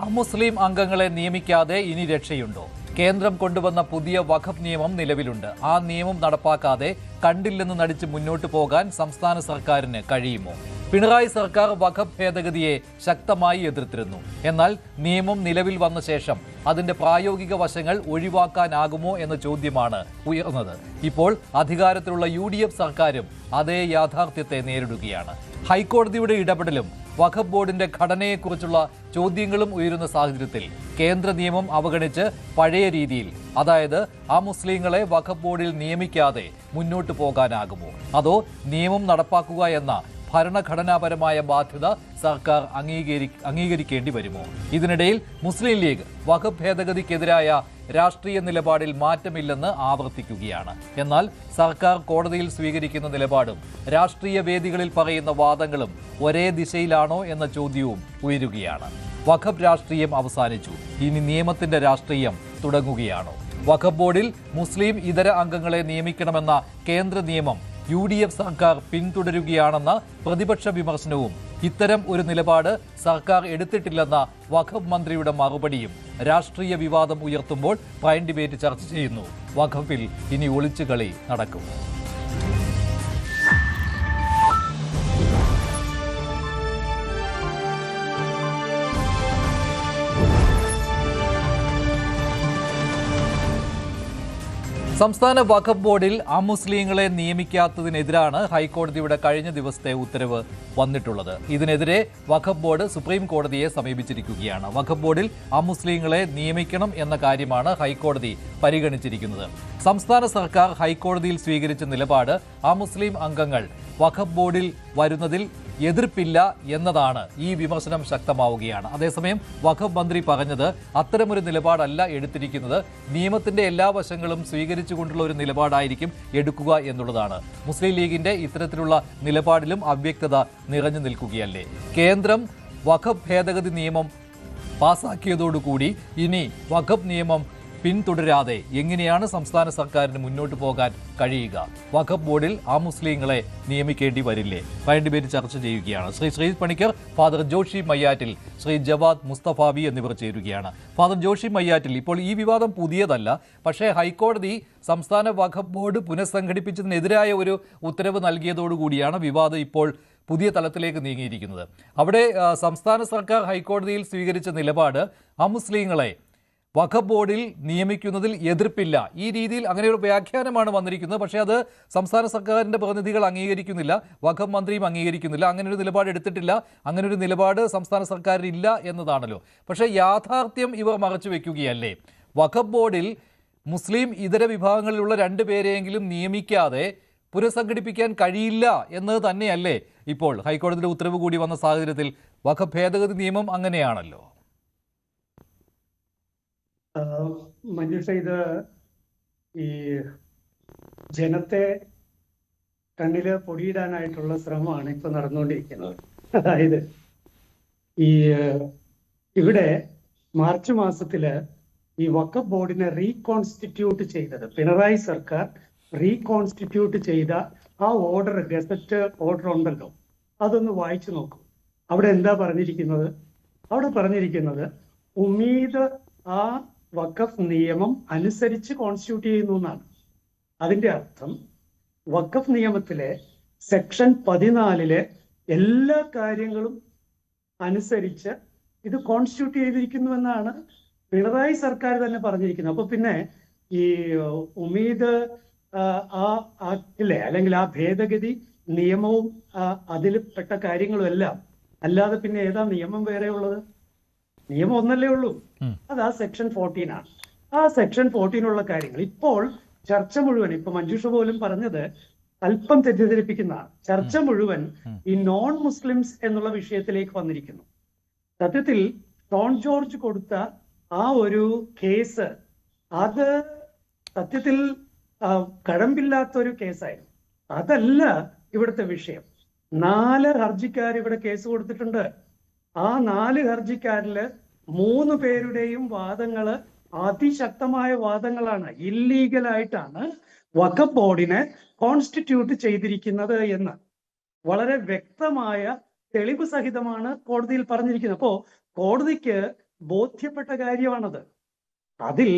അമുസ്ലിം അംഗങ്ങളെ നിയമിക്കാതെ ഇനി രക്ഷയുണ്ടോ? കേന്ദ്രം കൊണ്ടുവന്ന പുതിയ വഖഫ് നിയമം നിലവിലുണ്ട്. ആ നിയമം നടപ്പാക്കാതെ കണ്ടില്ലെന്ന് നടിച്ച് മുന്നോട്ടു പോകാൻ സംസ്ഥാന സർക്കാരിന് കഴിയുമോ? പിണറായി സർക്കാർ വഖഫ് ഭേദഗതിയെ ശക്തമായി എതിർത്തിരുന്നു. എന്നാൽ നിയമം നിലവിൽ വന്ന ശേഷം അതിന്റെ പ്രായോഗിക വശങ്ങൾ ഒഴിവാക്കാനാകുമോ എന്ന ചോദ്യമാണ് ഉയർന്നത്. ഇപ്പോൾ അധികാരത്തിലുള്ള UDF സർക്കാരും അതേ യാഥാർത്ഥ്യത്തെ നേരിടുകയാണ്. ഹൈക്കോടതിയുടെ ഇടപെടലും വഖഫ് ബോർഡിന്റെ ഘടനയെക്കുറിച്ചുള്ള ചോദ്യങ്ങളും ഉയരുന്ന സാഹചര്യത്തിൽ കേന്ദ്ര നിയമം അവഗണിച്ച് പഴയ രീതിയിൽ, അതായത് അമുസ്ലിങ്ങളെ വഖഫ് ബോർഡിൽ നിയമിക്കാതെ മുന്നോട്ടു പോകാനാകുമോ? അതോ നിയമം നടപ്പാക്കുക എന്ന ഭരണഘടനാപരമായ ബാധ്യത സർക്കാർ അംഗീകരിക്കേണ്ടി വരുമോ? ഇതിനിടയിൽ മുസ്ലിം ലീഗ് വഖഫ് ഭേദഗതിക്കെതിരായ രാഷ്ട്രീയ നിലപാടിൽ മാറ്റമില്ലെന്ന് ആവർത്തിക്കുകയാണ്. എന്നാൽ സർക്കാർ കോടതിയിൽ സ്വീകരിക്കുന്ന നിലപാടും രാഷ്ട്രീയ വേദികളിൽ പറയുന്ന വാദങ്ങളും ഒരേ ദിശയിലാണോ എന്ന ചോദ്യവും ഉയരുകയാണ്. വഖഫ് രാഷ്ട്രീയം അവസാനിച്ചു, ഇനി നിയമത്തിന്റെ രാഷ്ട്രീയം തുടങ്ങുകയാണോ? വഖഫ് ബോർഡിൽ മുസ്ലിം ഇതര അംഗങ്ങളെ നിയമിക്കണമെന്ന കേന്ദ്ര നിയമം UDF സർക്കാർ പിന്തുടരുകയാണെന്ന പ്രതിപക്ഷ വിമർശനവും ഇത്തരം ഒരു നിലപാട് സർക്കാർ എടുത്തിട്ടില്ലെന്ന വഖഫ് മന്ത്രിയുടെ മറുപടിയും രാഷ്ട്രീയ വിവാദം ഉയർത്തുമ്പോൾ പ്രൈം ഡിബേറ്റ് ചർച്ച ചെയ്യുന്നു. വഖഫിൽ ഇനി ഒളിച്ചുകളി നടക്കും. സംസ്ഥാന വഖഫ് ബോർഡിൽ അമുസ്ലിങ്ങളെ നിയമിക്കാത്തതിനെതിരാണ് ഹൈക്കോടതിയുടെ കഴിഞ്ഞ ദിവസത്തെ ഉത്തരവ് വന്നിട്ടുള്ളത്. ഇതിനെതിരെ വഖഫ് ബോർഡ് സുപ്രീം കോടതിയെ സമീപിച്ചിരിക്കുകയാണ്. വഖഫ് ബോർഡിൽ അമുസ്ലിങ്ങളെ നിയമിക്കണം എന്ന കാര്യമാണ് ഹൈക്കോടതി പരിഗണിച്ചിരിക്കുന്നത്. സംസ്ഥാന സർക്കാർ ഹൈക്കോടതിയിൽ സ്വീകരിച്ച നിലപാട് അമുസ്ലിം അംഗങ്ങൾ വഖഫ് ബോർഡിൽ വരുന്നതിൽ എതിർപ്പില്ല എന്നതാണ്. ഈ വിമർശനം ശക്തമാവുകയാണ്. അതേസമയം വഖഫ് മന്ത്രി പറഞ്ഞത് അത്തരമൊരു നിലപാടല്ല എടുത്തിരിക്കുന്നത്, നിയമത്തിന്റെ എല്ലാ വശങ്ങളും സ്വീകരിച്ചുകൊണ്ടുള്ള ഒരു നിലപാടായിരിക്കും എടുക്കുക എന്നുള്ളതാണ്. മുസ്ലിം ലീഗിന്റെ ഇത്തരത്തിലുള്ള നിലപാടിലും അവ്യക്തത നിറഞ്ഞു നിൽക്കുകയല്ലേ? കേന്ദ്രം വഖഫ് ഭേദഗതി നിയമം പാസാക്കിയതോടുകൂടി ഇനി വഖഫ് നിയമം പിന്തുടരാതെ എങ്ങനെയാണ് സംസ്ഥാന സർക്കാരിന് മുന്നോട്ട് പോകാൻ കഴിയുക? വഖഫ് ബോർഡിൽ അമുസ്ലിങ്ങളെ നിയമിക്കേണ്ടി വരില്ലേ? പ്രൈം ഡിബേറ്റ് ചർച്ച ചെയ്യുകയാണ്. ശ്രീ ശ്രീജിത്ത് പണിക്കർ, ഫാദർ ജോഷി മയ്യാറ്റിൽ, ശ്രീ ജവാദ് മുസ്തഫാവി എന്നിവർ ചേരുകയാണ്. ഫാദർ ജോഷി മയ്യാറ്റിൽ, ഇപ്പോൾ ഈ വിവാദം പുതിയതല്ല, പക്ഷേ ഹൈക്കോടതി സംസ്ഥാന വഖഫ് ബോർഡ് പുനഃസംഘടിപ്പിച്ചതിനെതിരായ ഒരു ഉത്തരവ് നൽകിയതോടുകൂടിയാണ് വിവാദം ഇപ്പോൾ പുതിയ തലത്തിലേക്ക് നീങ്ങിയിരിക്കുന്നത്. അവിടെ സംസ്ഥാന സർക്കാർ ഹൈക്കോടതിയിൽ സ്വീകരിച്ച നിലപാട് അമുസ്ലിങ്ങളെ വഖഫ് ബോർഡിൽ നിയമിക്കുന്നതിൽ എതിർപ്പില്ല, ഈ രീതിയിൽ അങ്ങനെ ഒരു വ്യാഖ്യാനമാണ് വന്നിരിക്കുന്നത്. പക്ഷേ അത് സംസ്ഥാന സർക്കാരിൻ്റെ പ്രതിനിധികൾ അംഗീകരിക്കുന്നില്ല, വഖഫ് മന്ത്രിയും അംഗീകരിക്കുന്നില്ല. അങ്ങനെ ഒരു നിലപാട് എടുത്തിട്ടില്ല, അങ്ങനെ ഒരു നിലപാട് സംസ്ഥാന സർക്കാരിനില്ല എന്നതാണല്ലോ. പക്ഷേ യാഥാർത്ഥ്യം ഇവർ മറച്ചു വെക്കുകയല്ലേ? വഖഫ് ബോർഡിൽ മുസ്ലിം ഇതര വിഭാഗങ്ങളിലുള്ള 2 പേരെയെങ്കിലും നിയമിക്കാതെ പുനഃസംഘടിപ്പിക്കാൻ കഴിയില്ല എന്നത് തന്നെയല്ലേ ഇപ്പോൾ ഹൈക്കോടതിയുടെ ഉത്തരവ് കൂടി വന്ന സാഹചര്യത്തിൽ? വഖഫ് ഭേദഗതി നിയമം അങ്ങനെയാണല്ലോ. മഞ്ജുഷ, ഇത് ഈ ജനത്തെ കണ്ണില് പൊടിയിടാനായിട്ടുള്ള ശ്രമമാണ് ഇപ്പൊ നടന്നുകൊണ്ടിരിക്കുന്നത്. അതായത് ഈ ഇവിടെ മാർച്ച് മാസത്തില് ഈ വഖഫ് ബോർഡിനെ റീകോൺസ്റ്റിറ്റ്യൂട്ട് ചെയ്തത്, പിണറായി സർക്കാർ റീകോൺസ്റ്റിറ്റ്യൂട്ട് ചെയ്ത ആ ഓർഡർ, ഗസറ്റ് ഓർഡർ ഉണ്ടല്ലോ, അതൊന്ന് വായിച്ചു നോക്കൂ. അവിടെ എന്താ പറഞ്ഞിരിക്കുന്നത്? അവിടെ പറഞ്ഞിരിക്കുന്നത് ഉമീദ് ആ വഖഫ് നിയമം അനുസരിച്ച് കോൺസ്റ്റിറ്റ്യൂട്ട് ചെയ്യുന്നു എന്നാണ്. അതിന്റെ അർത്ഥം വഖഫ് നിയമത്തിലെ സെക്ഷൻ 14 എല്ലാ കാര്യങ്ങളും അനുസരിച്ച് ഇത് കോൺസ്റ്റിറ്റ്യൂട്ട് ചെയ്തിരിക്കുന്നു എന്നാണ് പിണറായി സർക്കാർ തന്നെ പറഞ്ഞിരിക്കുന്നത്. അപ്പൊ പിന്നെ ഈ ഉമീദ് ആ ആക്ടിലെ അല്ലെങ്കിൽ ആ ഭേദഗതി നിയമവും അതിൽ പെട്ട കാര്യങ്ങളും എല്ലാം അല്ലാതെ പിന്നെ ഏതാ നിയമം വേറെ ഉള്ളത്? നിയമം ഒന്നല്ലേ ഉള്ളൂ, അത് ആ സെക്ഷൻ 14 ആണ്. ആ സെക്ഷൻ 14 കാര്യങ്ങൾ ഇപ്പോൾ ചർച്ച മുഴുവൻ, ഇപ്പൊ മഞ്ജുഷ പോലും പറഞ്ഞത് അല്പം തെറ്റിദ്ധരിപ്പിക്കുന്നതാണ്. ചർച്ച മുഴുവൻ ഈ നോൺ മുസ്ലിംസ് എന്നുള്ള വിഷയത്തിലേക്ക് വന്നിരിക്കുന്നു. സത്യത്തിൽ ടോൺ ജോർജ് കൊടുത്ത ആ ഒരു കേസ്, അത് സത്യത്തിൽ കഴമ്പില്ലാത്തൊരു കേസായിരുന്നു. അതല്ല ഇവിടുത്തെ വിഷയം. 4 ഹർജിക്കാർ ഇവിടെ കേസ് കൊടുത്തിട്ടുണ്ട്. ആ 4 ഹർജിക്കാരില് 3 പേരുടെയും വാദങ്ങള് അതിശക്തമായ വാദങ്ങളാണ്. ഇല്ലീഗലായിട്ടാണ് വഖഫ് ബോർഡിനെ കോൺസ്റ്റിറ്റ്യൂട്ട് ചെയ്തിരിക്കുന്നത് എന്ന് വളരെ വ്യക്തമായ തെളിവ് സഹിതമാണ് കോടതിയിൽ പറഞ്ഞിരിക്കുന്നത്. അപ്പോ കോടതിക്ക് ബോധ്യപ്പെട്ട കാര്യമാണത്. അതിൽ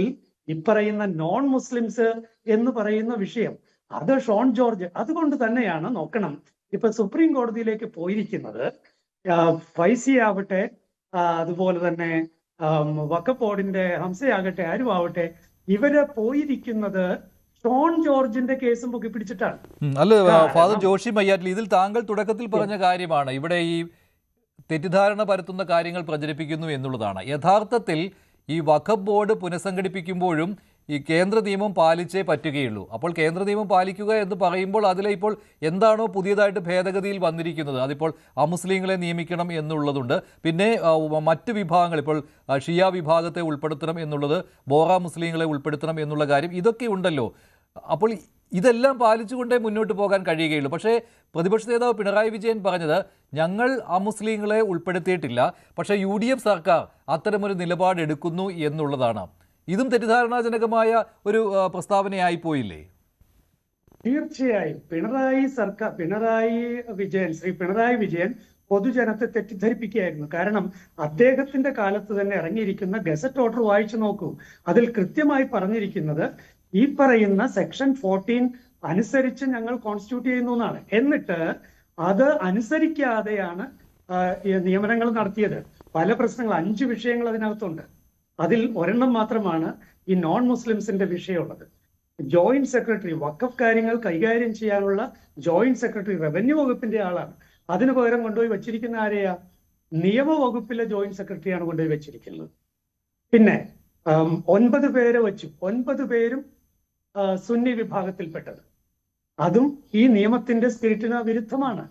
ഇപ്പറയുന്ന നോൺ മുസ്ലിംസ് എന്ന് പറയുന്ന വിഷയം, അത് ഷോൺ ജോർജ് അതുകൊണ്ട് തന്നെയാണ് നോക്കണം. ഇപ്പൊ സുപ്രീം കോടതിയിലേക്ക് പോയിരിക്കുന്നത് ഫൈസി ആവട്ടെ, അതുപോലെ തന്നെ വഖഫ് ബോർഡിന്റെ ഹംസയാകട്ടെ, ആരും ആവട്ടെ, ഇവര് പോയിരിക്കുന്നത് ഷോൺ ജോർജിന്റെ കേസും പൊക്കി പിടിച്ചിട്ടാണ്. അല്ല ഫാദർ ജോഷി മയ്യാറ്റിൽ, ഇതിൽ താങ്കൾ തുടക്കത്തിൽ പറഞ്ഞ കാര്യമാണ് ഇവിടെ ഈ തെറ്റിദ്ധാരണ പരത്തുന്ന കാര്യങ്ങൾ പ്രചരിപ്പിക്കുന്നു എന്നുള്ളതാണ്. യഥാർത്ഥത്തിൽ ഈ വഖഫ് ബോർഡ് പുനഃസംഘടിപ്പിക്കുമ്പോഴും ഈ കേന്ദ്ര നിയമം പാലിച്ചേ പറ്റുകയുള്ളൂ. അപ്പോൾ കേന്ദ്ര നിയമം പാലിക്കുക എന്ന് പറയുമ്പോൾ അതിലെ ഇപ്പോൾ എന്താണോ പുതിയതായിട്ട് ഭേദഗതിയിൽ വന്നിരിക്കുന്നത്, അതിപ്പോൾ അമുസ്ലിങ്ങളെ നിയമിക്കണം എന്നുള്ളതുണ്ട്. പിന്നെ മറ്റ് വിഭാഗങ്ങൾ, ഇപ്പോൾ ഷിയ വിഭാഗത്തെ ഉൾപ്പെടുത്തണം എന്നുള്ളത്, ബോറ മുസ്ലിങ്ങളെ ഉൾപ്പെടുത്തണം എന്നുള്ള കാര്യം, ഇതൊക്കെ ഉണ്ടല്ലോ. അപ്പോൾ ഇതെല്ലാം പാലിച്ചുകൊണ്ടേ മുന്നോട്ട് പോകാൻ കഴിയുകയുള്ളൂ. പക്ഷേ പ്രതിപക്ഷ നേതാവ് പിണറായി വിജയൻ പറഞ്ഞത്, ഞങ്ങൾ അമുസ്ലിങ്ങളെ ഉൾപ്പെടുത്തിയിട്ടില്ല, പക്ഷേ UDF സർക്കാർ അത്തരമൊരു നിലപാടെടുക്കുന്നു എന്നുള്ളതാണ്. ഇതും തെറ്റിദ്ധാരണാജനകമായ ഒരു പ്രസ്താവനയായി പോയില്ലേ? തീർച്ചയായും ശ്രീ പിണറായി വിജയൻ പൊതുജനത്തെ തെറ്റിദ്ധരിപ്പിക്കുകയായിരുന്നു. കാരണം അദ്ദേഹത്തിന്റെ കാലത്ത് തന്നെ ഇറങ്ങിയിരിക്കുന്ന ഗസറ്റ് ഓർഡർ വായിച്ചു നോക്കൂ. അതിൽ കൃത്യമായി പറഞ്ഞിരിക്കുന്നത് ഈ പറയുന്ന സെക്ഷൻ 14 അനുസരിച്ച് ഞങ്ങൾ കോൺസ്റ്റിറ്റ്യൂട്ട് ചെയ്യുന്നു എന്നാണ്. എന്നിട്ട് അത് അനുസരിക്കാതെയാണ് നിയമനങ്ങൾ നടത്തിയത്. പല പ്രശ്നങ്ങൾ, 5 വിഷയങ്ങൾ അതിനകത്തുണ്ട്. അതിൽ ഒരെണ്ണം മാത്രമാണ് ഈ നോൺ മുസ്ലിംസിന്റെ വിഷയമുള്ളത്. ജോയിന്റ് സെക്രട്ടറി, വഖഫ് കാര്യങ്ങൾ കൈകാര്യം ചെയ്യാനുള്ള ജോയിന്റ് സെക്രട്ടറി റവന്യൂ വകുപ്പിന്റെ ആളാണ്. അതിനു പകരം കൊണ്ടുപോയി വെച്ചിരിക്കുന്ന ആരെയാ? നിയമവകുപ്പിലെ ജോയിന്റ് സെക്രട്ടറിയാണ് കൊണ്ടുപോയി വെച്ചിരിക്കുന്നത്. പിന്നെ 9 പേരെ വെച്ചു. 9 പേരും സുന്നി വിഭാഗത്തിൽപ്പെട്ടത്. അതും ഈ നിയമത്തിന്റെ സ്പിരിറ്റിന് വിരുദ്ധമാണ്.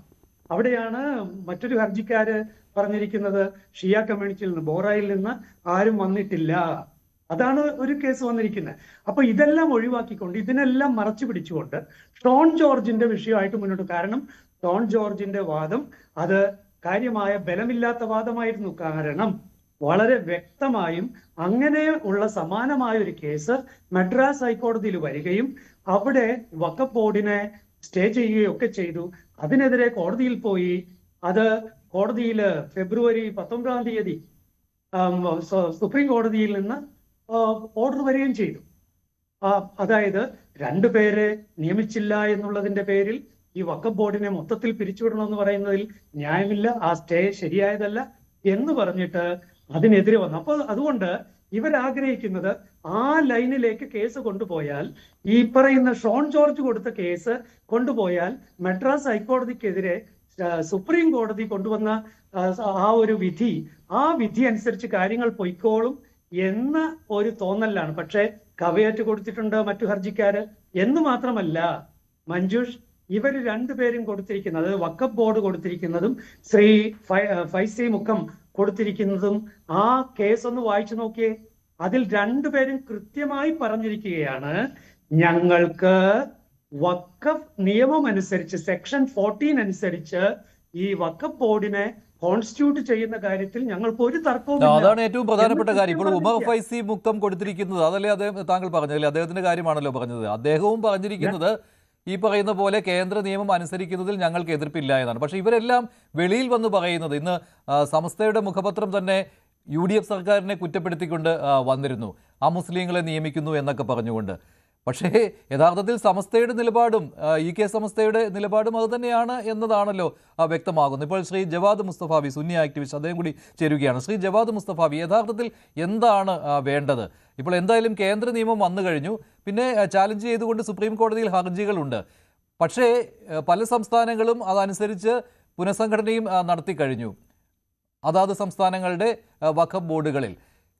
അവിടെയാണ് മറ്റൊരു ഹർജിക്കാര് പറഞ്ഞിരിക്കുന്നത്, ഷിയ കമ്മ്യൂണിറ്റിയിൽ നിന്ന്, ബോറയിൽ നിന്ന് ആരും വന്നിട്ടില്ല. അതാണ് ഒരു കേസ് വന്നിരിക്കുന്നത്. അപ്പൊ ഇതെല്ലാം ഒഴിവാക്കിക്കൊണ്ട്, ഇതിനെല്ലാം മറച്ചു പിടിച്ചുകൊണ്ട് ഷോൺ ജോർജിന്റെ വിഷയമായിട്ട് മുന്നോട്ട്. കാരണം ഷോൺ ജോർജിന്റെ വാദം അത് കാര്യമായ ബലമില്ലാത്ത വാദമായിരുന്നു. കാരണം വളരെ വ്യക്തമായും അങ്ങനെ ഉള്ള സമാനമായ ഒരു കേസ് മദ്രാസ് ഹൈക്കോടതിയിൽ വരികയും അവിടെ വഖഫ് ബോർഡിനെ സ്റ്റേ ചെയ്യുകയും ഒക്കെ ചെയ്തു. അതിനെതിരെ കോടതിയിൽ പോയി. അത് കോടതിയിൽ ഫെബ്രുവരി 19-ാം തീയതി സുപ്രീം കോടതിയിൽ നിന്ന് ഓർഡർ വരികയും ചെയ്തു. അതായത് 2 പേരെ നിയമിച്ചില്ല എന്നുള്ളതിന്റെ പേരിൽ ഈ വഖഫ് ബോർഡിനെ മൊത്തത്തിൽ പിരിച്ചുവിടണമെന്ന് പറയുന്നതിൽ ന്യായമില്ല, ആ സ്റ്റേ ശരിയായതല്ല എന്ന് പറഞ്ഞിട്ട് അതിനെതിരെ വന്നു. അപ്പോൾ അതുകൊണ്ട് ഇവരാഗ്രഹിക്കുന്നത് ആ ലൈനിലേക്ക് കേസ് കൊണ്ടുപോയാൽ, ഈ പറയുന്ന ഷോൺ ജോർജ് കൊടുത്ത കേസ് കൊണ്ടുപോയാൽ മദ്രാസ് ഹൈക്കോടതിക്കെതിരെ സുപ്രീം കോടതി കൊണ്ടുവന്ന ആ ഒരു വിധി, ആ വിധി അനുസരിച്ച് കാര്യങ്ങൾ പൊയ്ക്കോളും എന്ന ഒരു തോന്നലാണ്. പക്ഷെ കവയേറ്റ് കൊടുത്തിട്ടുണ്ട് മറ്റു ഹർജിക്കാര് എന്ന് മാത്രമല്ല, മഞ്ജുഷ്, ഇവര് 2 പേരും കൊടുത്തിരിക്കുന്നത്, വഖഫ് ബോർഡ് കൊടുത്തിരിക്കുന്നതും ശ്രീ ഫൈസി മുക്കം കൊടുത്തിരിക്കുന്നതും ആ കേസ് ഒന്ന് വായിച്ചു നോക്കിയേ. അതിൽ 2 പേരും കൃത്യമായി പറഞ്ഞിരിക്കുകയാണ്, ഞങ്ങൾക്ക് വഖഫ് നിയമം അനുസരിച്ച് സെക്ഷൻ 14 അനുസരിച്ച് ഈ വഖഫ് ബോർഡിനെ കോൺസ്റ്റിറ്റ്യൂട്ട് ചെയ്യുന്ന കാര്യത്തിൽ ഞങ്ങൾക്ക് ഒരു തർക്കവും. അതാണ് ഏറ്റവും പ്രധാനപ്പെട്ട കാര്യം. ഇപ്പോൾ ഉമർ ഫൈസി മുക്കം കൊടുത്തിരിക്കുന്നത്, അതല്ലേ അദ്ദേഹം, താങ്കൾ പറഞ്ഞതല്ലേ, അദ്ദേഹത്തിന്റെ കാര്യമാണല്ലോ പറഞ്ഞത്. അദ്ദേഹവും പറഞ്ഞിരിക്കുന്നത് ഈ പറയുന്ന പോലെ കേന്ദ്ര നിയമം അനുസരിക്കുന്നതിൽ ഞങ്ങൾക്ക് എതിർപ്പില്ല എന്നാണ്. പക്ഷേ ഇവരെല്ലാം വെളിയിൽ വന്ന് പറയുന്നത്, ഇന്ന് സമസ്തയുടെ മുഖപത്രം തന്നെ UDF സർക്കാരിനെ കുറ്റപ്പെടുത്തിക്കൊണ്ട് വന്നിരുന്നു, അമുസ്ലിങ്ങളെ നിയമിക്കുന്നു എന്നൊക്കെ പറഞ്ഞുകൊണ്ട്. പക്ഷേ യഥാർത്ഥത്തിൽ സമസ്തയുടെ നിലപാടും EK സമസ്തയുടെ നിലപാടും അത് തന്നെയാണ് എന്നതാണല്ലോ വ്യക്തമാകുന്നത്. ഇപ്പോൾ ശ്രീ ജവാദ് മുസ്തഫാബി, സുന്നി ആക്ടിവിസ്റ്റ്, അദ്ദേഹം കൂടി ചേരുകയാണ്. ശ്രീ ജവാദ് മുസ്തഫാബി, യഥാർത്ഥത്തിൽ എന്താണ് വേണ്ടത്? ഇപ്പോൾ എന്തായാലും കേന്ദ്ര നിയമം വന്നു കഴിഞ്ഞു, പിന്നെ ചാലഞ്ച് ചെയ്തുകൊണ്ട് സുപ്രീം കോടതിയിൽ ഹർജികളുണ്ട്. പക്ഷേ പല സംസ്ഥാനങ്ങളും അതനുസരിച്ച് പുനഃസംഘടനയും നടത്തി കഴിഞ്ഞു അതാത് സംസ്ഥാനങ്ങളുടെ വഖഫ് ബോർഡുകളിൽ.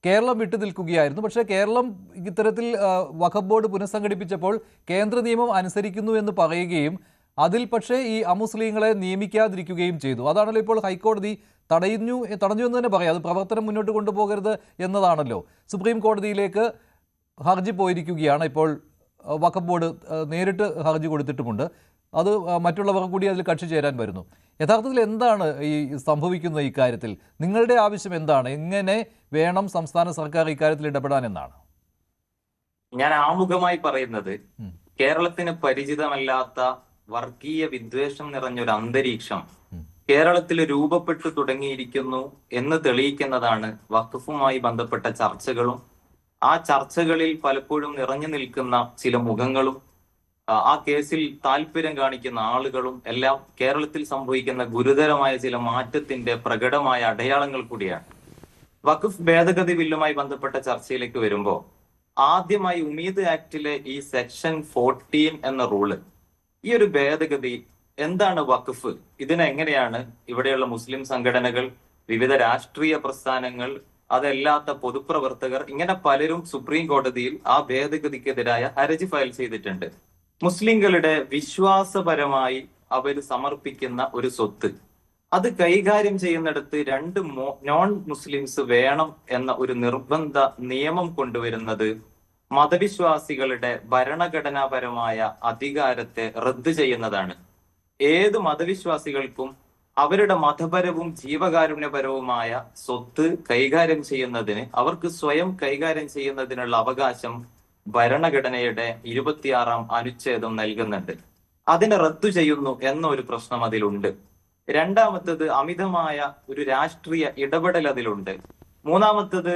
കേരളം വിട്ടു നിൽക്കുകയായിരുന്നു. പക്ഷേ കേരളം ഇത്തരത്തിൽ വഖഫ് ബോർഡ് പുനഃസംഘടിപ്പിച്ചപ്പോൾ കേന്ദ്ര നിയമം അനുസരിക്കുന്നു എന്ന് പറയുകയും അതിൽ പക്ഷേ ഈ അമുസ്ലിങ്ങളെ നിയമിക്കാതിരിക്കുകയും ചെയ്തു. അതാണല്ലോ ഇപ്പോൾ ഹൈക്കോടതി തടഞ്ഞു എന്ന് തന്നെ പറയാം. അത് പ്രവർത്തനം മുന്നോട്ട് കൊണ്ടുപോകരുത് എന്നതാണല്ലോ. സുപ്രീം കോടതിയിലേക്ക് ഹർജി പോയിരിക്കുകയാണ്. ഇപ്പോൾ വഖഫ് ബോർഡ് നേരിട്ട് ഹർജി കൊടുത്തിട്ടുമുണ്ട്. അത് മറ്റുള്ളവർ കൂടി അതിൽ കക്ഷി ചേരാൻ വരുന്നു. യഥാർത്ഥത്തിൽ എന്താണ് ഈ സംഭവിക്കുന്നത്? ഇക്കാര്യത്തിൽ നിങ്ങളുടെ ആവശ്യം എന്താണ്? എങ്ങനെ വേണം സംസ്ഥാന സർക്കാർ ഇക്കാര്യത്തിൽ ഇടപെടാൻ എന്നാണ് ഞാൻ ആമുഖമായി പറയുന്നത്. കേരളത്തിന് പരിചിതമല്ലാത്ത വർഗീയ വിദ്വേഷം നിറഞ്ഞൊരു അന്തരീക്ഷം കേരളത്തിൽ രൂപപ്പെട്ടു തുടങ്ങിയിരിക്കുന്നു എന്ന് തെളിയിക്കുന്നതാണ് വഖഫുമായി ബന്ധപ്പെട്ട ചർച്ചകളും ആ ചർച്ചകളിൽ പലപ്പോഴും നിറഞ്ഞു നിൽക്കുന്ന ചില മുഖങ്ങളും ആ കേസിൽ താല്പര്യം കാണിക്കുന്ന ആളുകളും എല്ലാം കേരളത്തിൽ സംഭവിക്കുന്ന ഗുരുതരമായ ചില മാറ്റത്തിന്റെ പ്രകടമായ അടയാളങ്ങൾ കൂടിയാണ്. വഖഫ് ഭേദഗതി ബില്ലുമായി ബന്ധപ്പെട്ട ചർച്ചയിലേക്ക് വരുമ്പോൾ ആദ്യമായി ഉമീദ് ആക്ടിലെ ഈ സെക്ഷൻ 14 എന്ന റൂള്, ഈ ഒരു ഭേദഗതി എന്താണ് വഖഫ്, ഇതിനെങ്ങനെയാണ് ഇവിടെയുള്ള മുസ്ലിം സംഘടനകൾ, വിവിധ രാഷ്ട്രീയ പ്രസ്ഥാനങ്ങൾ, അതല്ലാത്ത പൊതുപ്രവർത്തകർ, ഇങ്ങനെ പലരും സുപ്രീം കോടതിയിൽ ആ ഭേദഗതിക്കെതിരായ ഹർജി ഫയൽ ചെയ്തിട്ടുണ്ട്. മുസ്ലിങ്ങളുടെ വിശ്വാസപരമായി അവർ സമർപ്പിക്കുന്ന ഒരു സ്വത്ത് അത് കൈകാര്യം ചെയ്യുന്നിടത്ത് രണ്ട് നോൺ മുസ്ലിംസ് വേണം എന്ന ഒരു നിർബന്ധ നിയമം കൊണ്ടുവരുന്നത് മതവിശ്വാസികളുടെ ഭരണഘടനാപരമായ അധികാരത്തെ റദ്ദ് ചെയ്യുന്നതാണ്. ഏത് മതവിശ്വാസികൾക്കും അവരുടെ മതപരവും ജീവകാരുണ്യപരവുമായ സ്വത്ത് കൈകാര്യം ചെയ്യുന്നതിന്, അവർക്ക് സ്വയം കൈകാര്യം ചെയ്യുന്നതിനുള്ള അവകാശം ഭരണഘടനയുടെ 26-ാം അനുച്ഛേദം നൽകുന്നുണ്ട്. അതിനെ റദ്ദു ചെയ്യുന്നു എന്ന ഒരു പ്രശ്നം അതിലുണ്ട്. രണ്ടാമത്തത് അമിതമായ ഒരു രാഷ്ട്രീയ ഇടപെടൽ അതിലുണ്ട്. മൂന്നാമത്തത്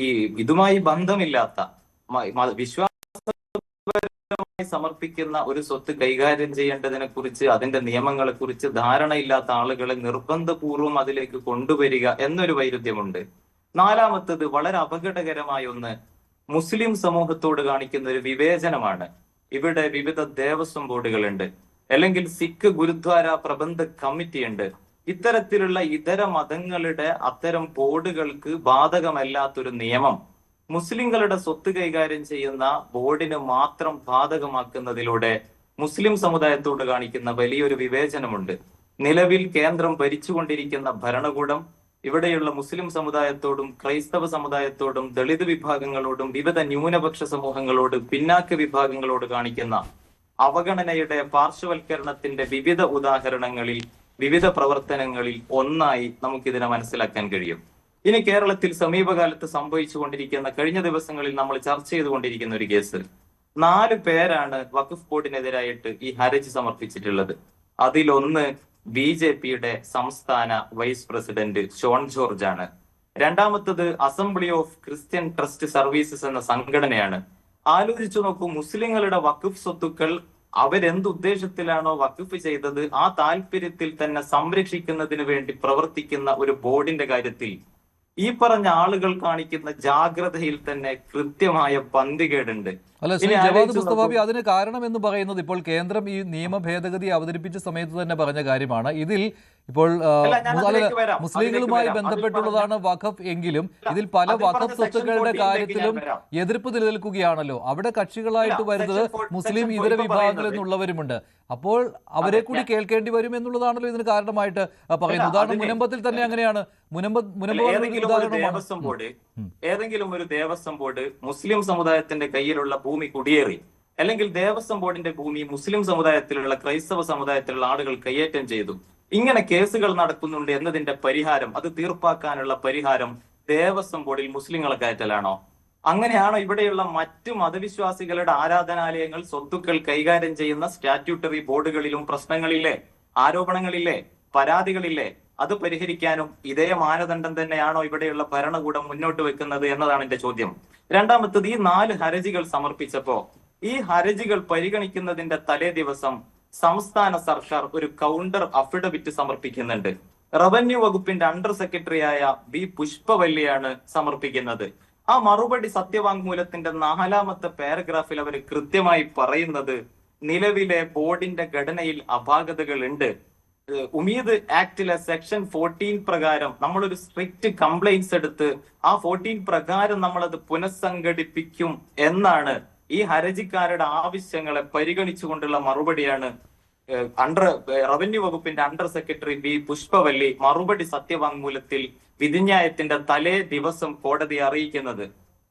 ഈ ഇതുമായി ബന്ധമില്ലാത്ത വിശ്വാസപരമായി സമർപ്പിക്കുന്ന ഒരു സ്വത്ത് കൈകാര്യം ചെയ്യേണ്ടതിനെ കുറിച്ച്, അതിന്റെ നിയമങ്ങളെ കുറിച്ച് ധാരണയില്ലാത്ത ആളുകളെ നിർബന്ധപൂർവം അതിലേക്ക് കൊണ്ടുവരിക എന്നൊരു വൈരുദ്ധ്യമുണ്ട്. നാലാമത്തത് വളരെ അപകടകരമായ ഒന്ന് മുസ്ലിം സമൂഹത്തോട് കാണിക്കുന്ന ഒരു വിവേചനമാണ്. ഇവിടെ വിവിധ ദേവസ്വം ബോർഡുകളുണ്ട്, അല്ലെങ്കിൽ സിഖ് ഗുരുദ്വാര പ്രബന്ധ കമ്മിറ്റി ഉണ്ട്. ഇത്തരത്തിലുള്ള ഇതര മതങ്ങളുടെ അത്തരം ബോർഡുകൾക്ക് ബാധകമല്ലാത്തൊരു നിയമം മുസ്ലിങ്ങളുടെ സ്വത്ത് കൈകാര്യം ചെയ്യുന്ന ബോർഡിന് മാത്രം ബാധകമാക്കുന്നതിലൂടെ മുസ്ലിം സമുദായത്തോട് കാണിക്കുന്ന വലിയൊരു വിവേചനമുണ്ട്. നിലവിൽ കേന്ദ്രം ഭരിച്ചുകൊണ്ടിരിക്കുന്ന ഭരണകൂടം ഇവിടെയുള്ള മുസ്ലിം സമുദായത്തോടും ക്രൈസ്തവ സമുദായത്തോടും ദളിത് വിഭാഗങ്ങളോടും വിവിധ ന്യൂനപക്ഷ സമൂഹങ്ങളോട്, പിന്നാക്ക വിഭാഗങ്ങളോട് കാണിക്കുന്ന അവഗണനയുടെ പാർശ്വവൽക്കരണത്തിന്റെ വിവിധ ഉദാഹരണങ്ങളിൽ, വിവിധ പ്രവർത്തനങ്ങളിൽ ഒന്നായി നമുക്കിതിനെ മനസ്സിലാക്കാൻ കഴിയും. ഇനി കേരളത്തിൽ സമീപകാലത്ത് സംഭവിച്ചുകൊണ്ടിരിക്കുന്ന, കഴിഞ്ഞ ദിവസങ്ങളിൽ നമ്മൾ ചർച്ച ചെയ്തുകൊണ്ടിരിക്കുന്ന ഒരു കേസ്, 4 പേരാണ് വഖഫ് ബോർഡിനെതിരായിട്ട് ഈ ഹർജി സമർപ്പിച്ചിട്ടുള്ളത്. അതിലൊന്ന് BJPയുടെ സംസ്ഥാന വൈസ് പ്രസിഡന്റ് ഷോൺ ജോർജ് ആണ്. രണ്ടാമത്തത് assembly of Christian trust services എന്ന സംഘടനയാണ്. ആലോചിച്ചു നോക്കൂ, മുസ്ലിങ്ങളുടെ വഖഫ് സ്വത്തുക്കൾ അവരെന്തുദ്ദേശത്തിലാണോ വഖഫ് ചെയ്തത് ആ താല്പര്യത്തിൽ തന്നെ സംരക്ഷിക്കുന്നതിന് വേണ്ടി പ്രവർത്തിക്കുന്ന ഒരു ബോർഡിന്റെ കാര്യത്തിൽ ഈ പറഞ്ഞ ആളുകൾ കാണിക്കുന്ന ജാഗ്രതയിൽ തന്നെ കൃത്യമായ പന്തികേടുണ്ട്. അല്ല, ശ്രീ ജവാദ് മുസ്തഫാബി, അതിന് കാരണം എന്ന് പറയുന്നത് ഇപ്പോൾ കേന്ദ്രം ഈ നിയമ ഭേദഗതി അവതരിപ്പിച്ച സമയത്ത് തന്നെ പറഞ്ഞ കാര്യമാണ്. ഇതിൽ ഇപ്പോൾ മുസ്ലിങ്ങളുമായി ബന്ധപ്പെട്ടുള്ളതാണ് വഖഫ് എങ്കിലും ഇതിൽ പല വഖഫ് സ്വത്തുക്കളുടെ കാര്യത്തിലും എതിർപ്പ് നിലനിൽക്കുകയാണല്ലോ. അവിടെ കക്ഷികളായിട്ട് വരുന്നത് മുസ്ലിം ഇതര വിഭാഗങ്ങളിൽ നിന്നുള്ളവരുമുണ്ട്. അപ്പോൾ അവരെ കൂടി കേൾക്കേണ്ടി വരും എന്നുള്ളതാണല്ലോ ഇതിന് കാരണമായിട്ട് പറയുന്നത്. ഉദാഹരണം മുനമ്പത്തിൽ തന്നെ അങ്ങനെയാണ്. ഏതെങ്കിലും ഒരു ദേവസ്വം ബോർഡ് മുസ്ലിം സമുദായത്തിന്റെ കയ്യിലുള്ള ഭൂമി കുടിയേറി, അല്ലെങ്കിൽ ദേവസ്വം ബോർഡിന്റെ ഭൂമി മുസ്ലിം സമുദായത്തിലുള്ള ക്രൈസ്തവ സമുദായത്തിലുള്ള ആളുകൾ കയ്യേറ്റം ചെയ്തു, ഇങ്ങനെ കേസുകൾ നടക്കുന്നുണ്ട് എന്നതിന്റെ പരിഹാരം, അത് തീർപ്പാക്കാനുള്ള പരിഹാരം ദേവസ്വം ബോർഡിൽ മുസ്ലിങ്ങളെ കയറ്റലാണോ? അങ്ങനെയാണോ ഇവിടെയുള്ള മറ്റു മതവിശ്വാസികളുടെ ആരാധനാലയങ്ങൾ, സ്വത്തുക്കൾ കൈകാര്യം ചെയ്യുന്ന സ്റ്റാറ്റ്യൂട്ടറി ബോർഡുകളിലും പ്രശ്നങ്ങളില്ലേ, ആരോപണങ്ങളില്ലേ, പരാതികളില്ലേ? അത് പരിഹരിക്കാനും ഇതേ മാനദണ്ഡം തന്നെയാണോ ഇവിടെയുള്ള ഭരണകൂടം മുന്നോട്ട് വെക്കുന്നത് എന്നതാണ് എന്റെ ചോദ്യം. രണ്ടാമത്തത്, ഈ 4 ഹർജികൾ സമർപ്പിച്ചപ്പോ ഈ ഹർജികൾ പരിഗണിക്കുന്നതിന്റെ തലേ ദിവസം സംസ്ഥാന സർക്കാർ ഒരു കൗണ്ടർ അഫിഡവിറ്റ് സമർപ്പിക്കുന്നുണ്ട്. റവന്യൂ വകുപ്പിന്റെ അണ്ടർ സെക്രട്ടറിയായ ബി പുഷ്പവല്ലിയാണ് സമർപ്പിക്കുന്നത്. ആ മറുപടി സത്യവാങ്മൂലത്തിന്റെ 4ാമത്തെ പാരഗ്രാഫിൽ അവർ കൃത്യമായി പറയുന്നത് നിലവിലെ ബോർഡിന്റെ ഘടനയിൽ അപാകതകൾ ഉണ്ട്. ഉമീദ് ആക്ടിലെ സെക്ഷൻ 14 പ്രകാരം നമ്മളൊരു സ്ട്രിക്റ്റ് കംപ്ലൈന്റ്സ് എടുത്ത് ആ 14 പ്രകാരം നമ്മളത് പുനഃസംഘടിപ്പിക്കും എന്നാണ് ഈ ഹർജിക്കാരുടെ ആവശ്യങ്ങളെ പരിഗണിച്ചുകൊണ്ടുള്ള മറുപടിയാണ് റവന്യൂ വകുപ്പിന്റെ അണ്ടർ സെക്രട്ടറി ബി പുഷ്പവല്ലി മറുപടി സത്യവാങ്മൂലത്തിൽ വിധിന്യായത്തിന്റെ തലേ ദിവസം കോടതിയെ അറിയിക്കുന്നത്.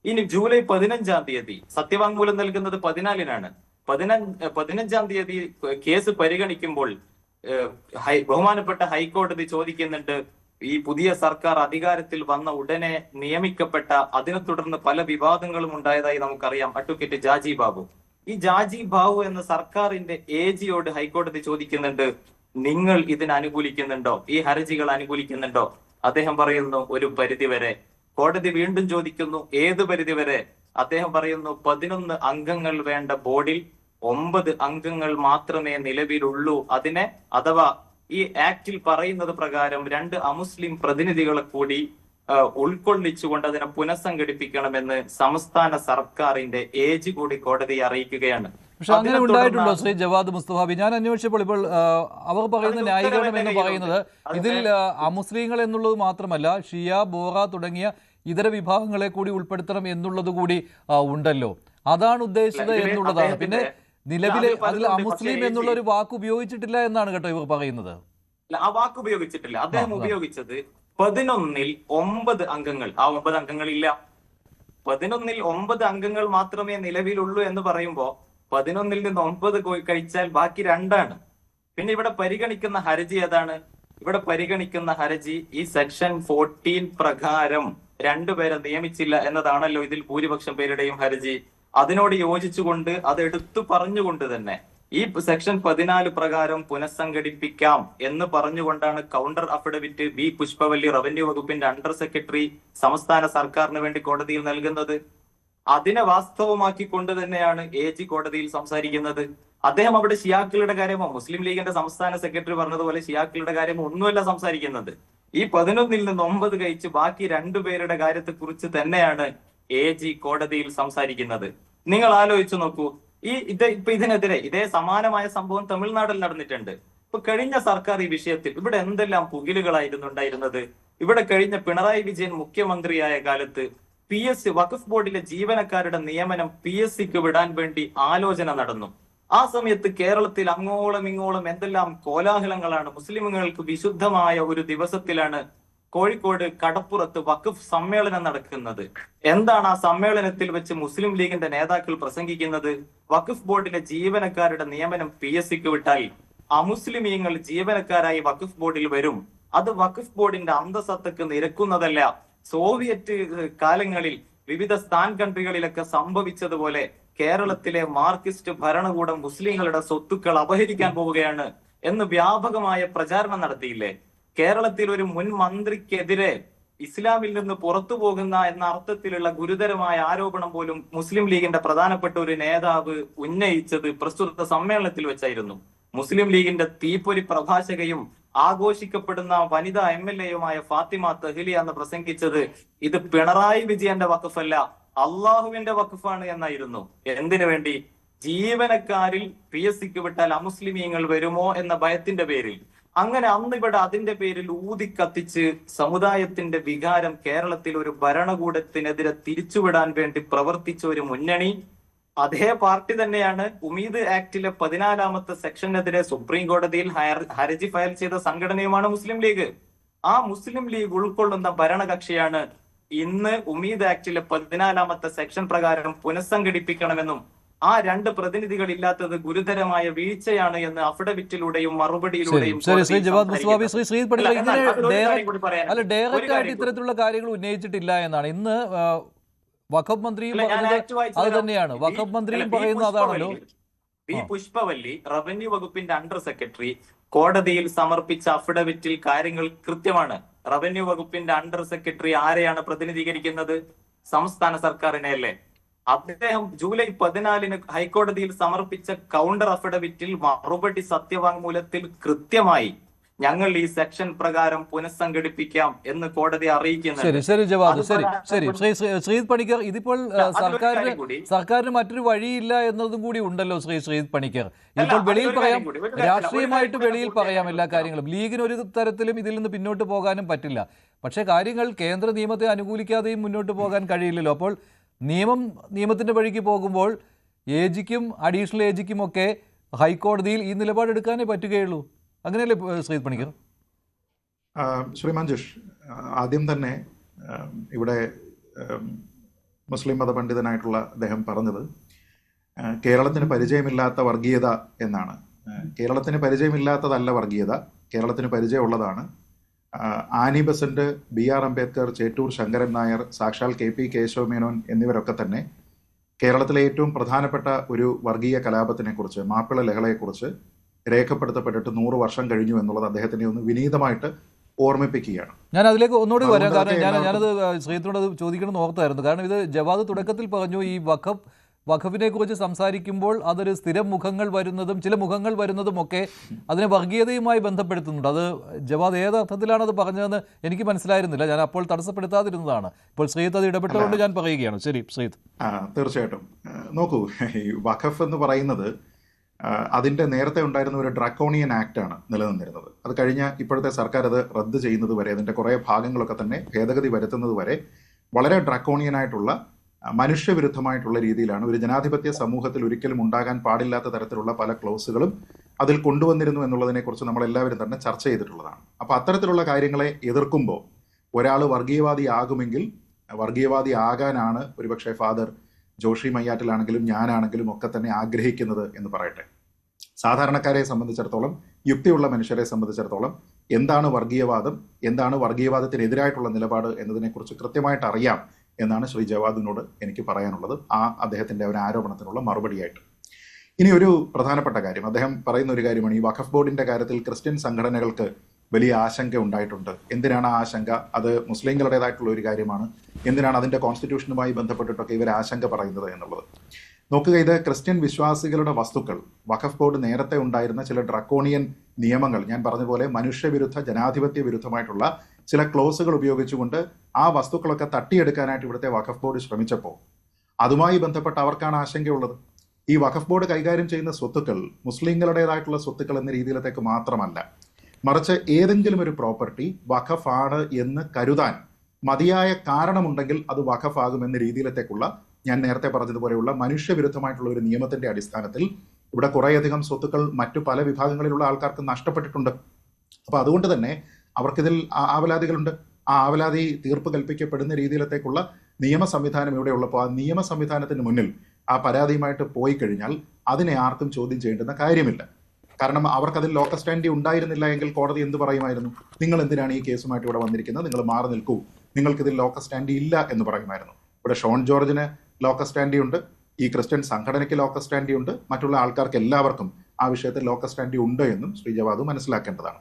ഇനി ജൂലൈ 15-ാം തീയതി സത്യവാങ്മൂലം നൽകുന്നത് 14-നാണ്. 15-ാം തീയതി കേസ് പരിഗണിക്കുമ്പോൾ ബഹുമാനപ്പെട്ട ഹൈക്കോടതി ചോദിക്കുന്നുണ്ട്, ഈ പുതിയ സർക്കാർ അധികാരത്തിൽ വന്ന ഉടനെ നിയമിക്കപ്പെട്ട, അതിനെ തുടർന്ന് പല വിവാദങ്ങളും ഉണ്ടായതായി നമുക്കറിയാം, അഡ്വക്കേറ്റ് ജാജി ബാബു. ഈ ജാജി ബാബു എന്ന സർക്കാരിന്റെ AGയോട് ഹൈക്കോടതി ചോദിക്കുന്നുണ്ട്, നിങ്ങൾ ഇതിന് അനുകൂലിക്കുന്നുണ്ടോ, ഈ ഹർജികൾ അനുകൂലിക്കുന്നുണ്ടോ? അദ്ദേഹം പറയുന്നു ഒരു പരിധിവരെ. കോടതി വീണ്ടും ചോദിക്കുന്നു ഏത് പരിധിവരെ? അദ്ദേഹം പറയുന്നു 11 അംഗങ്ങൾ വേണ്ട ബോർഡിൽ 9 അംഗങ്ങൾ മാത്രമേ നിലവിലുള്ളൂ. അതിനെ അഥവാ ഈ ആക്ടിൽ പറയുന്നത് പ്രകാരം 2 അമുസ്ലിം പ്രതിനിധികളെ കൂടി ഉൾക്കൊള്ളിച്ചുകൊണ്ട് അതിനെ പുനഃസംഘടിപ്പിക്കണമെന്ന് സംസ്ഥാന സർക്കാരിന്റെ ഏജ് കൂടി കോടതിയെ അറിയിക്കുകയാണ്. പക്ഷെ അങ്ങനെ ഉണ്ടായിട്ടുണ്ടോ ശ്രീ ജവാദ് മുസ്തഫാബി? ഞാൻ അന്വേഷിച്ചപ്പോൾ ഇപ്പോൾ അവർ പറയുന്ന ന്യായീകരണം എന്ന് പറയുന്നത് ഇതിൽ അമുസ്ലിങ്ങൾ എന്നുള്ളത് മാത്രമല്ല, ഷിയ, ബോറ തുടങ്ങിയ ഇതര വിഭാഗങ്ങളെ കൂടി ഉൾപ്പെടുത്തണം എന്നുള്ളത് കൂടി ഉണ്ടല്ലോ. അതാണ് ഉദ്ദേശിച്ചത് എന്നുള്ളതാണ്. പിന്നെ നിലവിലെ അതിൽ അമുസ്ലിം എന്നുള്ള ഒരു വാക്ക് ഉപയോഗിച്ചിട്ടില്ല എന്നാണ് കേട്ടോ ഇവർ പറയുന്നത്. ആ വാക്ക് ഉപയോഗിച്ചിട്ടില്ല. അദ്ദേഹം ഉപയോഗിച്ചത് 11-ൽ 9 അംഗങ്ങൾ. ആ 9 അംഗങ്ങളില്ല. 11-ൽ 9 അംഗങ്ങൾ മാത്രമേ നിലവിലുള്ളൂ എന്ന് പറയുമ്പോ 11-ൽ നിന്ന് 9 കഴിച്ചാൽ ബാക്കി 2ആണ്. പിന്നെ ഇവിടെ പരിഗണിക്കുന്ന ഹർജി ഏതാണ്? ഇവിടെ പരിഗണിക്കുന്ന ഹർജി ഈ സെക്ഷൻ 14 പ്രകാരം 2 പേരെ നിയമിച്ചില്ല എന്നതാണല്ലോ ഇതിൽ ഭൂരിപക്ഷം പേരുടെയും ഹർജി. അതിനോട് യോജിച്ചുകൊണ്ട് അത് എടുത്തു പറഞ്ഞുകൊണ്ട് തന്നെ ഈ സെക്ഷൻ 14 പ്രകാരം പുനഃസംഘടിപ്പിക്കാം എന്ന് പറഞ്ഞുകൊണ്ടാണ് counter affidavit B Pushpavalli revenue വകുപ്പിന്റെ അണ്ടർ സെക്രട്ടറി സംസ്ഥാന സർക്കാരിന് വേണ്ടി കോടതിയിൽ നൽകുന്നത്. അതിനെ വാസ്തവമാക്കിക്കൊണ്ട് തന്നെയാണ് AG കോടതിയിൽ സംസാരിക്കുന്നത്. അദ്ദേഹം അവിടെ ഷിയാക്കളുടെ കാര്യമോ മുസ്ലിം ലീഗിന്റെ സംസ്ഥാന സെക്രട്ടറി പറഞ്ഞതുപോലെ ഷിയാക്കളുടെ കാര്യമോ ഒന്നുമല്ല സംസാരിക്കുന്നത്. ഈ 11-ൽ നിന്ന് 9 കഴിച്ച് ബാക്കി 2 പേരുടെ കാര്യത്തെ കുറിച്ച് തന്നെയാണ് AG കോടതിയിൽ സംസാരിക്കുന്നത്. നിങ്ങൾ ആലോചിച്ചു നോക്കൂ. ഇതിനെതിരെ ഇതേ സമാനമായ സംഭവം തമിഴ്നാട്ടിൽ നടന്നിട്ടുണ്ട്. ഇപ്പൊ കഴിഞ്ഞ സർക്കാർ ഈ വിഷയത്തിൽ ഇവിടെ എന്തെല്ലാം പുകിലുകളായിരുന്നു ഉണ്ടായിരുന്നത്. ഇവിടെ കഴിഞ്ഞ പിണറായി വിജയൻ മുഖ്യമന്ത്രിയായ കാലത്ത് PSC വഖഫ് ബോർഡിലെ ജീവനക്കാരുടെ നിയമനം PSCക്ക് വിടാൻ വേണ്ടി ആലോചന നടന്നു. ആ സമയത്ത് കേരളത്തിൽ അങ്ങോളം ഇങ്ങോളം എന്തെല്ലാം കോലാഹലങ്ങളാണ്. മുസ്ലിമുകൾക്ക് വിശുദ്ധമായ ഒരു ദിവസത്തിലാണ് കോഴിക്കോട് കടപ്പുറത്ത് വഖഫ് സമ്മേളനം നടക്കുന്നത്. എന്താണ് ആ സമ്മേളനത്തിൽ വെച്ച് മുസ്ലിം ലീഗിന്റെ നേതാക്കൾ പ്രസംഗിക്കുന്നത്? വഖഫ് ബോർഡിലെ ജീവനക്കാരുടെ നിയമനം PSCക്ക് വിട്ടാൽ അമുസ്ലിമീങ്ങൾ ജീവനക്കാരായി വഖഫ് ബോർഡിൽ വരും. അത് വഖഫ് ബോർഡിന്റെ അന്തസത്തക്ക് നിരക്കുന്നതല്ല. സോവിയറ്റ് കാലങ്ങളിൽ വിവിധ സ്ഥാൻ കൺട്രികളിലൊക്കെ സംഭവിച്ചതുപോലെ കേരളത്തിലെ മാർക്സിസ്റ്റ് ഭരണകൂടം മുസ്ലിങ്ങളുടെ സ്വത്തുക്കൾ അപഹരിക്കാൻ പോവുകയാണ് എന്ന് വ്യാപകമായ പ്രചാരണം നടത്തിയില്ലേ? കേരളത്തിൽ ഒരു മുൻ മന്ത്രിക്കെതിരെ ഇസ്ലാമിൽ നിന്ന് പുറത്തു പോകുന്ന എന്ന അർത്ഥത്തിലുള്ള ഗുരുതരമായ ആരോപണം പോലും മുസ്ലിം ലീഗിന്റെ പ്രധാനപ്പെട്ട ഒരു നേതാവ് ഉന്നയിച്ചത് പ്രസ്തുത സമ്മേളനത്തിൽ വെച്ചായിരുന്നു. മുസ്ലിം ലീഗിന്റെ തീപ്പൊരി പ്രഭാഷകയും ആഘോഷിക്കപ്പെടുന്ന വനിതാ MLA-യുമായ ഫാത്തിമ തഹ്ലിയ എന്ന് പ്രസംഗിച്ചത് ഇത് പിണറായി വിജയന്റെ വഖഫല്ല, അള്ളാഹുവിന്റെ വഖഫാണ് എന്നായിരുന്നു. എന്തിനു വേണ്ടി? ജീവനക്കാരിൽ PSCക്ക് വിട്ടാൽ അമുസ്ലിമീങ്ങൾ വരുമോ എന്ന ഭയത്തിന്റെ പേരിൽ. അങ്ങനെ അന്ന് ഇവിടെ അതിന്റെ പേരിൽ ഊതിക്കത്തിച്ച് സമുദായത്തിന്റെ വികാരം കേരളത്തിൽ ഒരു ഭരണകൂടത്തിനെതിരെ തിരിച്ചുവിടാൻ വേണ്ടി പ്രവർത്തിച്ച ഒരു മുന്നണി, അതേ പാർട്ടി തന്നെയാണ് ഉമീദ് ആക്ടിലെ 14-ാമത്തെ സെക്ഷനെതിരെ സുപ്രീം കോടതിയിൽ ഹർജി ഫയൽ ചെയ്ത സംഘടനയുമാണ് മുസ്ലിം ലീഗ്. ആ മുസ്ലിം ലീഗ് ഉൾക്കൊള്ളുന്ന ഭരണകക്ഷിയാണ് ഇന്ന് ഉമീദ് ആക്ടിലെ 14-ാമത്തെ സെക്ഷൻ പ്രകാരം പുനഃസംഘടിപ്പിക്കണമെന്നും ആ 2 പ്രതിനിധികൾ ഇല്ലാത്തത് ഗുരുതരമായ വീഴ്ചയാണ് എന്ന് അഫിഡവിറ്റിലൂടെയും മറുപടിയിലൂടെയും ഡയറക്റ്റ് ആയിട്ട് ഇത്തരത്തിലുള്ള കാര്യങ്ങൾ ഉന്നയിച്ചിട്ടില്ല എന്നാണ് ഇന്ന് വഖഫ് മന്ത്രിയും പറഞ്ഞത്. അത് തന്നെയാണ് വഖഫ് മന്ത്രിയും പറയുന്നത് അതാണല്ലോ. ബി പുഷ്പവല്ലി റവന്യൂ വകുപ്പിന്റെ അണ്ടർ സെക്രട്ടറി കോടതിയിൽ സമർപ്പിച്ച അഫിഡവിറ്റിൽ കാര്യങ്ങൾ കൃത്യമാണ്. റവന്യൂ വകുപ്പിന്റെ അണ്ടർ സെക്രട്ടറി ആരെയാണ് പ്രതിനിധീകരിക്കുന്നത്? സംസ്ഥാന സർക്കാരിനെ അല്ലേ? അദ്ദേഹം ജൂലൈ 14-ന് ഹൈക്കോടതിയിൽ സമർപ്പിച്ച കൗണ്ടർ അഫിഡവിറ്റിൽ മറുപടി സത്യവാങ്മൂലത്തിൽ കൃത്യമായി ഞങ്ങൾ ഈ സെക്ഷൻ പ്രകാരം പുനഃസംഘടിപ്പിക്കാം എന്ന് കോടതി അറിയിക്കുന്നുണ്ട്. ശരി ജവാദ്, ശരി ശ്രീത് പണിക്കർ, ഇതിപ്പോൾ സർക്കാരിന് മറ്റൊരു വഴിയില്ല എന്നതും കൂടി ഉണ്ടല്ലോ ശ്രീത് പണിക്കർ. ഇപ്പോൾ വെളിയിൽ പറയാം, രാഷ്ട്രീയമായിട്ട് വെളിയിൽ പറയാം എല്ലാ കാര്യങ്ങളും. ലീഗിന് ഒരു തരത്തിലും ഇതിൽ നിന്ന് പിന്നോട്ട് പോകാനും പറ്റില്ല. പക്ഷേ കാര്യങ്ങൾ കേന്ദ്ര നിയമത്തെ അനുകൂലിക്കാതെയും മുന്നോട്ട് പോകാൻ കഴിയില്ലല്ലോ. അപ്പോൾ നിയമത്തിന്റെ വഴിക്ക് പോകുമ്പോൾ AGക്കും അഡീഷണൽ AGക്കും ഒക്കെ ഹൈക്കോടതിയിൽ ഈ നിലപാടെടുക്കാനേ പറ്റുകയുള്ളൂ. അങ്ങനെയല്ലേ ശ്രീത് പണിക്കർ? ശ്രീ മഞ്ജുഷ്, ആദ്യം തന്നെ ഇവിടെ മുസ്ലിം മതപണ്ഡിതനായിട്ടുള്ള അദ്ദേഹം പറഞ്ഞത് കേരളത്തിന് പരിചയമില്ലാത്ത വർഗീയത എന്നാണ്. കേരളത്തിന് പരിചയമില്ലാത്തതല്ല വർഗീയത, കേരളത്തിന് പരിചയമുള്ളതാണ്. Annie Besant, BR Ambedkar, Chettur Sankaran Nair, സാക്ഷാൽ KP കേശവമേനോൻ എന്നിവരൊക്കെ തന്നെ കേരളത്തിലെ ഏറ്റവും പ്രധാനപ്പെട്ട ഒരു വർഗീയ കലാപത്തിനെക്കുറിച്ച്, മാപ്പിള ലഹളയെക്കുറിച്ച് രേഖപ്പെടുത്തപ്പെട്ടിട്ട് 100 വർഷം കഴിഞ്ഞു എന്നുള്ളത് അദ്ദേഹത്തിനെ ഒന്ന് വിനീതമായിട്ട് ഓർമ്മിപ്പിക്കുകയാണ്. ഞാൻ അതിലേക്ക് ഒന്നുകൂടി വരാം. അതുകൊണ്ട് കാരണം അതൊക്കെ ഞാനത് ശ്രീജിത്തിനോട് ചോദിക്കണം എന്ന് ഓർത്തായിരുന്നു. കാരണം ഇത് ജവാദ് തുടക്കത്തിൽ പറഞ്ഞു, ഈ വഖഫിനെ കുറിച്ച് സംസാരിക്കുമ്പോൾ അതൊരു സ്ഥിരം മുഖങ്ങൾ വരുന്നതും ചില മുഖങ്ങൾ വരുന്നതും ഒക്കെ അതിനെ വർഗീയതയുമായി ബന്ധപ്പെടുത്തുന്നുണ്ട്. അത് ജവാദ് ഏത് അർത്ഥത്തിലാണ് അത് പറഞ്ഞതെന്ന് എനിക്ക് മനസ്സിലായിരുന്നില്ല. ഞാൻ അപ്പോൾ തടസ്സപ്പെടുത്താതിരുന്നതാണ്. ഇപ്പോൾ ശ്രീജിത്ത് അത് ഇടപെട്ടുകൊണ്ട് ഞാൻ പറയുകയാണ്. ശരി ശ്രീജിത്ത്. തീർച്ചയായിട്ടും. നോക്കൂ, ഈ വഖഫ് എന്ന് പറയുന്നത് അതിൻ്റെ നേരത്തെ ഉണ്ടായിരുന്ന ഒരു ഡ്രാക്കോണിയൻ ആക്റ്റാണ് നിലനിന്നിരുന്നത്. അത് കഴിഞ്ഞ ഇപ്പോഴത്തെ സർക്കാർ അത് റദ്ദ് ചെയ്യുന്നത് വരെ, അതിൻ്റെ കുറേ ഭാഗങ്ങളൊക്കെ തന്നെ ഭേദഗതി വരുത്തുന്നത് വരെ വളരെ ഡ്രാക്കോണിയനായിട്ടുള്ള മനുഷ്യവിരുദ്ധമായിട്ടുള്ള രീതിയിലാണ് ഒരു ജനാധിപത്യ സമൂഹത്തിൽ ഒരിക്കലും ഉണ്ടാകാൻ പാടില്ലാത്ത തരത്തിലുള്ള പല ക്ലോസുകളും അതിൽ കൊണ്ടുവന്നിരുന്നു എന്നുള്ളതിനെക്കുറിച്ച് നമ്മളെല്ലാവരും തന്നെ ചർച്ച ചെയ്തിട്ടുള്ളതാണ്. അപ്പോൾ അത്തരത്തിലുള്ള കാര്യങ്ങളെ എതിർക്കുമ്പോൾ ഒരാൾ വർഗീയവാദി ആകുമെങ്കിൽ വർഗീയവാദി ആകാനാണ് ഒരുപക്ഷെ ഫാദർ ജോഷി മയ്യാറ്റിലാണെങ്കിലും ഞാനാണെങ്കിലും ഒക്കെ തന്നെ ആഗ്രഹിക്കുന്നത് എന്ന് പറയട്ടെ. സാധാരണക്കാരെ സംബന്ധിച്ചിടത്തോളം, യുക്തിയുള്ള മനുഷ്യരെ സംബന്ധിച്ചിടത്തോളം എന്താണ് വർഗീയവാദം, എന്താണ് വർഗീയവാദത്തിനെതിരായിട്ടുള്ള നിലപാട് എന്നതിനെക്കുറിച്ച് കൃത്യമായിട്ട് അറിയാം എന്നാണ് ശ്രീ ജവാദിനോട് എനിക്ക് പറയാനുള്ളത്, അദ്ദേഹത്തിൻ്റെ ഒരു ആരോപണത്തിനുള്ള മറുപടിയായിട്ട്. ഇനി ഒരു പ്രധാനപ്പെട്ട കാര്യം, അദ്ദേഹം പറയുന്ന ഒരു കാര്യമാണ്, ഈ വഖഫ് ബോർഡിന്റെ കാര്യത്തിൽ ക്രിസ്ത്യൻ സംഘടനകൾക്ക് വലിയ ആശങ്ക ഉണ്ടായിട്ടുണ്ട്. എന്തിനാണ് ആ ആശങ്ക? അത് മുസ്ലിങ്ങളുടേതായിട്ടുള്ള ഒരു കാര്യമാണ്. എന്തിനാണ് അതിൻ്റെ കോൺസ്റ്റിറ്റ്യൂഷനുമായി ബന്ധപ്പെട്ടിട്ടൊക്കെ ഇവർ ആശങ്ക പറയുന്നത് എന്നുള്ളത് നോക്കുക. ഇത് ക്രിസ്ത്യൻ വിശ്വാസികളുടെ വസ്തുക്കൾ, വഖഫ് ബോർഡ് നേരത്തെ ഉണ്ടായിരുന്ന ചില ഡ്രക്കോണിയൻ നിയമങ്ങൾ, ഞാൻ പറഞ്ഞതുപോലെ മനുഷ്യവിരുദ്ധ ജനാധിപത്യ വിരുദ്ധമായിട്ടുള്ള ചില ക്ലോസുകൾ ഉപയോഗിച്ചുകൊണ്ട് ആ വസ്തുക്കളൊക്കെ തട്ടിയെടുക്കാനായിട്ട് ഇവിടുത്തെ വഖഫ് ബോർഡ് ശ്രമിച്ചപ്പോൾ അതുമായി ബന്ധപ്പെട്ട് അവർക്കാണ് ആശങ്കയുള്ളത്. ഈ വഖഫ് ബോർഡ് കൈകാര്യം ചെയ്യുന്ന സ്വത്തുക്കൾ മുസ്ലിങ്ങളുടേതായിട്ടുള്ള സ്വത്തുക്കൾ എന്ന രീതിയിലത്തേക്ക് മാത്രമല്ല, മറിച്ച് ഏതെങ്കിലും ഒരു പ്രോപ്പർട്ടി വഖഫ് ആണ് എന്ന് കരുതാൻ മതിയായ കാരണമുണ്ടെങ്കിൽ അത് വഖഫ് ആകുമെന്ന രീതിയിലത്തേക്കുള്ള, ഞാൻ നേരത്തെ പറഞ്ഞതുപോലെയുള്ള മനുഷ്യവിരുദ്ധമായിട്ടുള്ള ഒരു നിയമത്തിന്റെ അടിസ്ഥാനത്തിൽ ഇവിടെ കുറേയധികം സ്വത്തുക്കൾ മറ്റു പല വിഭാഗങ്ങളിലുള്ള ആൾക്കാർക്ക് നഷ്ടപ്പെട്ടിട്ടുണ്ട്. അപ്പൊ അതുകൊണ്ട് തന്നെ അവർക്കിതിൽ ആവലാതികളുണ്ട്. ആ ആവലാതി തീർപ്പ് കൽപ്പിക്കപ്പെടുന്ന രീതിയിലത്തേക്കുള്ള നിയമ സംവിധാനം ഇവിടെ ഉള്ളപ്പോൾ ആ നിയമ സംവിധാനത്തിന് മുന്നിൽ ആ പരാതിയുമായിട്ട് പോയി കഴിഞ്ഞാൽ അതിനെ ആർക്കും ചോദ്യം ചെയ്യേണ്ടുന്ന കാര്യമില്ല. കാരണം അവർക്കതിൽ ലോക്കൽ സ്റ്റാൻഡി ഉണ്ടായിരുന്നില്ല എങ്കിൽ കോടതി എന്ത് പറയുമായിരുന്നു? നിങ്ങൾ എന്തിനാണ് ഈ കേസുമായിട്ട് ഇവിടെ വന്നിരിക്കുന്നത്, നിങ്ങൾ മാറി നിൽക്കൂ, നിങ്ങൾക്കിതിൽ ലോക്കൽ സ്റ്റാൻഡി ഇല്ല എന്ന് പറയുമായിരുന്നു. ഇവിടെ ഷോൺ ജോർജിന് ലോക്കൽ സ്റ്റാൻഡി ഉണ്ട്, ഈ ക്രിസ്ത്യൻ സംഘടനയ്ക്ക് ലോക്കൽ സ്റ്റാൻഡി ഉണ്ട്, മറ്റുള്ള ആൾക്കാർക്ക് എല്ലാവർക്കും ആ വിഷയത്തിൽ ലോക്കൽ സ്റ്റാൻഡി ഉണ്ട് എന്നും ശ്രീ ജവാദ് മനസ്സിലാക്കേണ്ടതാണ്.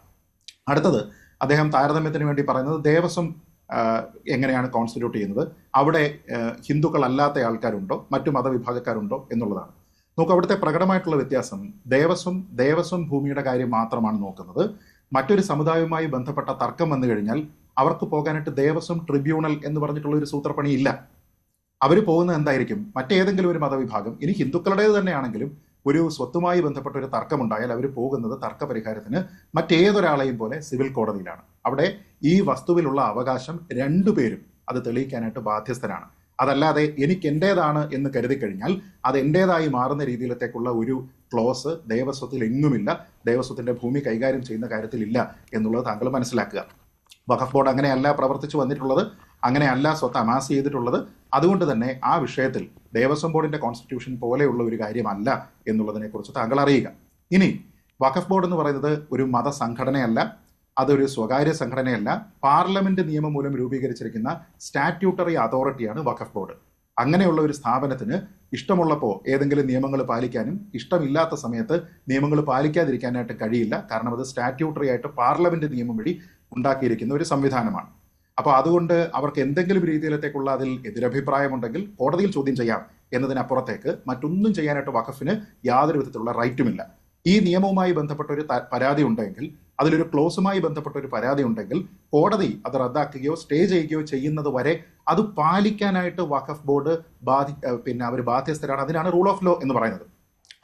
അടുത്തത്, അദ്ദേഹം താരതമ്യത്തിന് വേണ്ടി പറയുന്നത് ദേവസ്വം എങ്ങനെയാണ് കോൺസ്റ്റിറ്റ്യൂട്ട് ചെയ്യുന്നത്, അവിടെ ഹിന്ദുക്കൾ അല്ലാത്ത ആൾക്കാരുണ്ടോ, മറ്റു മതവിഭാഗക്കാരുണ്ടോ എന്നുള്ളതാണ്. നോക്കൂ, അവിടുത്തെ പ്രകടമായിട്ടുള്ള വ്യത്യാസം, ദേവസ്വം ഭൂമിയുടെ കാര്യം മാത്രമാണ് നോക്കുന്നത്. മറ്റൊരു സമുദായവുമായി ബന്ധപ്പെട്ട തർക്കം വന്നു കഴിഞ്ഞാൽ അവർക്ക് പോകാനായിട്ട് ദേവസ്വം ട്രിബ്യൂണൽ എന്ന് പറഞ്ഞിട്ടുള്ള ഒരു സൂത്രപ്പണി ഇല്ല. അവർ പോകുന്നത് എന്തായിരിക്കും? മറ്റേതെങ്കിലും ഒരു മതവിഭാഗം, ഇനി ഹിന്ദുക്കളുടേത് തന്നെയാണെങ്കിലും ഒരു സ്വത്തുമായി ബന്ധപ്പെട്ട ഒരു തർക്കമുണ്ടായാൽ അവർ പോകുന്നത് തർക്ക പരിഹാരത്തിന് മറ്റേതൊരാളെയും പോലെ സിവിൽ കോടതിയിലാണ്. അവിടെ ഈ വസ്തുവിലുള്ള അവകാശം രണ്ടുപേരും അത് തെളിയിക്കാനായിട്ട് ബാധ്യസ്ഥരാണ്. അതല്ലാതെ എനിക്ക് എന്റേതാണ് എന്ന് കരുതി കഴിഞ്ഞാൽ അത് എന്റേതായി മാറുന്ന രീതിയിലത്തേക്കുള്ള ഒരു ക്ലോസ് ദേവസ്വത്തിൽ എങ്ങുമില്ല, ദേവസ്വത്തിന്റെ ഭൂമി കൈകാര്യം ചെയ്യുന്ന കാര്യത്തിൽ ഇല്ല എന്നുള്ളത് താങ്കൾ മനസ്സിലാക്കുക. വഖഫ് ബോർഡ് അങ്ങനെയല്ല പ്രവർത്തിച്ചു വന്നിട്ടുള്ളത്, അങ്ങനെയല്ല സ്വത്ത് അമാസ് ചെയ്തിട്ടുള്ളത്. അതുകൊണ്ട് തന്നെ ആ വിഷയത്തിൽ ദേവസ്വം ബോർഡിന്റെ കോൺസ്റ്റിറ്റ്യൂഷൻ പോലെയുള്ള ഒരു കാര്യമല്ല എന്നുള്ളതിനെ കുറിച്ച് താങ്കൾ അറിയുക. ഇനി വഖഫ് ബോർഡ് എന്ന് പറയുന്നത് ഒരു മതസംഘടനയല്ല, അതൊരു സ്വകാര്യ സംഘടനയല്ല, പാർലമെന്റ് നിയമം മൂലം രൂപീകരിച്ചിരിക്കുന്ന സ്റ്റാറ്റ്യൂട്ടറി അതോറിറ്റിയാണ് വഖഫ് ബോർഡ്. അങ്ങനെയുള്ള ഒരു സ്ഥാപനത്തിന് ഇഷ്ടമുള്ളപ്പോൾ ഏതെങ്കിലും നിയമങ്ങൾ പാലിക്കാനും ഇഷ്ടമില്ലാത്ത സമയത്ത് നിയമങ്ങൾ പാലിക്കാതിരിക്കാനായിട്ട് കഴിയില്ല. കാരണം അത് സ്റ്റാറ്റ്യൂട്ടറി ആയിട്ട് പാർലമെന്റ് നിയമം വഴി ഉണ്ടാക്കിയിരിക്കുന്ന ഒരു സംവിധാനമാണ്. അപ്പോൾ അതുകൊണ്ട് അവർക്ക് എന്തെങ്കിലും രീതിയിലത്തേക്കുള്ള അതിൽ എതിരഭിപ്രായമുണ്ടെങ്കിൽ കോടതിയിൽ ചോദ്യം ചെയ്യാം എന്നതിനപ്പുറത്തേക്ക് മറ്റൊന്നും ചെയ്യാനായിട്ട് വഖഫിന് യാതൊരു വിധത്തിലുള്ള റൈറ്റുമില്ല. ഈ നിയമവുമായി ബന്ധപ്പെട്ട ഒരു പരാതി ഉണ്ടെങ്കിൽ, അതിലൊരു ക്ലോസുമായി ബന്ധപ്പെട്ട ഒരു പരാതി ഉണ്ടെങ്കിൽ കോടതി അത് റദ്ദാക്കുകയോ സ്റ്റേ ചെയ്യുകയോ ചെയ്യുന്നത് വരെ അത് പാലിക്കാനായിട്ട് വഖഫ് ബോർഡ് അവർ ബാധ്യസ്ഥരാണ്. അതിനാണ് റൂൾ ഓഫ് ലോ എന്ന് പറയുന്നത്.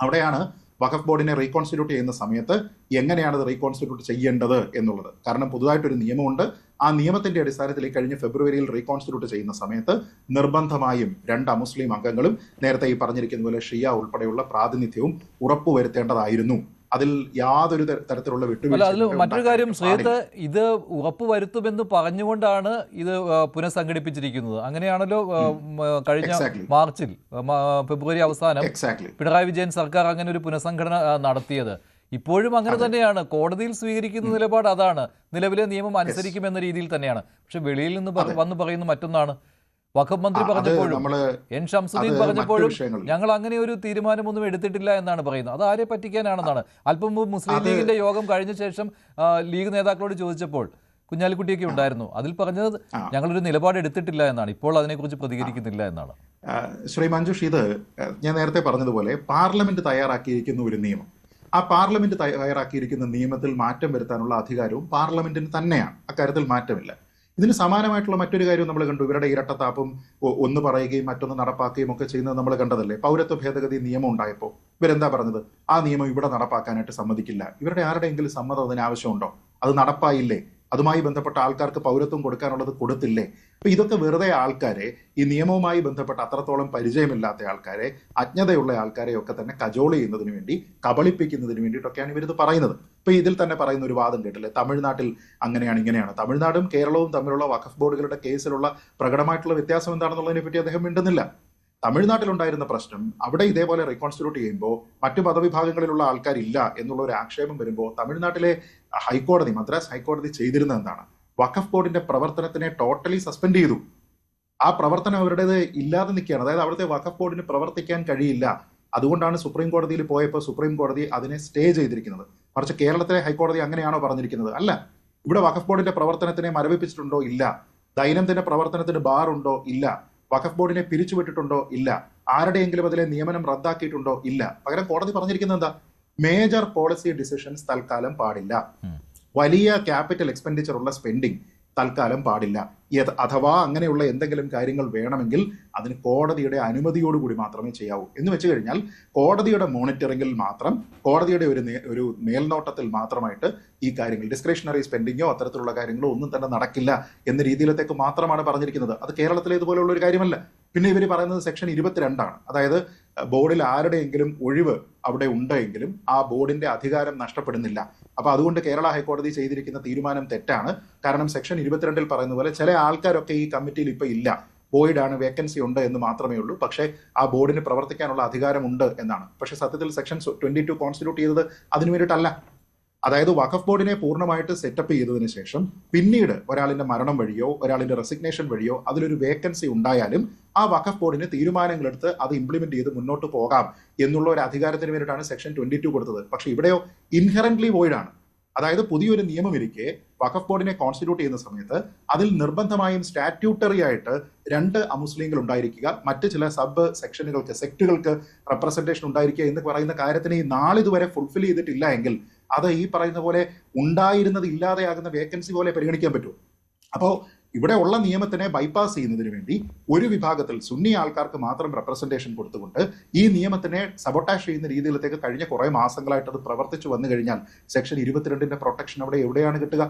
അവിടെയാണ് വഖഫ് ബോർഡിനെ റീകോൺസ്റ്റിറ്റ്യൂട്ട് ചെയ്യുന്ന സമയത്ത് എങ്ങനെയാണ് അത് റീകോൺസ്റ്റിറ്റ്യൂട്ട് ചെയ്യേണ്ടത് എന്നുള്ളത്. കാരണം പുതുതായിട്ടൊരു നിയമമുണ്ട്. ആ നിയമത്തിന്റെ അടിസ്ഥാനത്തിൽ ഈ കഴിഞ്ഞ ഫെബ്രുവരിയിൽ റീകോൺസ്റ്റിറ്റ്യൂട്ട് ചെയ്യുന്ന സമയത്ത് നിർബന്ധമായും 2 അമുസ്ലിം അംഗങ്ങളും നേരത്തെ ഈ പറഞ്ഞിരിക്കുന്ന പോലെ ഷിയ ഉൾപ്പെടെയുള്ള പ്രാതിനിധ്യവും ഉറപ്പുവരുത്തേണ്ടതായിരുന്നു. അതിൽ യാതൊരു തരത്തിലുള്ള അതിൽ മറ്റൊരു കാര്യം ശ്രീത്ത്, ഇത് ഉറപ്പുവരുത്തുമെന്ന് പറഞ്ഞുകൊണ്ടാണ് ഇത് പുനഃസംഘടിപ്പിച്ചിരിക്കുന്നത്. അങ്ങനെയാണല്ലോ കഴിഞ്ഞ മാർച്ചിൽ, ഫെബ്രുവരി അവസാനം പിണറായി വിജയൻ സർക്കാർ അങ്ങനെ ഒരു പുനഃസംഘടന നടത്തിയത്. ഇപ്പോഴും അങ്ങനെ തന്നെയാണ്. കോടതിയിൽ സ്വീകരിക്കുന്ന നിലപാട് അതാണ്, നിലവിലെ നിയമം അനുസരിക്കുമെന്ന രീതിയിൽ തന്നെയാണ്. പക്ഷെ വെളിയിൽ നിന്ന് വന്ന് പറയുന്ന മറ്റൊന്നാണ്. വഖഫ് മന്ത്രി പറഞ്ഞപ്പോഴും എൻ ഷംസുദ്ദീൻ പറഞ്ഞപ്പോഴും ഞങ്ങൾ അങ്ങനെ ഒരു തീരുമാനമൊന്നും എടുത്തിട്ടില്ല എന്നാണ് പറയുന്നത്. അത് ആരെ പറ്റിക്കാനാണെന്നാണ്. അല്പം മുമ്പ് മുസ്ലിം ലീഗിന്റെ യോഗം കഴിഞ്ഞ ശേഷം ലീഗ് നേതാക്കളോട് ചോദിച്ചപ്പോൾ കുഞ്ഞാലിക്കുട്ടിയൊക്കെ ഉണ്ടായിരുന്നു. അതിൽ പറഞ്ഞത് ഞങ്ങളൊരു നിലപാട് എടുത്തിട്ടില്ല എന്നാണ്. ഇപ്പോൾ അതിനെക്കുറിച്ച് പ്രതികരിക്കുന്നില്ല എന്നാണ്. ശ്രീ മഞ്ജുഷ്, ഇത് ഞാൻ നേരത്തെ പറഞ്ഞതുപോലെ പാർലമെന്റ് തയ്യാറാക്കിയിരിക്കുന്ന ഒരു നിയമം, ആ പാർലമെന്റ് തയ്യാറാക്കിയിരിക്കുന്ന നിയമത്തിൽ മാറ്റം വരുത്താനുള്ള അധികാരവും പാർലമെന്റിന് തന്നെയാണ്. അക്കാര്യത്തിൽ മാറ്റമില്ല. ഇതിന് സമാനമായിട്ടുള്ള മറ്റൊരു കാര്യം നമ്മൾ കണ്ടു. ഇവരുടെ ഇരട്ടത്താപ്പും ഒന്ന് പറയുകയും മറ്റൊന്ന് നടപ്പാക്കുകയും ഒക്കെ ചെയ്യുന്നത് നമ്മൾ കണ്ടതല്ലേ. പൗരത്വ ഭേദഗതി നിയമം ഉണ്ടായപ്പോൾ ഇവരെന്താ പറഞ്ഞത്? ആ നിയമം ഇവിടെ നടപ്പാക്കാനായിട്ട് സമ്മതിക്കില്ല. ഇവരുടെ ആരുടെയെങ്കിലും സമ്മതം അതിന് ആവശ്യമുണ്ടോ? അത് നടപ്പായില്ലേ? അതുമായി ബന്ധപ്പെട്ട ആൾക്കാർക്ക് പൗരത്വം കൊടുക്കാനുള്ളത് കൊടുത്തില്ലേ? അപ്പൊ ഇതൊക്കെ വെറുതെ ആൾക്കാരെ, ഈ നിയമവുമായി ബന്ധപ്പെട്ട അത്രത്തോളം പരിചയമില്ലാത്ത ആൾക്കാരെ, അജ്ഞതയുള്ള ആൾക്കാരെ ഒക്കെ തന്നെ കജോൾ ചെയ്യുന്നതിന് വേണ്ടി, കബളിപ്പിക്കുന്നതിന് വേണ്ടിയിട്ടൊക്കെയാണ് ഇവരിത് പറയുന്നത്. ഇപ്പൊ ഇതിൽ തന്നെ പറയുന്ന ഒരു വാദം കേട്ടില്ലേ, തമിഴ്നാട്ടിൽ അങ്ങനെയാണ് ഇങ്ങനെയാണ്. തമിഴ്നാടും കേരളവും തമ്മിലുള്ള വഖഫ് ബോർഡുകളുടെ കേസിലുള്ള പ്രകടമായിട്ടുള്ള വ്യത്യാസം എന്താണെന്നുള്ളതിനെ പറ്റി അദ്ദേഹം മിണ്ടുന്നില്ല. തമിഴ്നാട്ടിലുണ്ടായിരുന്ന പ്രശ്നം അവിടെ ഇതേപോലെ റീകോൺസ്റ്റിറ്റ്യൂട്ട് ചെയ്യുമ്പോൾ മറ്റു മതവിഭാഗങ്ങളിലുള്ള ആൾക്കാരില്ല എന്നുള്ള ഒരു ആക്ഷേപം വരുമ്പോൾ തമിഴ്നാട്ടിലെ ഹൈക്കോടതി, മദ്രാസ് ഹൈക്കോടതി ചെയ്തിരുന്നത് എന്താണ്? വഖഫ് ബോർഡിന്റെ പ്രവർത്തനത്തിനെ ടോട്ടലി സസ്പെൻഡ് ചെയ്തു. ആ പ്രവർത്തനം അവരുടേത് ഇല്ലാതെ നിൽക്കുകയാണ്. അതായത് അവിടുത്തെ വഖഫ് ബോർഡിന് പ്രവർത്തിക്കാൻ കഴിയില്ല. അതുകൊണ്ടാണ് സുപ്രീം കോടതിയിൽ പോയപ്പോൾ സുപ്രീം കോടതി അതിനെ സ്റ്റേ ചെയ്തിരിക്കുന്നത്. മറിച്ച് കേരളത്തിലെ ഹൈക്കോടതി അങ്ങനെയാണോ പറഞ്ഞിരിക്കുന്നത്? അല്ല. ഇവിടെ വഖഫ് ബോർഡിന്റെ പ്രവർത്തനത്തിനെ മരവിപ്പിച്ചിട്ടുണ്ടോ? ഇല്ല. ദൈനംദിന പ്രവർത്തനത്തിന് ബാർ ഉണ്ടോ? ഇല്ല. വഖഫ് ബോർഡിനെ പിരിച്ചുവിട്ടിട്ടുണ്ടോ? ഇല്ല. ആരുടെയെങ്കിലും അതിലെ നിയമനം റദ്ദാക്കിയിട്ടുണ്ടോ? ഇല്ല. പകരം കോടതി പറഞ്ഞിരിക്കുന്നത് എന്താ? മേജർ പോളിസി ഡിസിഷൻസ് തൽക്കാലം പാടില്ല. വലിയ ക്യാപിറ്റൽ എക്സ്പെൻഡിച്ചർ ഉള്ള സ്പെൻഡിങ് തൽക്കാലം പാടില്ല. അഥവാ അങ്ങനെയുള്ള എന്തെങ്കിലും കാര്യങ്ങൾ വേണമെങ്കിൽ അതിന് കോടതിയുടെ അനുമതിയോടുകൂടി മാത്രമേ ചെയ്യാവൂ. എന്ന് വെച്ച് കഴിഞ്ഞാൽ കോടതിയുടെ മോണിറ്ററിംഗിൽ മാത്രം, കോടതിയുടെ ഒരു മേൽനോട്ടത്തിൽ മാത്രമായിട്ട് ഈ കാര്യങ്ങൾ, ഡിസ്ക്രിഷണറി സ്പെൻഡിങ്ങോ അത്തരത്തിലുള്ള കാര്യങ്ങളോ ഒന്നും തന്നെ നടക്കില്ല എന്ന രീതിയിലത്തേക്ക് മാത്രമാണ് പറഞ്ഞിരിക്കുന്നത്. അത് കേരളത്തിലെ ഇതുപോലുള്ള ഒരു കാര്യമല്ല. പിന്നെ ഇവർ പറയുന്നത് സെക്ഷൻ 22 അതായത് ബോർഡിൽ ആരുടെയെങ്കിലും ഒഴിവ് അവിടെ ഉണ്ടെങ്കിലും ആ ബോർഡിന്റെ അധികാരം നഷ്ടപ്പെടുന്നില്ല. അപ്പൊ അതുകൊണ്ട് കേരള ഹൈക്കോടതി ചെയ്തിരിക്കുന്ന തീരുമാനം തെറ്റാണ്. കാരണം സെക്ഷൻ 22 പറയുന്ന പോലെ ചില ആൾക്കാരൊക്കെ ഈ കമ്മിറ്റിയിൽ ഇപ്പൊ ഇല്ല, ബോർഡാണ്, വേക്കൻസി ഉണ്ട് എന്ന് മാത്രമേ ഉള്ളൂ. പക്ഷേ ആ ബോർഡിന് പ്രവർത്തിക്കാനുള്ള അധികാരമുണ്ട് എന്നാണ്. പക്ഷെ സത്യത്തിൽ സെക്ഷൻ 22 കോൺസ്റ്റിറ്റ്യൂട്ട് ചെയ്തത് അതിനു വേണ്ടിയിട്ടല്ല. അതായത് വഖഫ് ബോർഡിനെ പൂർണ്ണമായിട്ട് സെറ്റപ്പ് ചെയ്തതിനു ശേഷം പിന്നീട് ഒരാളിന്റെ മരണം വഴിയോ ഒരാളിന്റെ റെസിഗ്നേഷൻ വഴിയോ അതിലൊരു വേക്കൻസി ഉണ്ടായാലും ആ വഖഫ് ബോർഡിന് തീരുമാനങ്ങളെടുത്ത് അത് ഇംപ്ലിമെന്റ് ചെയ്ത് മുന്നോട്ട് പോകാം എന്നുള്ള ഒരു അധികാരത്തിന് വേണ്ടിയിട്ടാണ് സെക്ഷൻ 22 കൊടുത്തത്. പക്ഷെ ഇവിടെയോ ഇൻഹെറന്റ്ലി വോയിഡാണ്. അതായത് പുതിയൊരു നിയമം ഇരിക്കെ വഖഫ് ബോർഡിനെ കോൺസ്റ്റിറ്റ്യൂട്ട് ചെയ്യുന്ന സമയത്ത് അതിൽ നിർബന്ധമായും സ്റ്റാറ്റ്യൂട്ടറി ആയിട്ട് 2 അമുസ്ലിങ്ങൾ ഉണ്ടായിരിക്കുക, മറ്റ് ചില സബ് സെക്ഷനുകൾക്ക്, സെക്ടുകൾക്ക് റെപ്രസെന്റേഷൻ ഉണ്ടായിരിക്കുക എന്ന് പറയുന്ന കാര്യത്തിന് ഈ നാളിതുവരെ ഫുൾഫിൽ ചെയ്തിട്ടില്ല എങ്കിൽ അത് ഈ പറയുന്ന പോലെ ഉണ്ടായിരുന്നത് ഇല്ലാതെയാകുന്ന വേക്കൻസി പോലെ പരിഗണിക്കാൻ പറ്റും. അപ്പോൾ ഇവിടെ ഉള്ള നിയമത്തിനെ ബൈപ്പാസ് ചെയ്യുന്നതിന് വേണ്ടി ഒരു വിഭാഗത്തിൽ സുന്നി ആൾക്കാർക്ക് മാത്രം റെപ്രസെന്റേഷൻ കൊടുത്തുകൊണ്ട് ഈ നിയമത്തിനെ സബോട്ടാഷ് ചെയ്യുന്ന രീതിയിലത്തേക്ക് കഴിഞ്ഞ കുറെ മാസങ്ങളായിട്ട് അത് പ്രവർത്തിച്ചു വന്നു കഴിഞ്ഞാൽ സെക്ഷൻ 22 പ്രൊട്ടക്ഷൻ അവിടെ എവിടെയാണ് കിട്ടുക?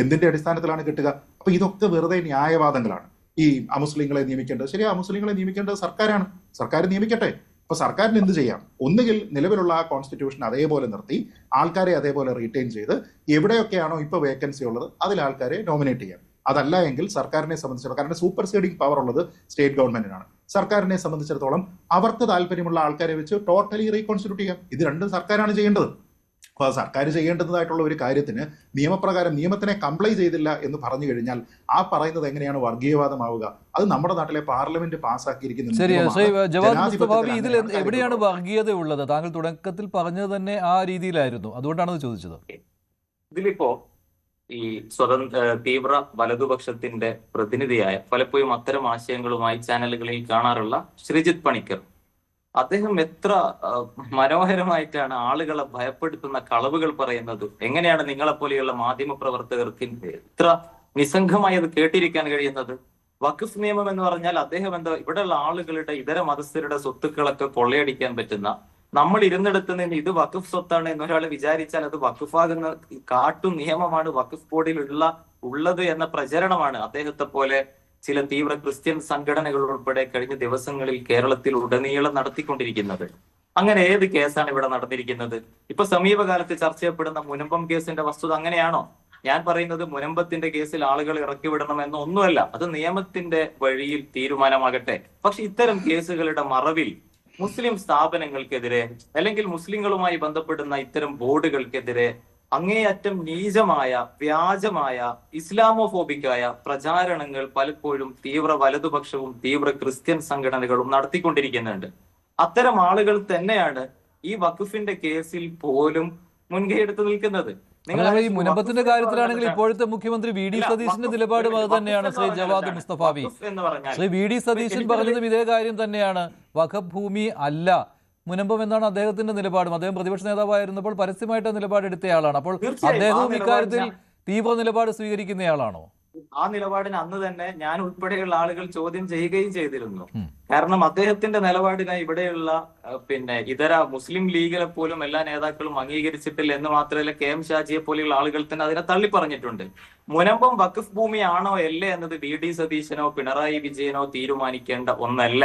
എന്തിന്റെ അടിസ്ഥാനത്തിലാണ് കിട്ടുക? അപ്പൊ ഇതൊക്കെ വെറുതെ ന്യായവാദങ്ങളാണ്. ഈ അമുസ്ലിങ്ങളെ നിയമിക്കേണ്ടത് ശരി, അമുസ്ലിങ്ങളെ നിയമിക്കേണ്ടത് സർക്കാരാണ്, സർക്കാർ നിയമിക്കട്ടെ. അപ്പൊ സർക്കാരിന് എന്ത് ചെയ്യാം? ഒന്നുകിൽ നിലവിലുള്ള ആ കോൺസ്റ്റിറ്റ്യൂഷൻ അതേപോലെ നിർത്തി ആൾക്കാരെ അതേപോലെ റീറ്റെയിൻ ചെയ്ത് എവിടെയൊക്കെയാണോ ഇപ്പൊ വേക്കൻസി ഉള്ളത് അതിൽ ആൾക്കാരെ നോമിനേറ്റ് ചെയ്യാം. അതല്ല എങ്കിൽ സർക്കാരിനെ സംബന്ധിച്ചിടത്തോളം, കാരണം സൂപ്പർ സീഡിംഗ് പവർ ഉള്ളത് സ്റ്റേറ്റ് ഗവൺമെന്റിനാണ്, സർക്കാരിനെ സംബന്ധിച്ചിടത്തോളം അവർക്ക് താല്പര്യമുള്ള ആൾക്കാരെ വെച്ച് ടോട്ടലി റീകോൺസ്റ്റിറ്റ്യൂട്ട് ചെയ്യാം. ഇത് രണ്ടും സർക്കാരാണ് ചെയ്യേണ്ടത്. അപ്പോൾ സർക്കാർ ചെയ്യേണ്ടതായിട്ടുള്ള ഒരു കാര്യത്തിന് നിയമപ്രകാരം നിയമത്തിനെ കംപ്ലൈ ചെയ്തില്ല എന്ന് പറഞ്ഞു കഴിഞ്ഞാൽ ആ പറയുന്നത് എങ്ങനെയാണ് വർഗീയവാദമാവുക? അത് നമ്മുടെ നാട്ടിലെ പാർലമെന്റ് പാസ്സാക്കിയിരിക്കുന്ന ഇതിൽ എവിടെയാണ് വർഗീയത ഉള്ളത്? താങ്കൾ തുടക്കത്തിൽ പറഞ്ഞത് തന്നെ ആ രീതിയിലായിരുന്നു, അതുകൊണ്ടാണ് ചോദിച്ചത്. ഇതിലിപ്പോ ഈ തീവ്ര വലതുപക്ഷത്തിന്റെ പ്രതിനിധിയായ, പലപ്പോഴും അത്തരം ആശയങ്ങളുമായി ചാനലുകളിൽ കാണാറുള്ള ശ്രീജിത്ത് പണിക്കർ, അദ്ദേഹം എത്ര മനോഹരമായിട്ടാണ് ആളുകളെ ഭയപ്പെടുത്തുന്ന കളവുകൾ പറയുന്നത്. എങ്ങനെയാണ് നിങ്ങളെപ്പോലെയുള്ള മാധ്യമ പ്രവർത്തകർക്ക് എത്ര നിസ്സംഗമായി അത് കേട്ടിരിക്കാൻ കഴിയുന്നത്? വഖഫ് നിയമം എന്ന് പറഞ്ഞാൽ അദ്ദേഹം എന്താ, ഇവിടെയുള്ള ആളുകളുടെ, ഇതര മതസ്ഥരുടെ സ്വത്തുക്കളൊക്കെ കൊള്ളയടിക്കാൻ പറ്റുന്ന, നമ്മൾ ഇരുന്നിടത്ത് നിന്ന് ഇത് വഖഫ് സ്വത്താണ് എന്നൊരാൾ വിചാരിച്ചാൽ അത് വഖഫാകുന്ന കാട്ടു നിയമമാണ് വഖഫ് ബോർഡിൽ ഉള്ളത് എന്ന പ്രചരണമാണ് അദ്ദേഹത്തെ പോലെ ചില തീവ്ര ക്രിസ്ത്യൻ സംഘടനകൾ ഉൾപ്പെടെ കഴിഞ്ഞ ദിവസങ്ങളിൽ കേരളത്തിൽ ഉടനീളം നടത്തിക്കൊണ്ടിരിക്കുന്നത്. അങ്ങനെ ഏത് കേസാണ് ഇവിടെ നടന്നിരിക്കുന്നത്? ഇപ്പൊ സമീപകാലത്ത് ചർച്ച ചെയ്യപ്പെടുന്ന മുനമ്പം കേസിന്റെ വസ്തുത അങ്ങനെയാണോ? ഞാൻ പറയുന്നത് മുനമ്പത്തിന്റെ കേസിൽ ആളുകൾ ഇറക്കി വിടണമെന്ന് ഒന്നുമല്ല, അത് നിയമത്തിന്റെ വഴിയിൽ തീരുമാനമാകട്ടെ. പക്ഷെ ഇത്തരം കേസുകളുടെ മറവിൽ മുസ്ലിം സ്ഥാപനങ്ങൾക്കെതിരെ അല്ലെങ്കിൽ മുസ്ലിങ്ങളുമായി ബന്ധപ്പെടുന്ന ഇത്തരം ബോർഡുകൾക്കെതിരെ അങ്ങേയറ്റം നീചമായ, വ്യാജമായ, ഇസ്ലാമോഫോബിക്കായ പ്രചാരണങ്ങൾ പലപ്പോഴും തീവ്ര വലതുപക്ഷവും തീവ്ര ക്രിസ്ത്യൻ സംഘടനകളും നടത്തിക്കൊണ്ടിരിക്കുന്നുണ്ട്. അത്തരം ആളുകൾ തന്നെയാണ് ഈ വഖഫിന്റെ കേസിൽ പോലും മുൻകൈയെടുത്ത് നിൽക്കുന്നത്. ഈ മുനമ്പത്തിന്റെ കാര്യത്തിലാണെങ്കിൽ ഇപ്പോഴത്തെ മുഖ്യമന്ത്രി വി ഡി സതീശന്റെ നിലപാടും അത് തന്നെയാണ്. ശ്രീ ജവാദ് മുസ്തഫാവി, ശ്രീ വി ഡി സതീശൻ പറഞ്ഞതും ഇതേ കാര്യം തന്നെയാണ്. വഖഫ് ഭൂമി അല്ല മുനമ്പം എന്നാണ് അദ്ദേഹത്തിന്റെ നിലപാടും. അദ്ദേഹം പ്രതിപക്ഷ നേതാവായിരുന്നപ്പോൾ പരസ്യമായിട്ട് നിലപാടെടുത്തയാളാണ്. അപ്പോൾ അദ്ദേഹവും ഇക്കാര്യത്തിൽ തീവ്ര നിലപാട് സ്വീകരിക്കുന്നയാളാണോ? ആ നിലപാടിന് അന്ന് തന്നെ ഞാൻ ഉൾപ്പെടെയുള്ള ആളുകൾ ചോദ്യം ചെയ്യുകയും ചെയ്തിരുന്നു. കാരണം അദ്ദേഹത്തിന്റെ നിലപാടിനെ ഇവിടെയുള്ള ഇതര മുസ്ലിം ലീഗിലെ പോലും എല്ലാ നേതാക്കളും അംഗീകരിച്ചിട്ടില്ല എന്ന് മാത്രമല്ല, കെ എം ഷാജിയെ പോലെയുള്ള ആളുകൾ തന്നെ അതിനെ തള്ളിപ്പറഞ്ഞിട്ടുണ്ട്. മുനമ്പം വഖഫ് ഭൂമിയാണോ അല്ലേ എന്നത് വി ഡി സതീശനോ പിണറായി വിജയനോ തീരുമാനിക്കേണ്ട ഒന്നല്ല.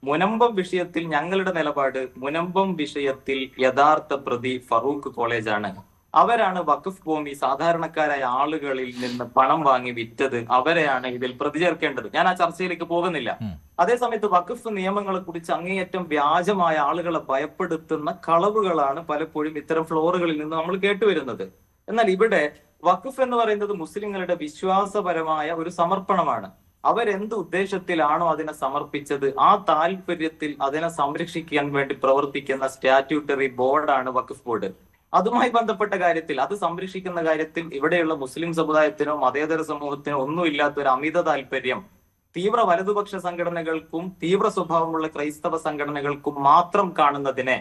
മുനമ്പം വിഷയത്തിൽ ഞങ്ങളുടെ നിലപാട്, മുനമ്പം വിഷയത്തിൽ യഥാർത്ഥ പ്രതി ഫറൂഖ് കോളേജാണ്. അവരാണ് വഖഫ് ഭൂമി സാധാരണക്കാരായ ആളുകളിൽ നിന്ന് പണം വാങ്ങി വിറ്റത്. അവരെയാണ് ഇതിൽ പ്രതി ചേർക്കേണ്ടത്. ഞാൻ ആ ചർച്ചയിലേക്ക് പോകുന്നില്ല. അതേസമയത്ത് വഖഫ് നിയമങ്ങളെ കുറിച്ച് അങ്ങേയറ്റം വ്യാജമായ ആളുകളെ ഭയപ്പെടുത്തുന്ന കളവുകളാണ് പലപ്പോഴും ഇത്തരം ഫ്ലോറുകളിൽ നിന്ന് നമ്മൾ കേട്ടുവരുന്നത്. എന്നാൽ ഇവിടെ വഖഫ് എന്ന് പറയുന്നത് മുസ്ലിങ്ങളുടെ വിശ്വാസപരമായ ഒരു സമർപ്പണമാണ്. അവരെന്ത് ഉദ്ദേശത്തിലാണോ അതിനെ സമർപ്പിച്ചത്, ആ താല്പര്യത്തിൽ അതിനെ സംരക്ഷിക്കാൻ വേണ്ടി പ്രവർത്തിക്കുന്ന സ്റ്റാറ്റ്യൂട്ടറി ബോർഡാണ് വഖഫ് ബോർഡ്. അതുമായി ബന്ധപ്പെട്ട കാര്യത്തിൽ, അത് സംരക്ഷിക്കുന്ന കാര്യത്തിൽ ഇവിടെയുള്ള മുസ്ലിം സമുദായത്തിനോ മതേതര സമൂഹത്തിനോ ഒന്നുമില്ലാത്ത ഒരു അമിത താല്പര്യം തീവ്ര വലതുപക്ഷ സംഘടനകൾക്കും തീവ്ര സ്വഭാവമുള്ള ക്രൈസ്തവ സംഘടനകൾക്കും മാത്രം കാണുന്നതിനെ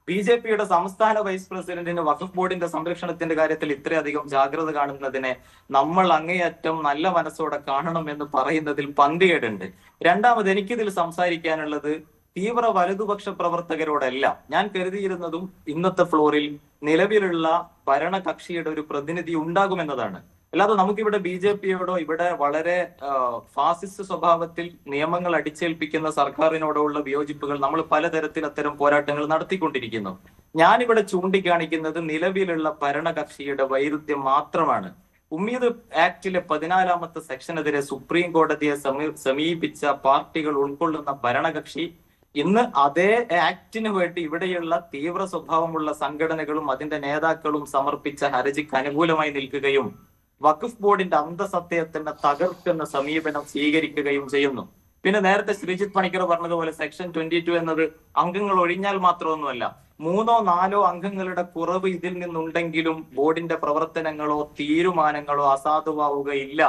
BJP-യുടെ സംസ്ഥാന വൈസ് പ്രസിഡന്റിന് വഖഫ് ബോർഡിന്റെ സംരക്ഷണത്തിന്റെ കാര്യത്തിൽ ഇത്രയധികം ജാഗ്രത കാണുന്നതിനെ നമ്മൾ അങ്ങേയറ്റം നല്ല മനസ്സോടെ കാണണമെന്ന് പറയുന്നതിൽ പന്തികേടുണ്ട്. രണ്ടാമത് എനിക്കിതിൽ സംസാരിക്കാനുള്ളത് തീവ്ര വലതുപക്ഷ പ്രവർത്തകരോടല്ല. ഞാൻ കരുതിയിരുന്നതും ഇന്നത്തെ ഫ്ലോറിൽ നിലവിലുള്ള ഭരണകക്ഷിയുടെ ഒരു പ്രതിനിധി ഉണ്ടാകുമെന്നതാണ്. അല്ലാതെ നമുക്കിവിടെ BJP-യോടോ ഇവിടെ വളരെ ഫാസിസ്റ്റ് സ്വഭാവത്തിൽ നിയമങ്ങൾ അടിച്ചേൽപ്പിക്കുന്ന സർക്കാരിനോടോ ഉള്ള വിയോജിപ്പുകൾ നമ്മൾ പലതരത്തിൽ അത്തരം പോരാട്ടങ്ങൾ നടത്തിക്കൊണ്ടിരിക്കുന്നു. ഞാനിവിടെ ചൂണ്ടിക്കാണിക്കുന്നത് നിലവിലുള്ള ഭരണകക്ഷിയുടെ വൈരുദ്ധ്യം മാത്രമാണ്. ഉമ്മീദ് ആക്ടിലെ 14-ാമത്തെ സെക്ഷനെതിരെ സുപ്രീം കോടതിയെ സമീപിച്ച പാർട്ടികൾ ഉൾക്കൊള്ളുന്ന ഭരണകക്ഷി ഇന്ന് അതേ ആക്ടിന് വേണ്ടി ഇവിടെയുള്ള തീവ്ര സ്വഭാവമുള്ള സംഘടനകളും അതിന്റെ നേതാക്കളും സമർപ്പിച്ച ഹർജിക്ക് അനുകൂലമായി നിൽക്കുകയും വഖഫ് ബോർഡിന്റെ അന്തസത്തയത്തിന്റെ തകർക്കുന്ന സമീപനം സ്വീകരിക്കുകയും ചെയ്യുന്നു. പിന്നെ നേരത്തെ ശ്രീജിത്ത് പണിക്കർ പറഞ്ഞതുപോലെ സെക്ഷൻ 22 എന്നത് അംഗങ്ങൾ ഒഴിഞ്ഞാൽ മാത്രമൊന്നുമല്ല, 3 or 4 അംഗങ്ങളുടെ കുറവ് ഇതിൽ നിന്നുണ്ടെങ്കിലും ബോർഡിന്റെ പ്രവർത്തനങ്ങളോ തീരുമാനങ്ങളോ അസാധുവാവുകയില്ല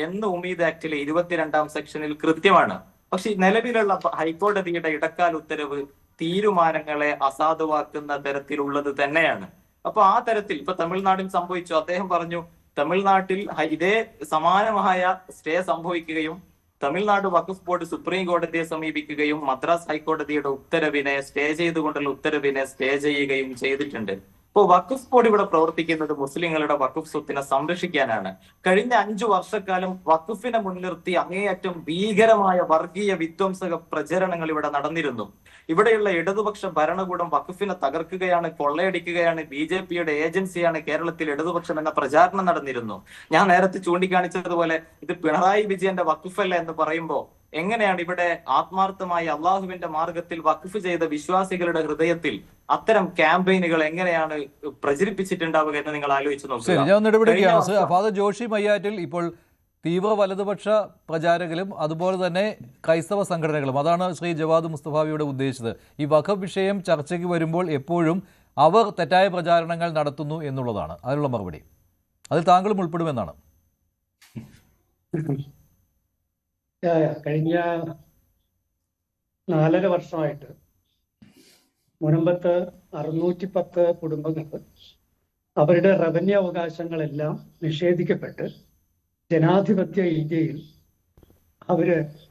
എന്ന് ഉമ്മീദ് ആക്ടിലെ 22-ാം സെക്ഷനിൽ കൃത്യമാണ്. പക്ഷെ നിലവിലുള്ള ഹൈക്കോടതിയുടെ ഇടക്കാല ഉത്തരവ് തീരുമാനങ്ങളെ അസാധുവാക്കുന്ന തരത്തിലുള്ളത് തന്നെയാണ്. അപ്പൊ ആ തരത്തിൽ ഇപ്പൊ തമിഴ്നാട്ടിൽ സംഭവിച്ചു. അദ്ദേഹം പറഞ്ഞു തമിഴ്നാട്ടിൽ ഇതേ സമാനമായ സ്റ്റേ സംഭവിക്കുകയും തമിഴ്നാട് വഖഫ് ബോർഡ് സുപ്രീം കോടതിയെ സമീപിക്കുകയും മദ്രാസ് ഹൈക്കോടതിയുടെ ഉത്തരവിനെ സ്റ്റേ ചെയ്തുകൊണ്ടുള്ള ഉത്തരവിനെ സ്റ്റേ ചെയ്യുകയും ചെയ്തിട്ടുണ്ട്. ഇപ്പോൾ വഖഫ് ബോർഡ് ഇവിടെ പ്രവർത്തിക്കുന്നത് മുസ്ലിങ്ങളുടെ വഖഫ് സ്വത്തിനെ സംരക്ഷിക്കാനാണ്. കഴിഞ്ഞ 5 വർഷക്കാലം വഖഫിനെ മുൻനിർത്തി അങ്ങേയറ്റം ഭീകരമായ വർഗീയ വിധ്വംസക പ്രചരണങ്ങൾ ഇവിടെ നടന്നിരുന്നു. ഇവിടെയുള്ള ഇടതുപക്ഷ ഭരണകൂടം വഖഫിനെ തകർക്കുകയാണ്, കൊള്ളയടിക്കുകയാണ്, BJP-യുടെ ഏജൻസിയാണ് കേരളത്തിൽ ഇടതുപക്ഷം എന്ന പ്രചാരണം നടന്നിരുന്നു. ഞാൻ നേരത്തെ ചൂണ്ടിക്കാണിച്ചതുപോലെ ഇത് പിണറായി വിജയന്റെ വഖഫല്ല എന്ന് പറയുമ്പോൾ എങ്ങനെയാണ് ഇവിടെ ആത്മാർത്ഥമായി അള്ളാഹുവിന്റെ മാർഗത്തിൽ വഖഫ് ചെയ്ത വിശ്വാസികളുടെ ഹൃദയത്തിൽ അത്തരം ക്യാമ്പയിനുകൾ എങ്ങനെയാണ് പ്രചരിപ്പിച്ചിട്ടുണ്ടാവുക എന്ന് നിങ്ങൾ ആലോചിച്ച് നോക്കുക. ഫാദർ ജോഷി മയ്യാറ്റിൽ ഇപ്പോൾ തീവ്ര വലതുപക്ഷ പ്രചാരകരും അതുപോലെ തന്നെ ക്രൈസ്തവ സംഘടനകളും, അതാണ് ശ്രീ ജവാദ് മുസ്തഫാവിയുടെ ഉദ്ദേശിച്ചത്. ഈ വഖഫ് വിഷയം ചർച്ചയ്ക്ക് വരുമ്പോൾ എപ്പോഴും അവർ തെറ്റായ പ്രചാരണങ്ങൾ നടത്തുന്നു എന്നുള്ളതാണ് അതിനുള്ള മറുപടി. അതിൽ താങ്കളും ഉൾപ്പെടുമെന്നാണ്. കഴിഞ്ഞ 4.5 വർഷമായിട്ട് മുനമ്പത്ത് 610 കുടുംബങ്ങൾ അവരുടെ റവന്യൂ അവകാശങ്ങളെല്ലാം നിഷേധിക്കപ്പെട്ട് ജനാധിപത്യ ഇന്ത്യയിൽ